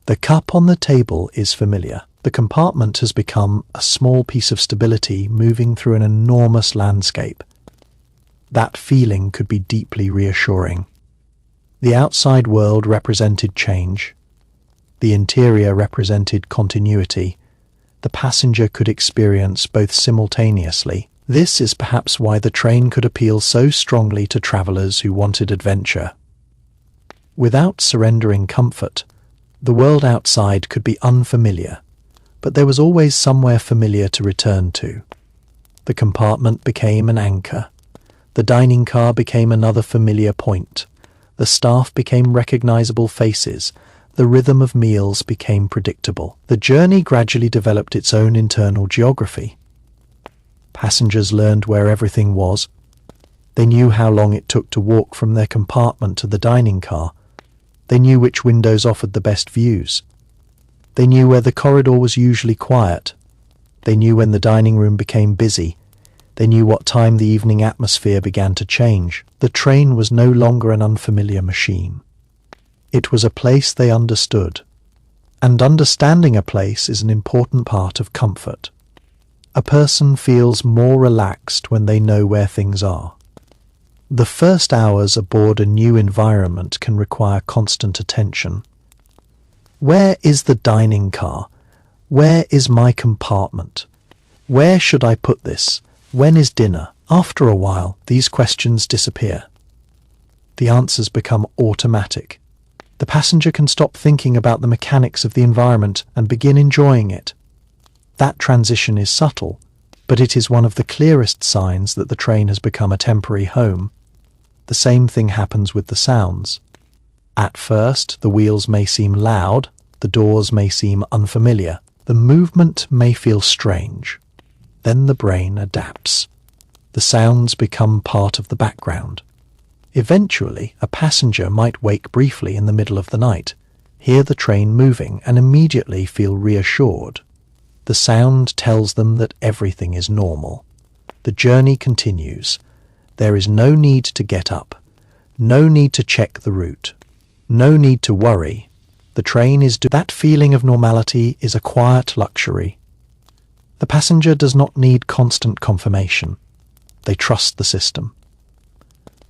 The cup on the table is familiar. The compartment has become a small piece of stability moving through an enormous landscape. That feeling could be deeply reassuring. The outside world represented change. The interior represented continuity. The passenger could experience both simultaneously. This is perhaps why the train could appeal so strongly to travellers who wanted adventure. Without surrendering comfort, the world outside could be unfamiliar, but there was always somewhere familiar to return to. The compartment became an anchor. The dining car became another familiar point. The staff became recognizable faces. The rhythm of meals became predictable. The journey gradually developed its own internal geography. Passengers learned where everything was. They knew how long it took to walk from their compartment to the dining car. They knew which windows offered the best views. They knew where the corridor was usually quiet. They knew when the dining room became busy. They knew what time the evening atmosphere began to change. The train was no longer an unfamiliar machine. It was a place they understood. And understanding a place is an important part of comfort. A person feels more relaxed when they know where things are. The first hours aboard a new environment can require constant attention. Where is the dining car? Where is my compartment? Where should I put this? When is dinner? After a while, these questions disappear. The answers become automatic. The passenger can stop thinking about the mechanics of the environment and begin enjoying it. That transition is subtle, but it is one of the clearest signs that the train has become a temporary home. The same thing happens with the sounds. At first, the wheels may seem loud, the doors may seem unfamiliar, the movement may feel strange. Then the brain adapts. The sounds become part of the background. Eventually, a passenger might wake briefly in the middle of the night, hear the train moving, and immediately feel reassured. The sound tells them that everything is normal. The journey continues. There is no need to get up, no need to check the route, no need to worry. The train is that feeling of normality is a quiet luxury. The passenger does not need constant confirmation. They trust the system.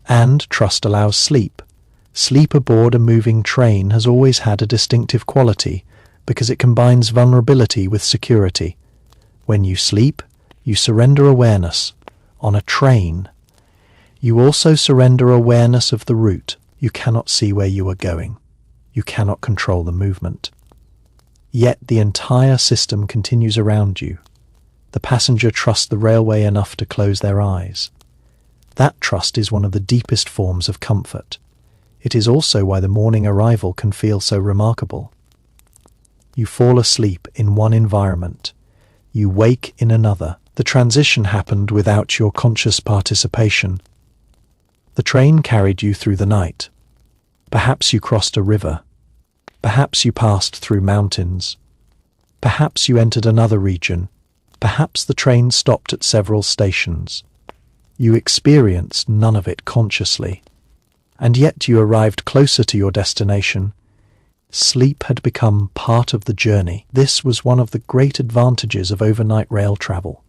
And trust allows sleep. Sleep aboard a moving train has always had a distinctive quality because it combines vulnerability with security. When you sleep, you surrender awareness. On a train, you also surrender awareness of the route. You cannot see where you are going. You cannot control the movement. Yet the entire system continues around you. The passenger trusts the railway enough to close their eyes. That trust is one of the deepest forms of comfort. It is also why the morning arrival can feel so remarkable. You fall asleep in one environment. You wake in another. The transition happened without your conscious participation. The train carried you through the night. Perhaps you crossed a river. Perhaps you passed through mountains. Perhaps you entered another region. Perhaps the train stopped at several stations. You experienced none of it consciously. And yet you arrived closer to your destination. Sleep had become part of the journey. This was one of the great advantages of overnight rail travel.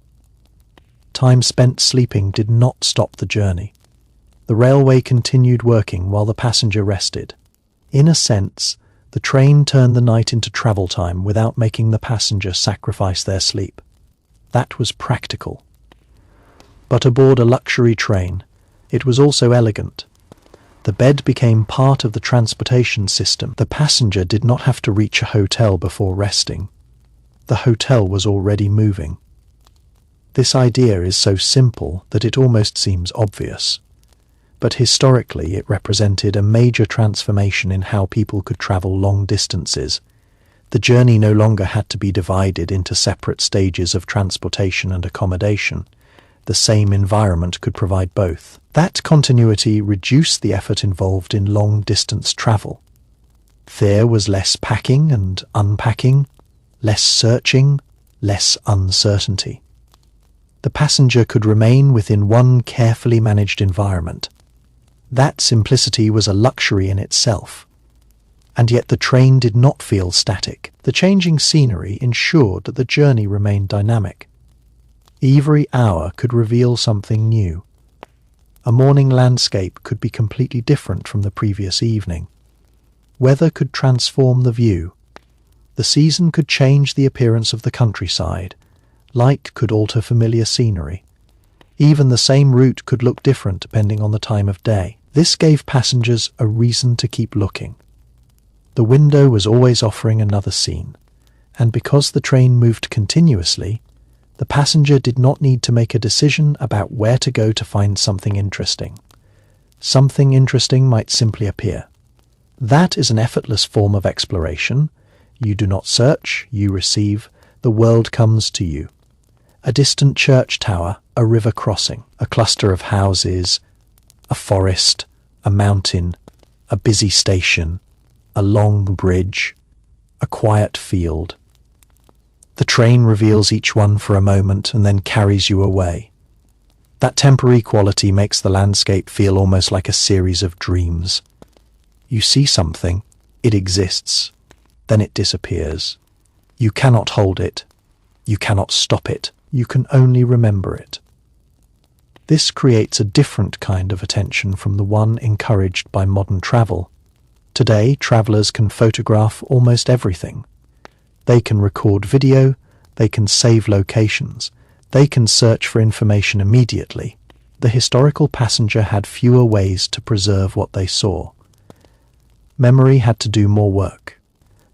Time spent sleeping did not stop the journey. The railway continued working while the passenger rested. In a sense, the train turned the night into travel time without making the passenger sacrifice their sleep. That was practical. But aboard a luxury train, it was also elegant. The bed became part of the transportation system. The passenger did not have to reach a hotel before resting. The hotel was already moving. This idea is so simple that it almost seems obvious. But historically it represented a major transformation in how people could travel long distances. The journey no longer had to be divided into separate stages of transportation and accommodation. The same environment could provide both. That continuity reduced the effort involved in long-distance travel. There was less packing and unpacking, less searching, less uncertainty. The passenger could remain within one carefully managed environment. That simplicity was a luxury in itself. And yet the train did not feel static. The changing scenery ensured that the journey remained dynamic. Every hour could reveal something new. A morning landscape could be completely different from the previous evening. Weather could transform the view. The season could change the appearance of the countryside. Light could alter familiar scenery. Even the same route could look different depending on the time of day. This gave passengers a reason to keep looking. The window was always offering another scene, and because the train moved continuously, the passenger did not need to make a decision about where to go to find something interesting. Something interesting might simply appear. That is an effortless form of exploration. You do not search, you receive. The world comes to you. A distant church tower, a river crossing, a cluster of houses, a forest, a mountain, a busy station, a long bridge, a quiet field. The train reveals each one for a moment and then carries you away. That temporary quality makes the landscape feel almost like a series of dreams. You see something, it exists, then it disappears. You cannot hold it. You cannot stop it. You can only remember it. This creates a different kind of attention from the one encouraged by modern travel. Today, travelers can photograph almost everything. They can record video, they can save locations, they can search for information immediately. The historical passenger had fewer ways to preserve what they saw. Memory had to do more work.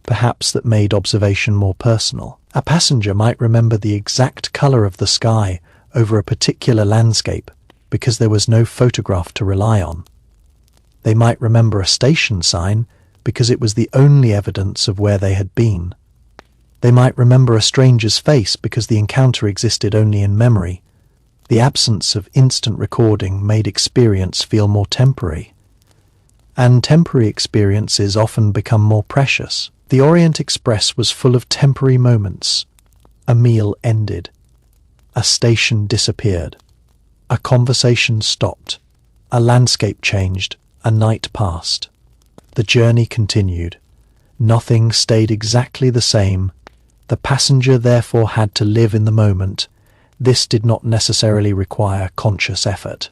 Perhaps that made observation more personal. A passenger might remember the exact color of the sky over a particular landscape because there was no photograph to rely on. They might remember a station sign because it was the only evidence of where they had been. They might remember a stranger's face because the encounter existed only in memory. The absence of instant recording made experience feel more temporary. And temporary experiences often become more precious. The Orient Express was full of temporary moments. A meal ended. A station disappeared. A conversation stopped. A landscape changed. A night passed. The journey continued. Nothing stayed exactly the same. The passenger therefore had to live in the moment. This did not necessarily require conscious effort.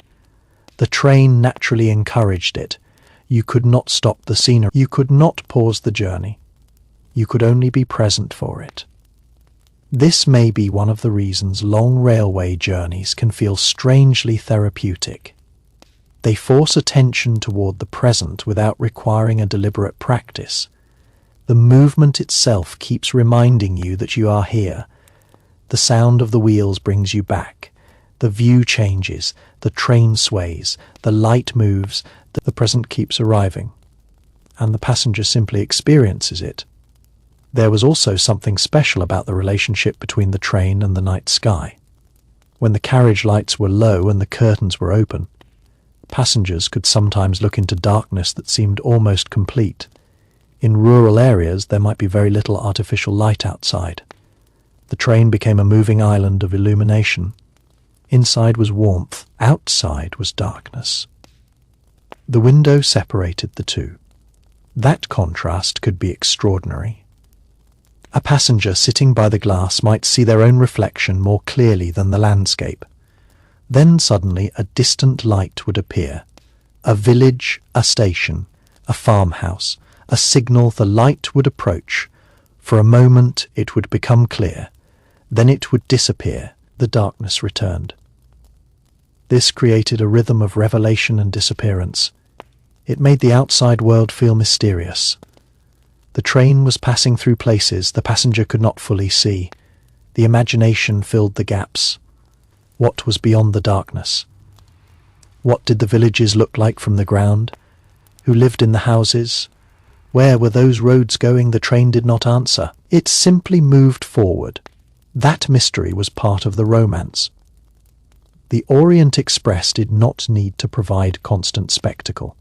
The train naturally encouraged it. You could not stop the scenery. You could not pause the journey. You could only be present for it. This may be one of the reasons long railway journeys can feel strangely therapeutic. They force attention toward the present without requiring a deliberate practice. The movement itself keeps reminding you that you are here. The sound of the wheels brings you back. The view changes, the train sways, the light moves, the present keeps arriving, and the passenger simply experiences it. There was also something special about the relationship between the train and the night sky. When the carriage lights were low and the curtains were open, passengers could sometimes look into darkness that seemed almost complete. In rural areas, there might be very little artificial light outside. The train became a moving island of illumination. Inside was warmth, outside was darkness. The window separated the two. That contrast could be extraordinary. A passenger sitting by the glass might see their own reflection more clearly than the landscape. Then suddenly a distant light would appear. A village, a station, a farmhouse, a signal the light would approach. For a moment it would become clear. Then it would disappear. The darkness returned. This created a rhythm of revelation and disappearance. It made the outside world feel mysterious. The train was passing through places the passenger could not fully see. The imagination filled the gaps. What was beyond the darkness? What did the villages look like from the ground? Who lived in the houses? Where were those roads going? The train did not answer. It simply moved forward. That mystery was part of the romance. The Orient Express did not need to provide constant spectacle.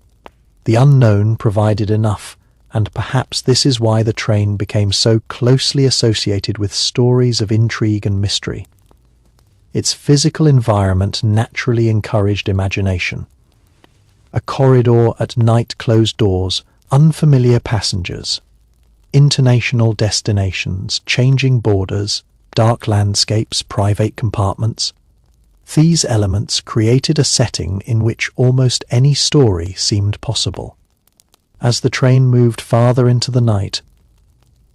The unknown provided enough, and perhaps this is why the train became so closely associated with stories of intrigue and mystery. Its physical environment naturally encouraged imagination. A corridor at night, closed doors, unfamiliar passengers, international destinations, changing borders, dark landscapes, private compartments. These elements created a setting in which almost any story seemed possible. As the train moved farther into the night,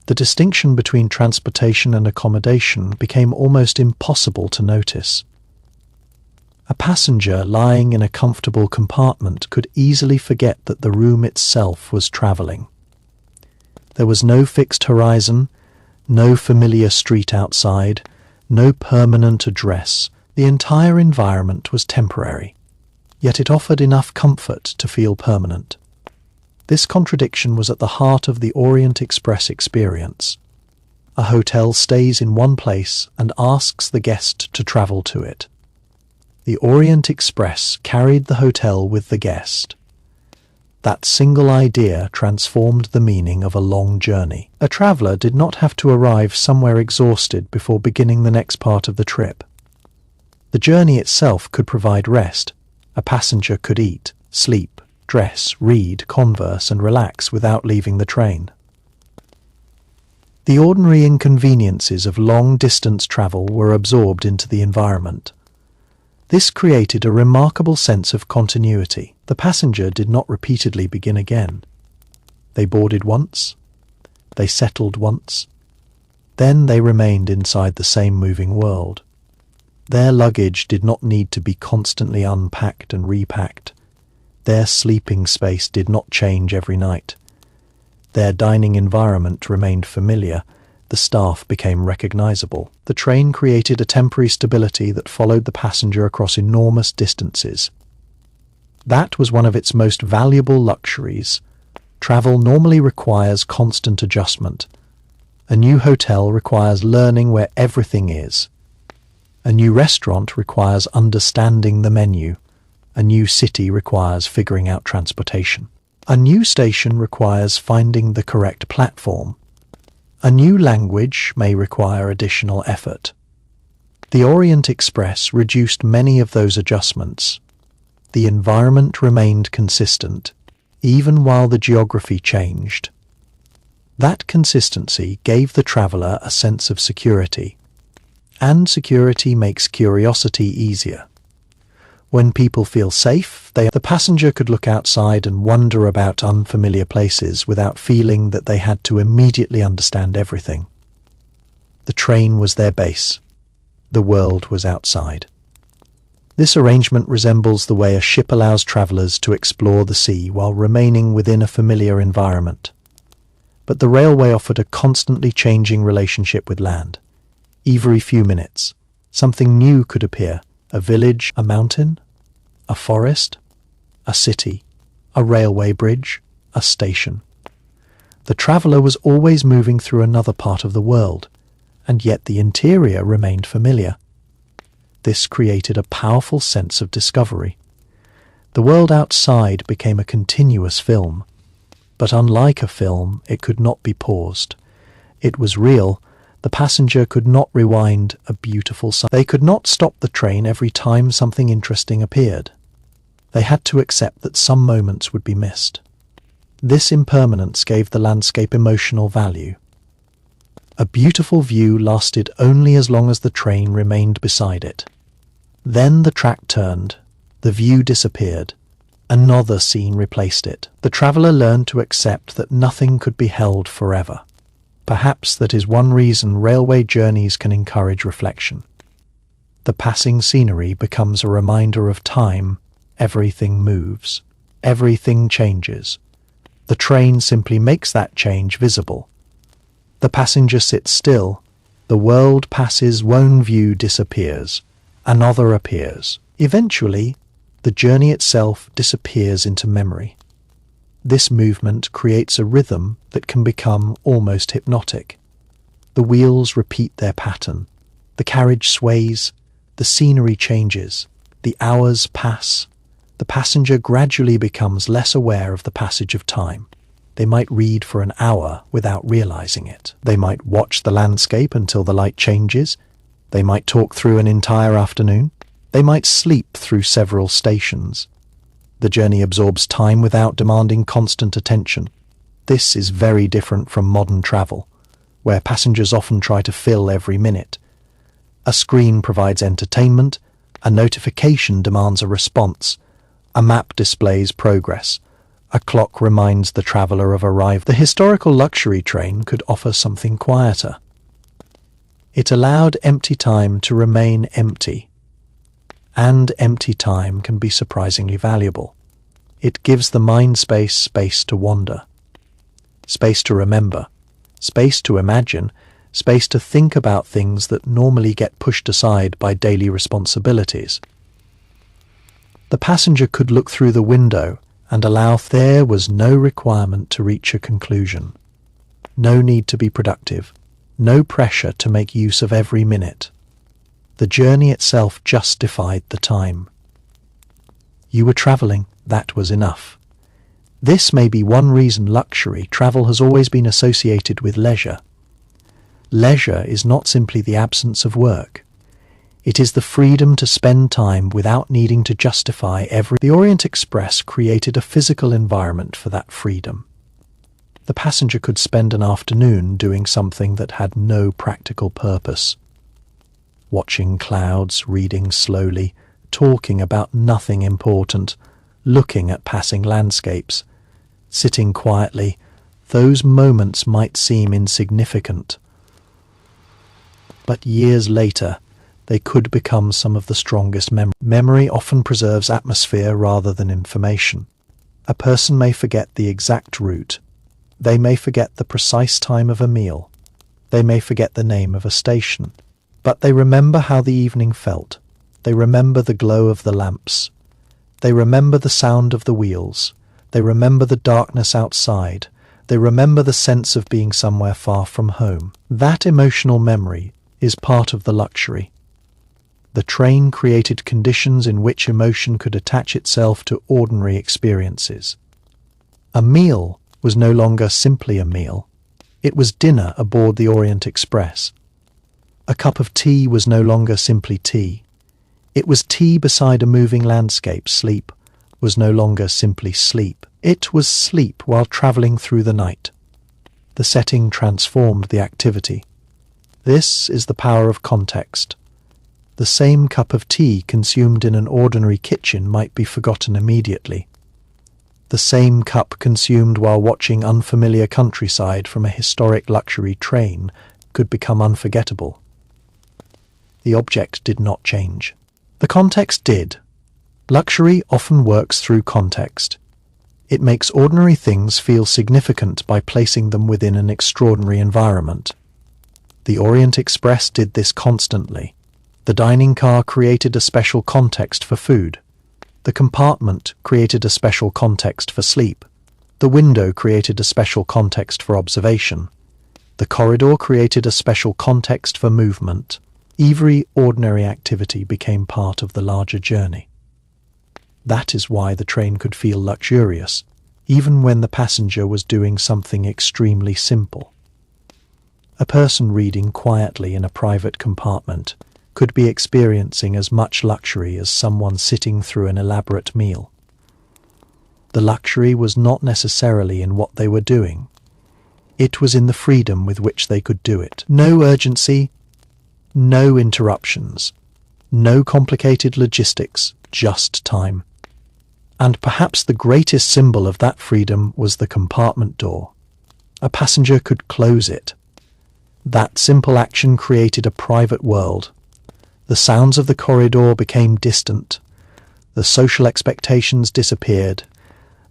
the distinction between transportation and accommodation became almost impossible to notice. A passenger lying in a comfortable compartment could easily forget that the room itself was travelling. There was no fixed horizon, no familiar street outside, no permanent address. The entire environment was temporary, yet it offered enough comfort to feel permanent. This contradiction was at the heart of the Orient Express experience. A hotel stays in one place and asks the guest to travel to it. The Orient Express carried the hotel with the guest. That single idea transformed the meaning of a long journey. A traveller did not have to arrive somewhere exhausted before beginning the next part of the trip. The journey itself could provide rest. A passenger could eat, sleep, dress, read, converse, and relax without leaving the train. The ordinary inconveniences of long-distance travel were absorbed into the environment. This created a remarkable sense of continuity. The passenger did not repeatedly begin again. They boarded once, they settled once, then they remained inside the same moving world. Their luggage did not need to be constantly unpacked and repacked. Their sleeping space did not change every night. Their dining environment remained familiar. The staff became recognizable. The train created a temporary stability that followed the passenger across enormous distances. That was one of its most valuable luxuries. Travel normally requires constant adjustment. A new hotel requires learning where everything is. A new restaurant requires understanding the menu. A new city requires figuring out transportation. A new station requires finding the correct platform. A new language may require additional effort. The Orient Express reduced many of those adjustments. The environment remained consistent, even while the geography changed. That consistency gave the traveller a sense of security, and security makes curiosity easier. When people feel safe, the passenger could look outside and wonder about unfamiliar places without feeling that they had to immediately understand everything. The train was their base. The world was outside. This arrangement resembles the way a ship allows travellers to explore the sea while remaining within a familiar environment. But the railway offered a constantly changing relationship with land. Every few minutes, something new could appear: a village, a mountain, a forest, a city, a railway bridge, a station. The traveller was always moving through another part of the world, and yet the interior remained familiar. This created a powerful sense of discovery. The world outside became a continuous film, but unlike a film, it could not be paused. It was real. The passenger could not rewind a beautiful sight. They could not stop the train every time something interesting appeared. They had to accept that some moments would be missed. This impermanence gave the landscape emotional value. A beautiful view lasted only as long as the train remained beside it. Then the track turned, the view disappeared, another scene replaced it. The traveller learned to accept that nothing could be held forever. Perhaps that is one reason railway journeys can encourage reflection. The passing scenery becomes a reminder of time. Everything moves. Everything changes. The train simply makes that change visible. The passenger sits still. The world passes, one view disappears. Another appears. Eventually, the journey itself disappears into memory. This movement creates a rhythm that can become almost hypnotic. The wheels repeat their pattern. The carriage sways. The scenery changes. The hours pass. The passenger gradually becomes less aware of the passage of time. They might read for an hour without realizing it. They might watch the landscape until the light changes. They might talk through an entire afternoon. They might sleep through several stations. The journey absorbs time without demanding constant attention. This is very different from modern travel, where passengers often try to fill every minute. A screen provides entertainment, a notification demands a response, a map displays progress, a clock reminds the traveller of arrival. The historical luxury train could offer something quieter. It allowed empty time to remain empty. And empty time can be surprisingly valuable. It gives the mind space to wander, space to remember, space to imagine, space to think about things that normally get pushed aside by daily responsibilities. The passenger could look through the window and allow. There was no requirement to reach a conclusion, no need to be productive, no pressure to make use of every minute. The journey itself justified the time. You were travelling, that was enough. This may be one reason luxury travel has always been associated with leisure. Leisure is not simply the absence of work. It is the freedom to spend time without needing to justify every. The Orient Express created a physical environment for that freedom. The passenger could spend an afternoon doing something that had no practical purpose. Watching clouds, reading slowly, talking about nothing important, looking at passing landscapes, sitting quietly. Those moments might seem insignificant, but years later, they could become some of the strongest memories. Memory often preserves atmosphere rather than information. A person may forget the exact route. They may forget the precise time of a meal. They may forget the name of a station. But they remember how the evening felt. They remember the glow of the lamps. They remember the sound of the wheels. They remember the darkness outside. They remember the sense of being somewhere far from home. That emotional memory is part of the luxury. The train created conditions in which emotion could attach itself to ordinary experiences. A meal was no longer simply a meal. It was dinner aboard the Orient Express. A cup of tea was no longer simply tea. It was tea beside a moving landscape. Sleep was no longer simply sleep. It was sleep while travelling through the night. The setting transformed the activity. This is the power of context. The same cup of tea consumed in an ordinary kitchen might be forgotten immediately. The same cup consumed while watching unfamiliar countryside from a historic luxury train could become unforgettable. The object did not change. The context did. Luxury often works through context. It makes ordinary things feel significant by placing them within an extraordinary environment. The Orient Express did this constantly. The dining car created a special context for food. The compartment created a special context for sleep. The window created a special context for observation. The corridor created a special context for movement. Every ordinary activity became part of the larger journey. That is why the train could feel luxurious, even when the passenger was doing something extremely simple. A person reading quietly in a private compartment could be experiencing as much luxury as someone sitting through an elaborate meal. The luxury was not necessarily in what they were doing. It was in the freedom with which they could do it. No urgency, no interruptions, no complicated logistics, just time. And perhaps the greatest symbol of that freedom was the compartment door. A passenger could close it. That simple action created a private world. The sounds of the corridor became distant. The social expectations disappeared.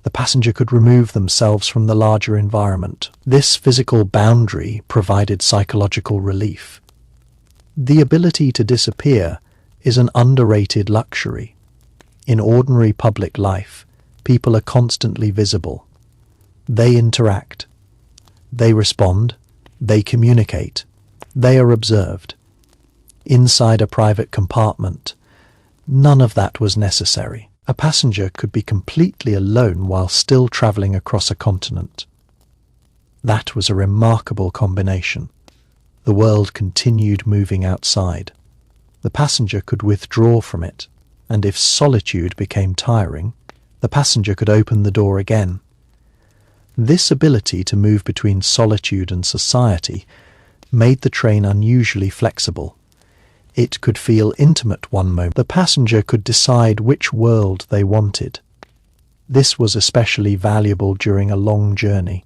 The passenger could remove themselves from the larger environment. This physical boundary provided psychological relief. The ability to disappear is an underrated luxury. In ordinary public life, people are constantly visible. They interact. They respond. They communicate. They are observed. Inside a private compartment, none of that was necessary. A passenger could be completely alone while still travelling across a continent. That was a remarkable combination. The world continued moving outside. The passenger could withdraw from it, and if solitude became tiring, the passenger could open the door again. This ability to move between solitude and society made the train unusually flexible. It could feel intimate one moment. The passenger could decide which world they wanted. This was especially valuable during a long journey.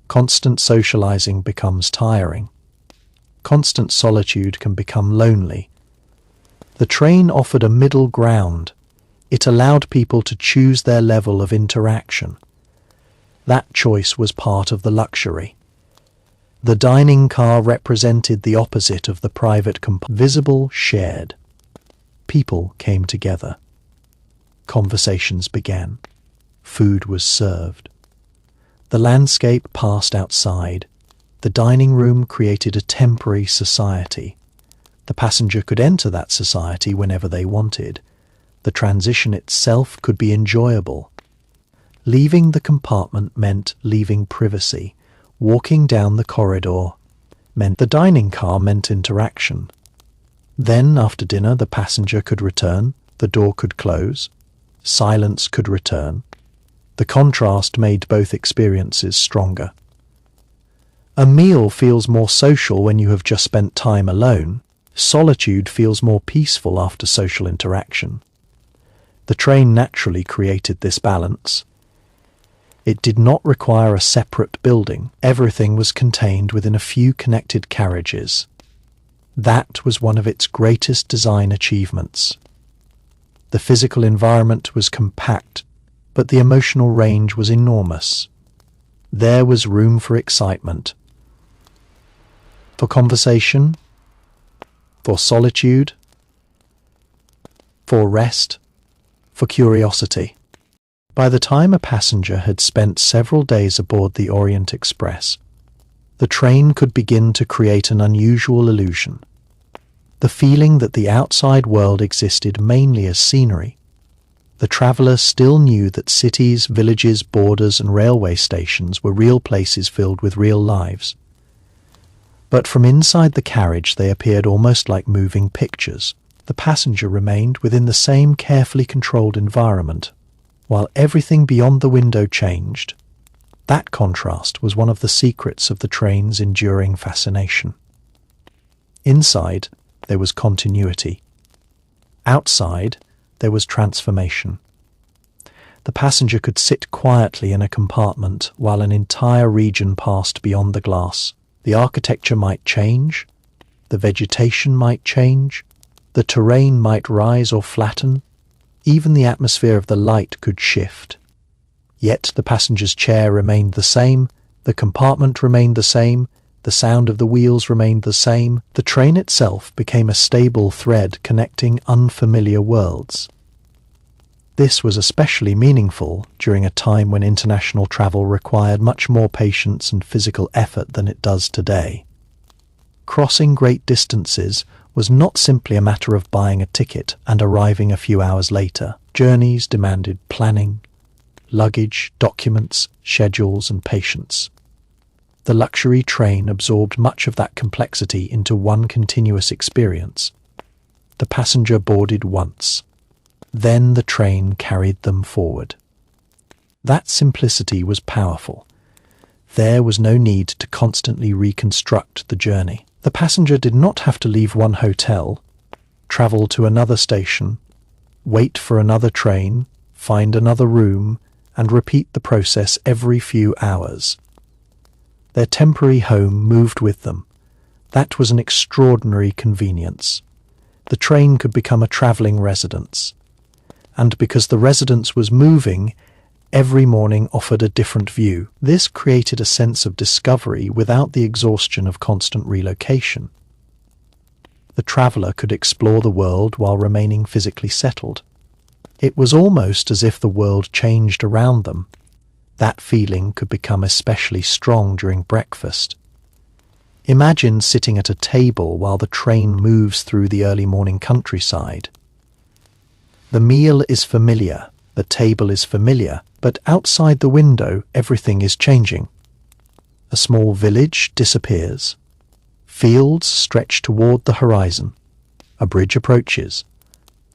Constant socializing becomes tiring. Constant solitude can become lonely. The train offered a middle ground. It allowed people to choose their level of interaction. That choice was part of the luxury. The dining car represented the opposite of the private compartment. Visible, shared. People came together. Conversations began. Food was served. The landscape passed outside. The dining room created a temporary society. The passenger could enter that society whenever they wanted. The transition itself could be enjoyable. Leaving the compartment meant leaving privacy. Walking down the corridor meant the dining car meant interaction. Then, after dinner, the passenger could return, the door could close, silence could return. The contrast made both experiences stronger. A meal feels more social when you have just spent time alone. Solitude feels more peaceful after social interaction. The train naturally created this balance. It did not require a separate building. Everything was contained within a few connected carriages. That was one of its greatest design achievements. The physical environment was compact, but the emotional range was enormous. There was room for excitement, for conversation, for solitude, for rest, for curiosity. By the time a passenger had spent several days aboard the Orient Express, the train could begin to create an unusual illusion. The feeling that the outside world existed mainly as scenery. The traveller still knew that cities, villages, borders and railway stations were real places filled with real lives. But from inside the carriage they appeared almost like moving pictures. The passenger remained within the same carefully controlled environment, while everything beyond the window changed. That contrast was one of the secrets of the train's enduring fascination. Inside, there was continuity. Outside, there was transformation. The passenger could sit quietly in a compartment while an entire region passed beyond the glass. The architecture might change, the vegetation might change, the terrain might rise or flatten, even the atmosphere of the light could shift. Yet the passenger's chair remained the same, the compartment remained the same, the sound of the wheels remained the same. The train itself became a stable thread connecting unfamiliar worlds. This was especially meaningful during a time when international travel required much more patience and physical effort than it does today. Crossing great distances was not simply a matter of buying a ticket and arriving a few hours later. Journeys demanded planning, luggage, documents, schedules, and patience. The luxury train absorbed much of that complexity into one continuous experience. The passenger boarded once. Then the train carried them forward. That simplicity was powerful. There was no need to constantly reconstruct the journey. The passenger did not have to leave one hotel, travel to another station, wait for another train, find another room, and repeat the process every few hours. Their temporary home moved with them. That was an extraordinary convenience. The train could become a travelling residence. And because the residence was moving, every morning offered a different view. This created a sense of discovery without the exhaustion of constant relocation. The traveller could explore the world while remaining physically settled. It was almost as if the world changed around them. That feeling could become especially strong during breakfast. Imagine sitting at a table while the train moves through the early morning countryside. The meal is familiar, the table is familiar, but outside the window everything is changing. A small village disappears. Fields stretch toward the horizon. A bridge approaches.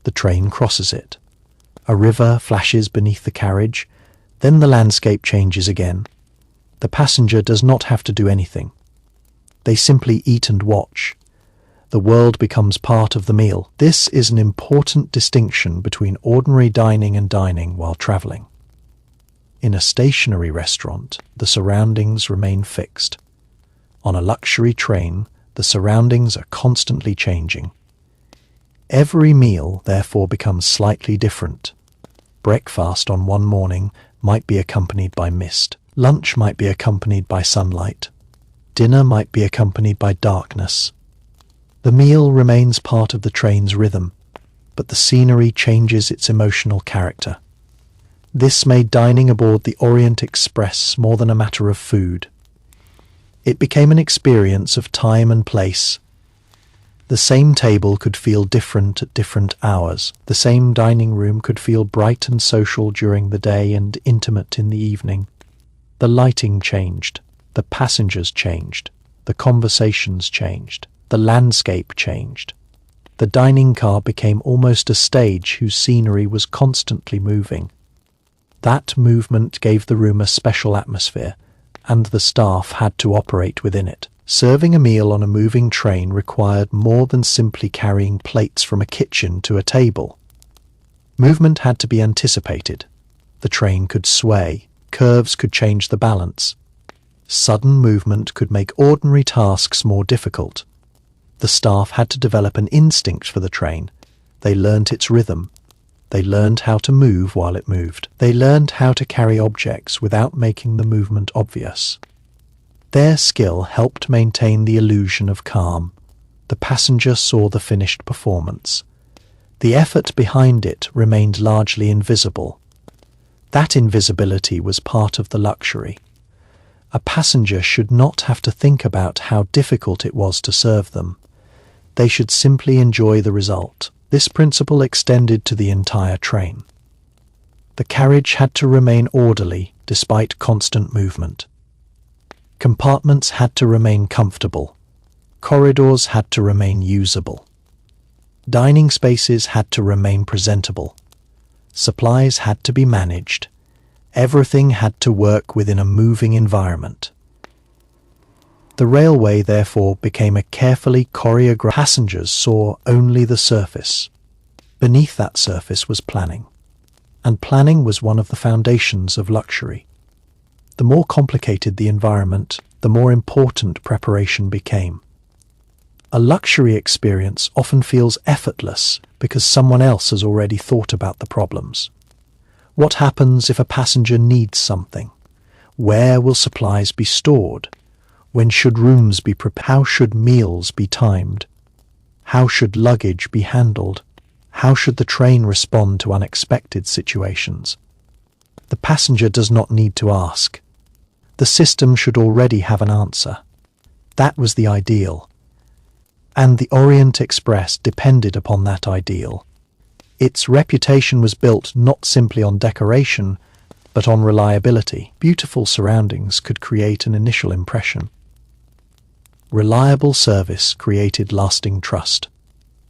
The train crosses it. A river flashes beneath the carriage. Then the landscape changes again. The passenger does not have to do anything. They simply eat and watch. The world becomes part of the meal. This is an important distinction between ordinary dining and dining while travelling. In a stationary restaurant, the surroundings remain fixed. On a luxury train, the surroundings are constantly changing. Every meal, therefore, becomes slightly different. Breakfast on one morning might be accompanied by mist. Lunch might be accompanied by sunlight. Dinner might be accompanied by darkness. The meal remains part of the train's rhythm, but the scenery changes its emotional character. This made dining aboard the Orient Express more than a matter of food. It became an experience of time and place. The same table could feel different at different hours. The same dining room could feel bright and social during the day and intimate in the evening. The lighting changed. The passengers changed. The conversations changed. The landscape changed. The dining car became almost a stage whose scenery was constantly moving. That movement gave the room a special atmosphere, and the staff had to operate within it. Serving a meal on a moving train required more than simply carrying plates from a kitchen to a table. Movement had to be anticipated. The train could sway, curves could change the balance. Sudden movement could make ordinary tasks more difficult. The staff had to develop an instinct for the train. They learnt its rhythm. They learned how to move while it moved. They learned how to carry objects without making the movement obvious. Their skill helped maintain the illusion of calm. The passenger saw the finished performance. The effort behind it remained largely invisible. That invisibility was part of the luxury. A passenger should not have to think about how difficult it was to serve them. They should simply enjoy the result. This principle extended to the entire train. The carriage had to remain orderly despite constant movement. Compartments had to remain comfortable. Corridors had to remain usable. Dining spaces had to remain presentable. Supplies had to be managed. Everything had to work within a moving environment. The railway, therefore, became a carefully choreographed. Passengers saw only the surface. Beneath that surface was planning. And planning was one of the foundations of luxury. The more complicated the environment, the more important preparation became. A luxury experience often feels effortless because someone else has already thought about the problems. What happens if a passenger needs something? Where will supplies be stored? When should rooms be prepared? How should meals be timed? How should luggage be handled? How should the train respond to unexpected situations? The passenger does not need to ask. The system should already have an answer. That was the ideal. And the Orient Express depended upon that ideal. Its reputation was built not simply on decoration, but on reliability. Beautiful surroundings could create an initial impression. Reliable service created lasting trust,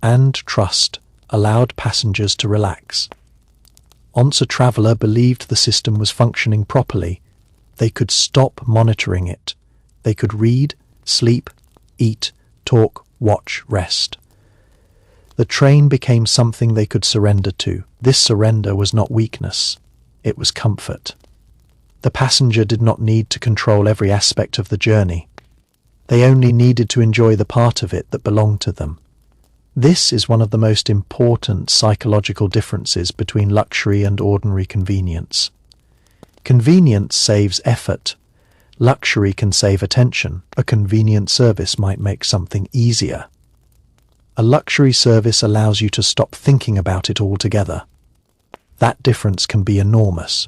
and trust allowed passengers to relax. Once a traveller believed the system was functioning properly, they could stop monitoring it. They could read, sleep, eat, talk, watch, rest. The train became something they could surrender to. This surrender was not weakness, it was comfort. The passenger did not need to control every aspect of the journey. They only needed to enjoy the part of it that belonged to them. This is one of the most important psychological differences between luxury and ordinary convenience. Convenience saves effort. Luxury can save attention. A convenient service might make something easier. A luxury service allows you to stop thinking about it altogether. That difference can be enormous.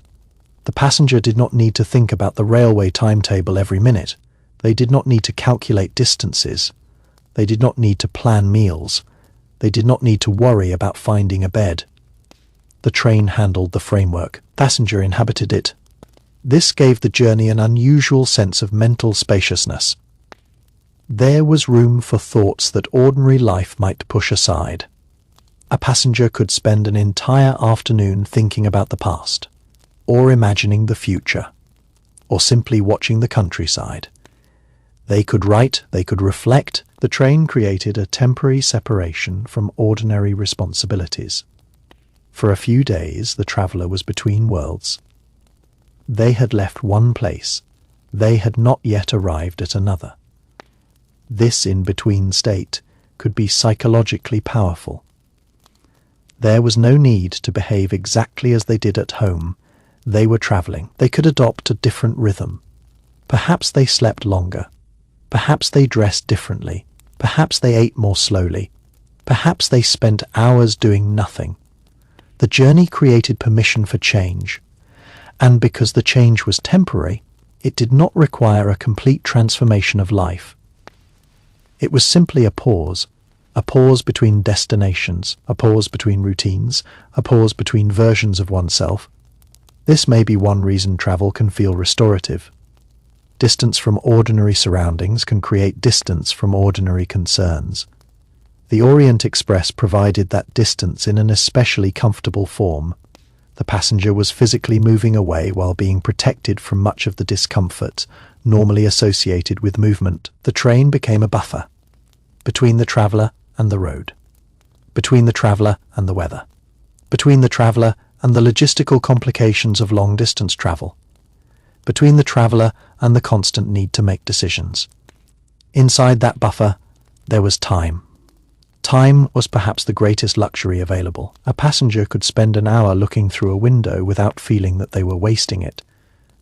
The passenger did not need to think about the railway timetable every minute. They did not need to calculate distances. They did not need to plan meals. They did not need to worry about finding a bed. The train handled the framework. Passenger inhabited it. This gave the journey an unusual sense of mental spaciousness. There was room for thoughts that ordinary life might push aside. A passenger could spend an entire afternoon thinking about the past, or imagining the future, or simply watching the countryside. They could write, they could reflect. The train created a temporary separation from ordinary responsibilities. For a few days, the traveller was between worlds. They had left one place. They had not yet arrived at another. This in-between state could be psychologically powerful. There was no need to behave exactly as they did at home. They were travelling. They could adopt a different rhythm. Perhaps they slept longer. Perhaps they dressed differently. Perhaps they ate more slowly. Perhaps they spent hours doing nothing. The journey created permission for change. And because the change was temporary, it did not require a complete transformation of life. It was simply a pause between destinations, a pause between routines, a pause between versions of oneself. This may be one reason travel can feel restorative. Distance from ordinary surroundings can create distance from ordinary concerns. The Orient Express provided that distance in an especially comfortable form. The passenger was physically moving away while being protected from much of the discomfort normally associated with movement. The train became a buffer between the traveller and the road, between the traveller and the weather, between the traveller and the logistical complications of long-distance travel, between the traveller and the constant need to make decisions. Inside that buffer, there was time. Time was perhaps the greatest luxury available. A passenger could spend an hour looking through a window without feeling that they were wasting it.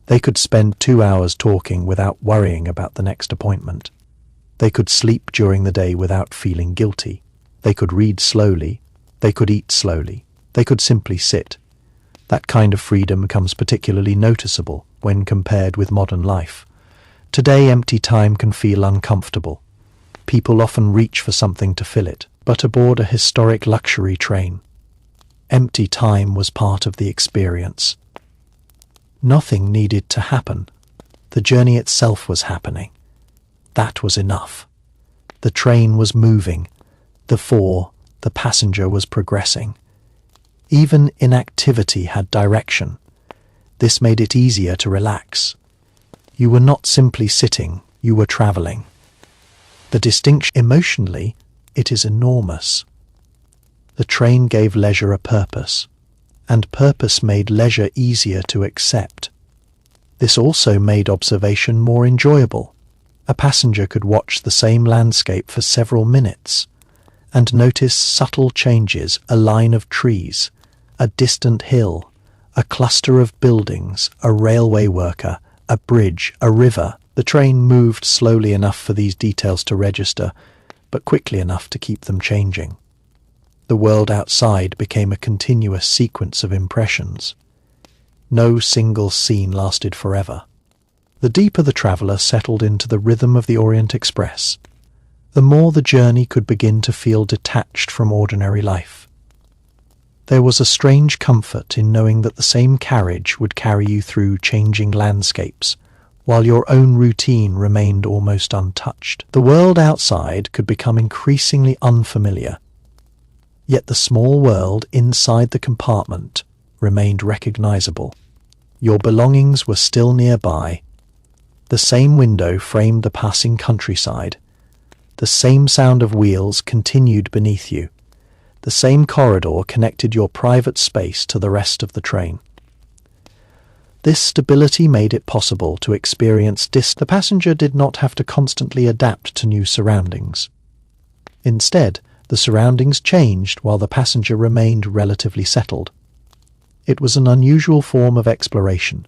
They could spend 2 hours talking without worrying about the next appointment. They could sleep during the day without feeling guilty. They could read slowly. They could eat slowly. They could simply sit. That kind of freedom becomes particularly noticeable when compared with modern life. Today, empty time can feel uncomfortable. People often reach for something to fill it, but aboard a historic luxury train, empty time was part of the experience. Nothing needed to happen. The journey itself was happening. That was enough. The train was moving. The passenger was progressing. Even inactivity had direction. This made it easier to relax. You were not simply sitting, you were traveling. The distinction emotionally, it is enormous. The train gave leisure a purpose, and purpose made leisure easier to accept. This also made observation more enjoyable. A passenger could watch the same landscape for several minutes and notice subtle changes: a line of trees, a distant hill, a cluster of buildings, a railway worker, a bridge, a river. The train moved slowly enough for these details to register, but quickly enough to keep them changing. The world outside became a continuous sequence of impressions. No single scene lasted forever. The deeper the traveller settled into the rhythm of the Orient Express, the more the journey could begin to feel detached from ordinary life. There was a strange comfort in knowing that the same carriage would carry you through changing landscapes, while your own routine remained almost untouched. The world outside could become increasingly unfamiliar, yet the small world inside the compartment remained recognizable. Your belongings were still nearby. The same window framed the passing countryside. The same sound of wheels continued beneath you. The same corridor connected your private space to the rest of the train. This stability made it possible to experience The passenger did not have to constantly adapt to new surroundings. Instead, the surroundings changed while the passenger remained relatively settled. It was an unusual form of exploration.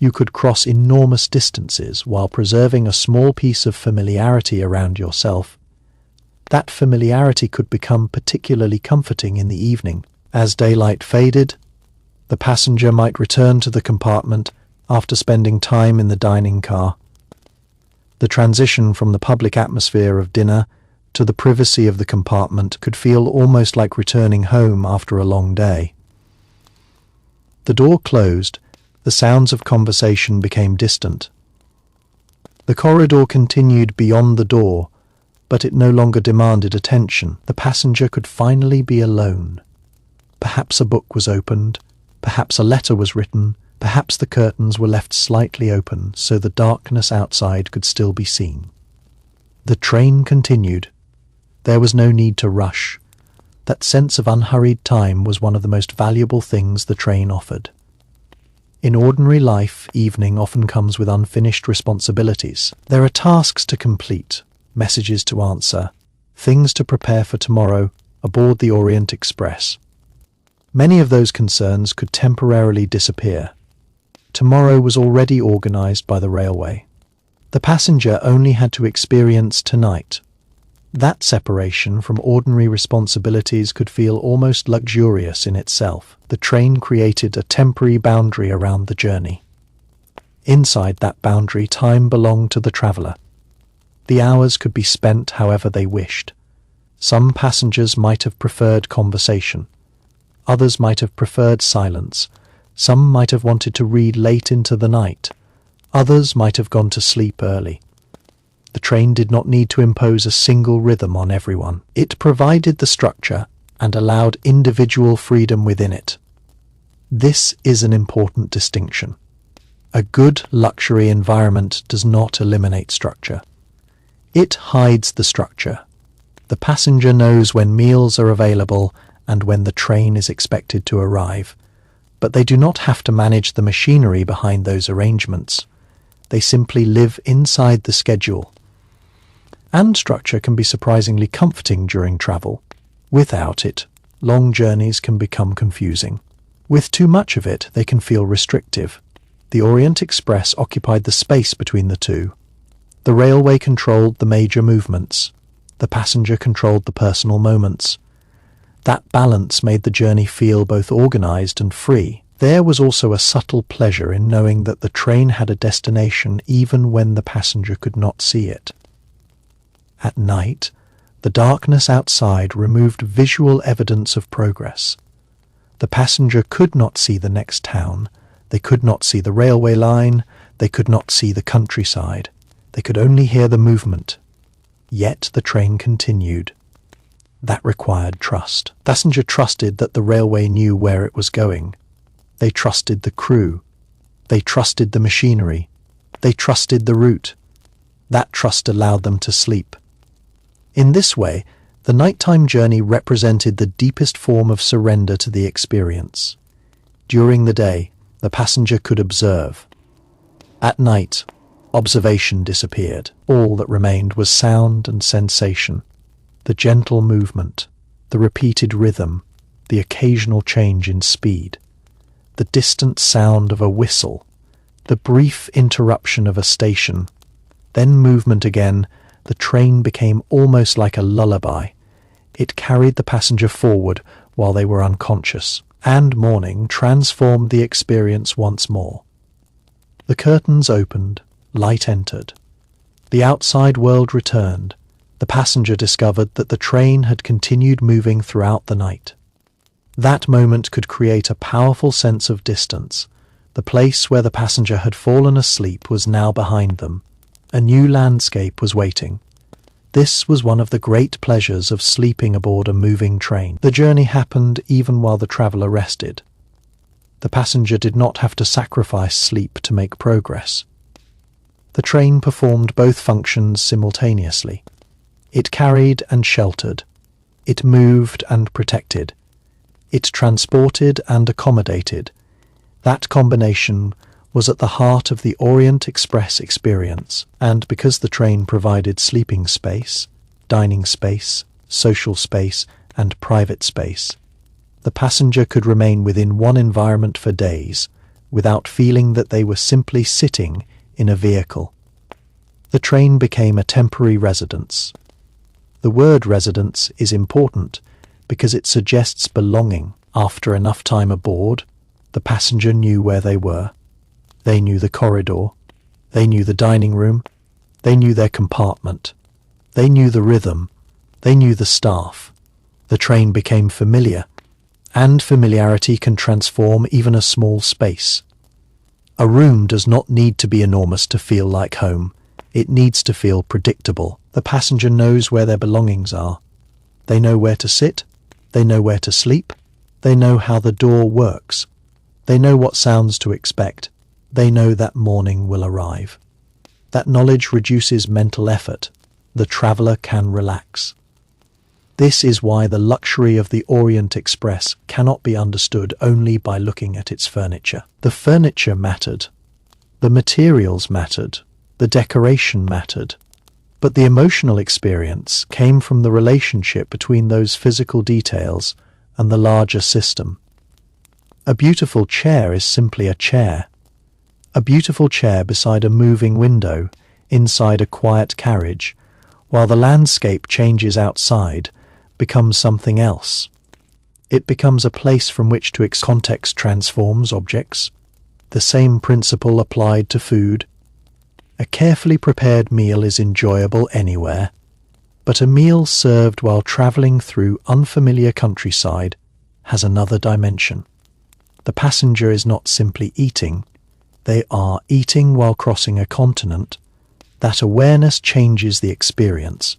You could cross enormous distances while preserving a small piece of familiarity around yourself. That familiarity could become particularly comforting in the evening. As daylight faded, the passenger might return to the compartment after spending time in the dining car. The transition from the public atmosphere of dinner to the privacy of the compartment could feel almost like returning home after a long day. The door closed. The sounds of conversation became distant. The corridor continued beyond the door, but it no longer demanded attention. The passenger could finally be alone. Perhaps a book was opened, perhaps a letter was written, perhaps the curtains were left slightly open so the darkness outside could still be seen. The train continued. There was no need to rush. That sense of unhurried time was one of the most valuable things the train offered. In ordinary life, evening often comes with unfinished responsibilities. There are tasks to complete, messages to answer, things to prepare for tomorrow aboard the Orient Express. Many of those concerns could temporarily disappear. Tomorrow was already organized by the railway. The passenger only had to experience tonight. That separation from ordinary responsibilities could feel almost luxurious in itself. The train created a temporary boundary around the journey. Inside that boundary, time belonged to the traveller. The hours could be spent however they wished. Some passengers might have preferred conversation. Others might have preferred silence. Some might have wanted to read late into the night. Others might have gone to sleep early. The train did not need to impose a single rhythm on everyone. It provided the structure and allowed individual freedom within it. This is an important distinction. A good luxury environment does not eliminate structure. It hides the structure. The passenger knows when meals are available and when the train is expected to arrive, but they do not have to manage the machinery behind those arrangements. They simply live inside the schedule. And structure can be surprisingly comforting during travel. Without it, long journeys can become confusing. With too much of it, they can feel restrictive. The Orient Express occupied the space between the two. The railway controlled the major movements. The passenger controlled the personal moments. That balance made the journey feel both organized and free. There was also a subtle pleasure in knowing that the train had a destination even when the passenger could not see it. At night, the darkness outside removed visual evidence of progress. The passenger could not see the next town. They could not see the railway line. They could not see the countryside. They could only hear the movement. Yet the train continued. That required trust. Passenger trusted that the railway knew where it was going. They trusted the crew. They trusted the machinery. They trusted the route. That trust allowed them to sleep. In this way, the nighttime journey represented the deepest form of surrender to the experience. During the day, the passenger could observe. At night, observation disappeared. All that remained was sound and sensation, the gentle movement, the repeated rhythm, the occasional change in speed, the distant sound of a whistle, the brief interruption of a station, then movement again. The train became almost like a lullaby. It carried the passenger forward while they were unconscious, and morning transformed the experience once more. The curtains opened, light entered. The outside world returned. The passenger discovered that the train had continued moving throughout the night. That moment could create a powerful sense of distance. The place where the passenger had fallen asleep was now behind them. A new landscape was waiting. This was one of the great pleasures of sleeping aboard a moving train. The journey happened even while the traveller rested. The passenger did not have to sacrifice sleep to make progress. The train performed both functions simultaneously. It carried and sheltered. It moved and protected. It transported and accommodated. That combination was at the heart of the Orient Express experience, and because the train provided sleeping space, dining space, social space, and private space, the passenger could remain within one environment for days without feeling that they were simply sitting in a vehicle. The train became a temporary residence. The word residence is important because it suggests belonging. After enough time aboard, the passenger knew where they were. They knew the corridor. They knew the dining room. They knew their compartment. They knew the rhythm. They knew the staff. The train became familiar, and familiarity can transform even a small space. A room does not need to be enormous to feel like home. It needs to feel predictable. The passenger knows where their belongings are. They know where to sit. They know where to sleep. They know how the door works. They know what sounds to expect. They know that morning will arrive. That knowledge reduces mental effort. The traveller can relax. This is why the luxury of the Orient Express cannot be understood only by looking at its furniture. The furniture mattered. The materials mattered. The decoration mattered. But the emotional experience came from the relationship between those physical details and the larger system. A beautiful chair is simply a chair. A beautiful chair beside a moving window, inside a quiet carriage, while the landscape changes outside, becomes something else. It becomes a place from which to context transforms objects. The same principle applied to food. A carefully prepared meal is enjoyable anywhere, but a meal served while travelling through unfamiliar countryside has another dimension. The passenger is not simply eating. They are eating while crossing a continent. That awareness changes the experience.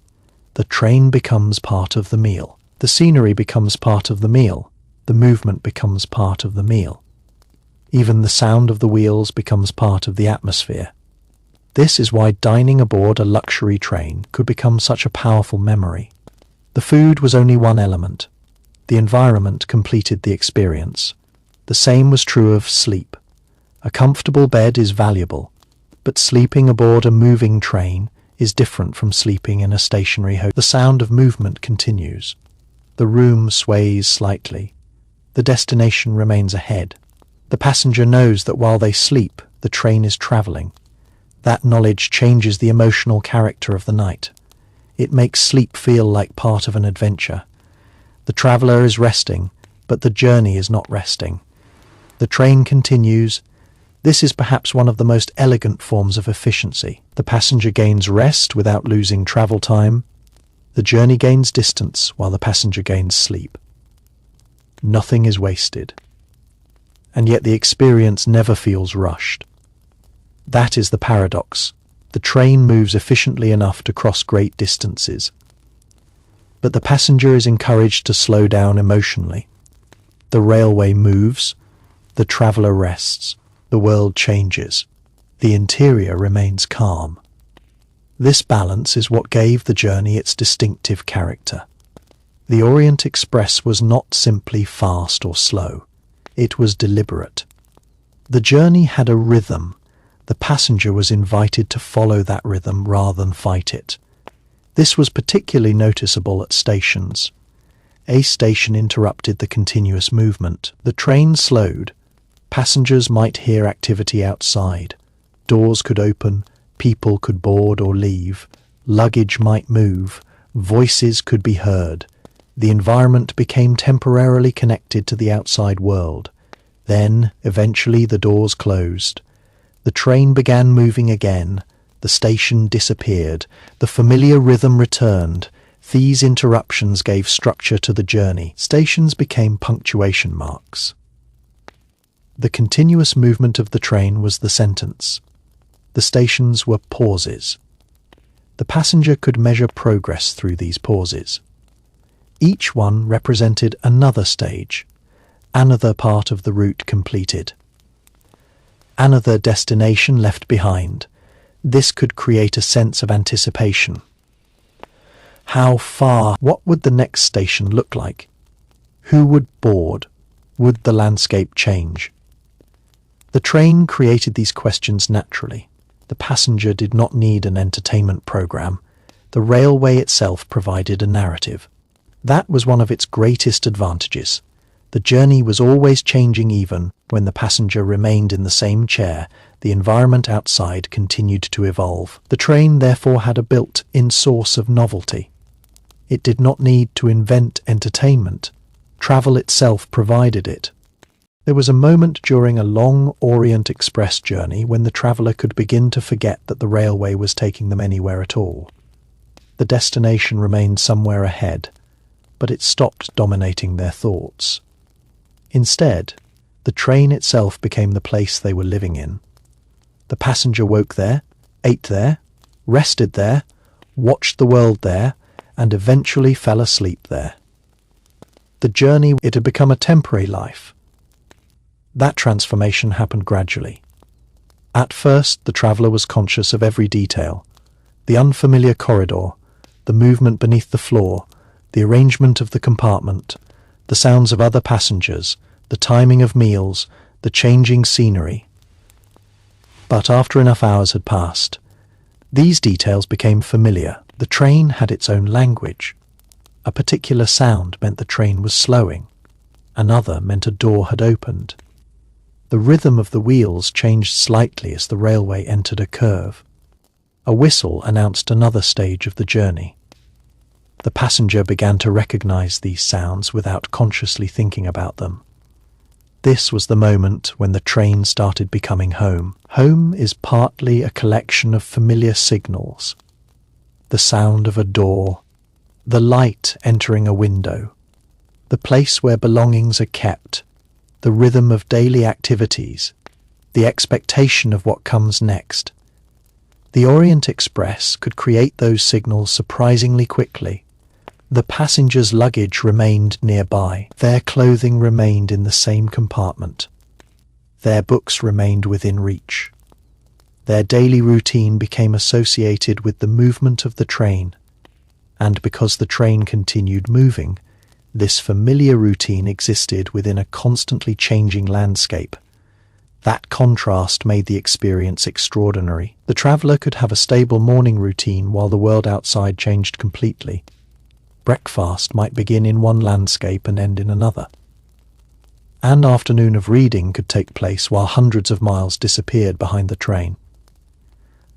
The train becomes part of the meal. The scenery becomes part of the meal. The movement becomes part of the meal. Even the sound of the wheels becomes part of the atmosphere. This is why dining aboard a luxury train could become such a powerful memory. The food was only one element. The environment completed the experience. The same was true of sleep. A comfortable bed is valuable, but sleeping aboard a moving train is different from sleeping in a stationary hotel. The sound of movement continues. The room sways slightly. The destination remains ahead. The passenger knows that while they sleep, the train is travelling. That knowledge changes the emotional character of the night. It makes sleep feel like part of an adventure. The traveller is resting, but the journey is not resting. The train continues. This is perhaps one of the most elegant forms of efficiency. The passenger gains rest without losing travel time. The journey gains distance while the passenger gains sleep. Nothing is wasted. And yet the experience never feels rushed. That is the paradox. The train moves efficiently enough to cross great distances, but the passenger is encouraged to slow down emotionally. The railway moves, the traveller rests, the world changes, the interior remains calm. This balance is what gave the journey its distinctive character. The Orient Express was not simply fast or slow, it was deliberate. The journey had a rhythm. The passenger was invited to follow that rhythm rather than fight it. This was particularly noticeable at stations. A station interrupted the continuous movement. The train slowed. Passengers might hear activity outside. Doors could open, people could board or leave, luggage might move, voices could be heard. The environment became temporarily connected to the outside world. Then, eventually, the doors closed. The train began moving again. The station disappeared. The familiar rhythm returned. These interruptions gave structure to the journey. Stations became punctuation marks. The continuous movement of the train was the sentence. The stations were pauses. The passenger could measure progress through these pauses. Each one represented another stage, another part of the route completed, another destination left behind. This could create a sense of anticipation. How far? What would the next station look like? Who would board? Would the landscape change? The train created these questions naturally. The passenger did not need an entertainment program. The railway itself provided a narrative. That was one of its greatest advantages. The journey was always changing. Even when the passenger remained in the same chair, the environment outside continued to evolve. The train therefore had a built-in source of novelty. It did not need to invent entertainment. Travel itself provided it. There was a moment during a long Orient Express journey when the traveller could begin to forget that the railway was taking them anywhere at all. The destination remained somewhere ahead, but it stopped dominating their thoughts. Instead, the train itself became the place they were living in. The passenger woke there, ate there, rested there, watched the world there, and eventually fell asleep there. The journey, it had become a temporary life. That transformation happened gradually. At first, the traveller was conscious of every detail: the unfamiliar corridor, the movement beneath the floor, the arrangement of the compartment, the sounds of other passengers, the timing of meals, the changing scenery. But after enough hours had passed, these details became familiar. The train had its own language. A particular sound meant the train was slowing. Another meant a door had opened. The rhythm of the wheels changed slightly as the railway entered a curve. A whistle announced another stage of the journey. The passenger began to recognize these sounds without consciously thinking about them. This was the moment when the train started becoming home. Home is partly a collection of familiar signals. The sound of a door, the light entering a window, the place where belongings are kept, the rhythm of daily activities, the expectation of what comes next. The Orient Express could create those signals surprisingly quickly. The passengers' luggage remained nearby. Their clothing remained in the same compartment. Their books remained within reach. Their daily routine became associated with the movement of the train, and because the train continued moving, this familiar routine existed within a constantly changing landscape. That contrast made the experience extraordinary. The traveller could have a stable morning routine while the world outside changed completely. Breakfast might begin in one landscape and end in another. An afternoon of reading could take place while hundreds of miles disappeared behind the train.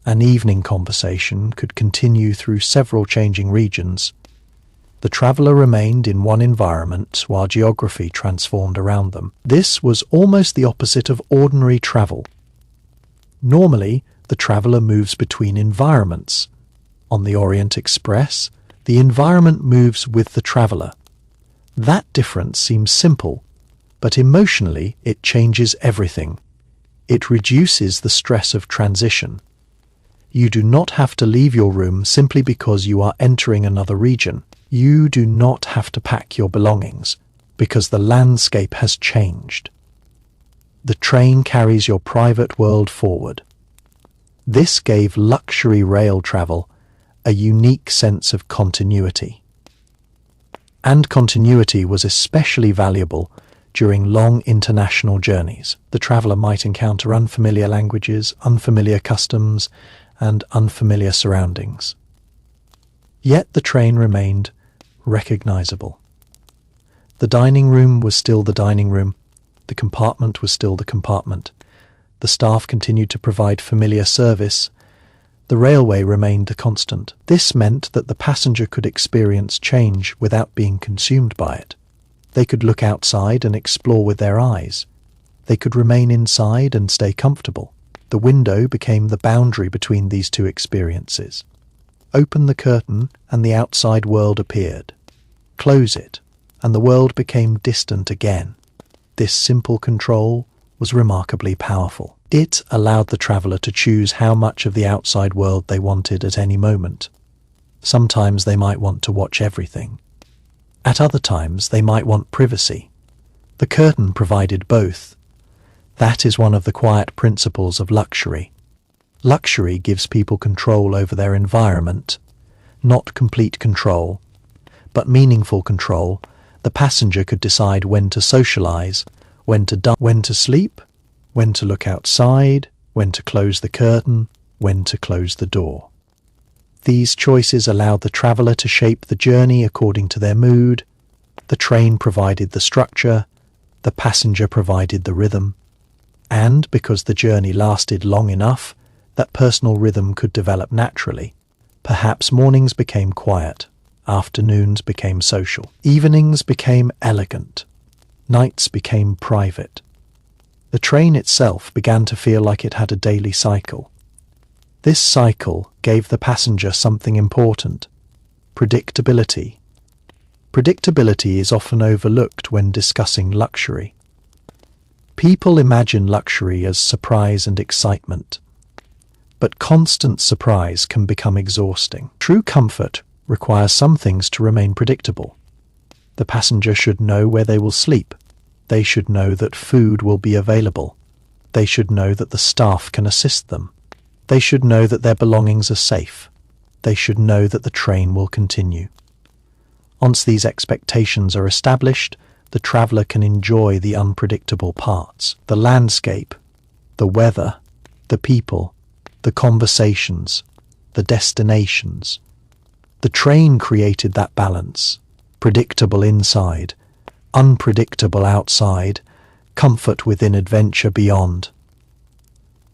An evening conversation could continue through several changing regions. The traveller remained in one environment while geography transformed around them. This was almost the opposite of ordinary travel. Normally, the traveller moves between environments. On the Orient Express, the environment moves with the traveller. That difference seems simple, but emotionally it changes everything. It reduces the stress of transition. You do not have to leave your room simply because you are entering another region. You do not have to pack your belongings because the landscape has changed. The train carries your private world forward. This gave luxury rail travel a unique sense of continuity. And continuity was especially valuable during long international journeys. The traveller might encounter unfamiliar languages, unfamiliar customs, and unfamiliar surroundings. Yet the train remained recognizable. The dining room was still the dining room. The compartment was still the compartment. The staff continued to provide familiar service. The railway remained the constant. This meant that the passenger could experience change without being consumed by it. They could look outside and explore with their eyes. They could remain inside and stay comfortable. The window became the boundary between these two experiences. Open the curtain and the outside world appeared. Close it, and the world became distant again. This simple control was remarkably powerful. It allowed the traveller to choose how much of the outside world they wanted at any moment. Sometimes they might want to watch everything. At other times they might want privacy. The curtain provided both. That is one of the quiet principles of luxury. Luxury gives people control over their environment, not complete control, but meaningful control. The passenger could decide when to socialize, when to dine, when to sleep, when to look outside, when to close the curtain, when to close the door. These choices allowed the traveller to shape the journey according to their mood. The train provided the structure, the passenger provided the rhythm, and because the journey lasted long enough, that personal rhythm could develop naturally. Perhaps mornings became quiet, afternoons became social, evenings became elegant, nights became private. The train itself began to feel like it had a daily cycle. This cycle gave the passenger something important: predictability. Predictability is often overlooked when discussing luxury. People imagine luxury as surprise and excitement, but constant surprise can become exhausting. True comfort requires some things to remain predictable. The passenger should know where they will sleep. They should know that food will be available. They should know that the staff can assist them. They should know that their belongings are safe. They should know that the train will continue. Once these expectations are established, the traveller can enjoy the unpredictable parts: the landscape, the weather, the people, the conversations, the destinations. The train created that balance: predictable inside, unpredictable outside, comfort within, adventure beyond.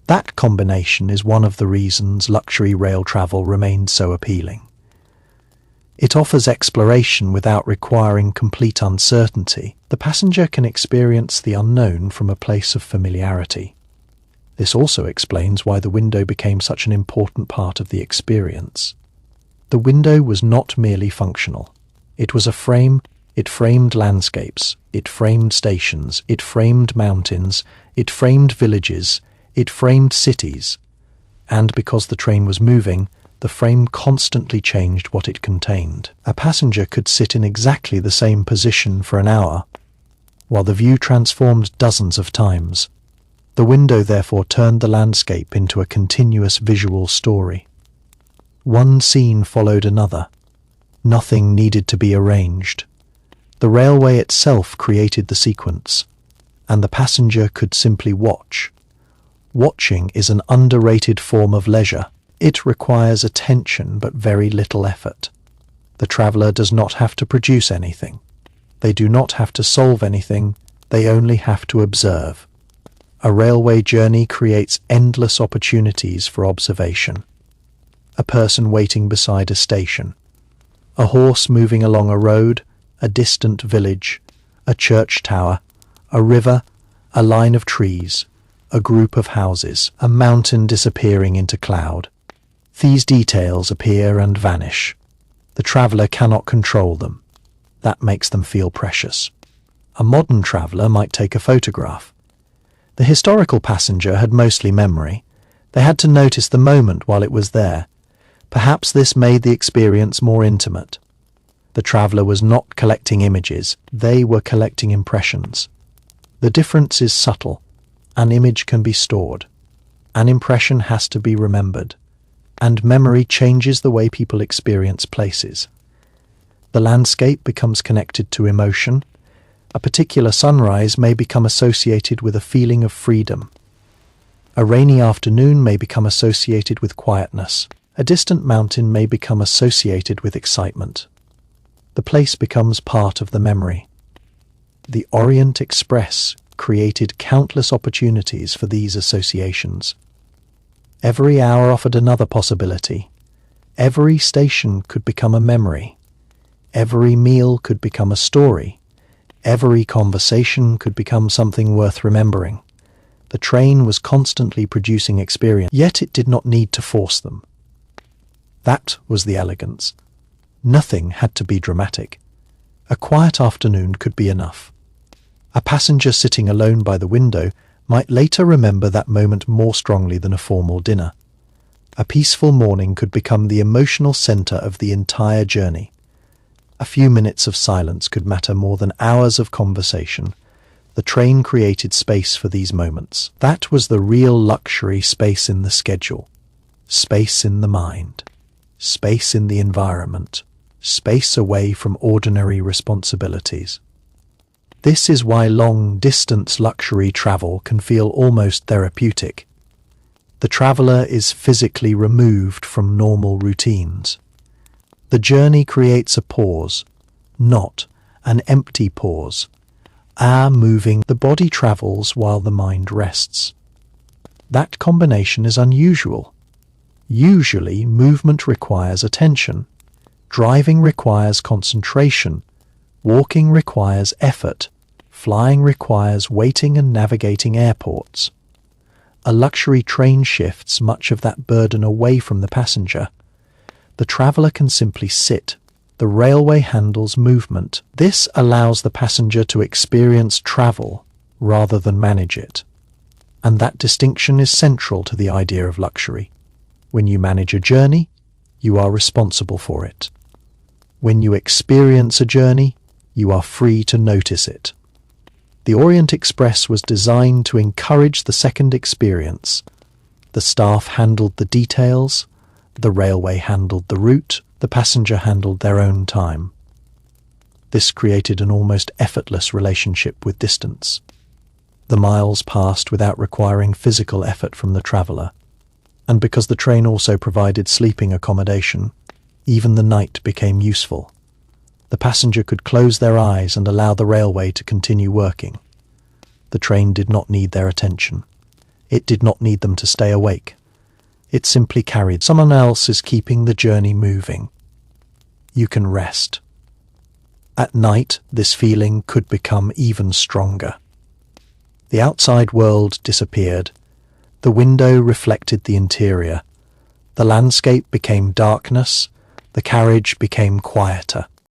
That combination is one of the reasons luxury rail travel remains so appealing. It offers exploration without requiring complete uncertainty. The passenger can experience the unknown from a place of familiarity. This also explains why the window became such an important part of the experience. The window was not merely functional. It was a frame. It framed landscapes. It framed stations. It framed mountains. It framed villages. It framed cities. And because the train was moving, the frame constantly changed what it contained. A passenger could sit in exactly the same position for an hour, while the view transformed dozens of times. The window therefore turned the landscape into a continuous visual story. One scene followed another. Nothing needed to be arranged. The railway itself created the sequence, and the passenger could simply watch. Watching is an underrated form of leisure. It requires attention but very little effort. The traveller does not have to produce anything. They do not have to solve anything. They only have to observe. A railway journey creates endless opportunities for observation. A person waiting beside a station, a horse moving along a road, a distant village, a church tower, a river, a line of trees, a group of houses, a mountain disappearing into cloud. These details appear and vanish. The traveller cannot control them. That makes them feel precious. A modern traveller might take a photograph. The historical passenger had mostly memory. They had to notice the moment while it was there. Perhaps this made the experience more intimate. The traveller was not collecting images, they were collecting impressions. The difference is subtle. An image can be stored. An impression has to be remembered. And memory changes the way people experience places. The landscape becomes connected to emotion. A particular sunrise may become associated with a feeling of freedom. A rainy afternoon may become associated with quietness. A distant mountain may become associated with excitement. The place becomes part of the memory. The Orient Express created countless opportunities for these associations. Every hour offered another possibility. Every station could become a memory. Every meal could become a story. Every conversation could become something worth remembering. The train was constantly producing experience, yet it did not need to force them. That was the elegance. Nothing had to be dramatic. A quiet afternoon could be enough. A passenger sitting alone by the window might later remember that moment more strongly than a formal dinner. A peaceful morning could become the emotional center of the entire journey. A few minutes of silence could matter more than hours of conversation. The train created space for these moments. That was the real luxury: space in the schedule, space in the mind, space in the environment, space away from ordinary responsibilities. This is why long-distance luxury travel can feel almost therapeutic. The traveller is physically removed from normal routines. The journey creates a pause, not an empty pause. Moving, the body travels while the mind rests. That combination is unusual. Usually, movement requires attention. Driving requires concentration. Walking requires effort. Flying requires waiting and navigating airports. A luxury train shifts much of that burden away from the passenger. The traveller can simply sit. The railway handles movement. This allows the passenger to experience travel rather than manage it. And that distinction is central to the idea of luxury. When you manage a journey, you are responsible for it. When you experience a journey, you are free to notice it. The Orient Express was designed to encourage the second experience. The staff handled the details, the railway handled the route, the passenger handled their own time. This created an almost effortless relationship with distance. The miles passed without requiring physical effort from the traveller. And because the train also provided sleeping accommodation, even the night became useful. The passenger could close their eyes and allow the railway to continue working. The train did not need their attention. It did not need them to stay awake. It simply carried. Someone else is keeping the journey moving. You can rest. At night, this feeling could become even stronger. The outside world disappeared. The window reflected the interior. The landscape became darkness. The carriage became quieter.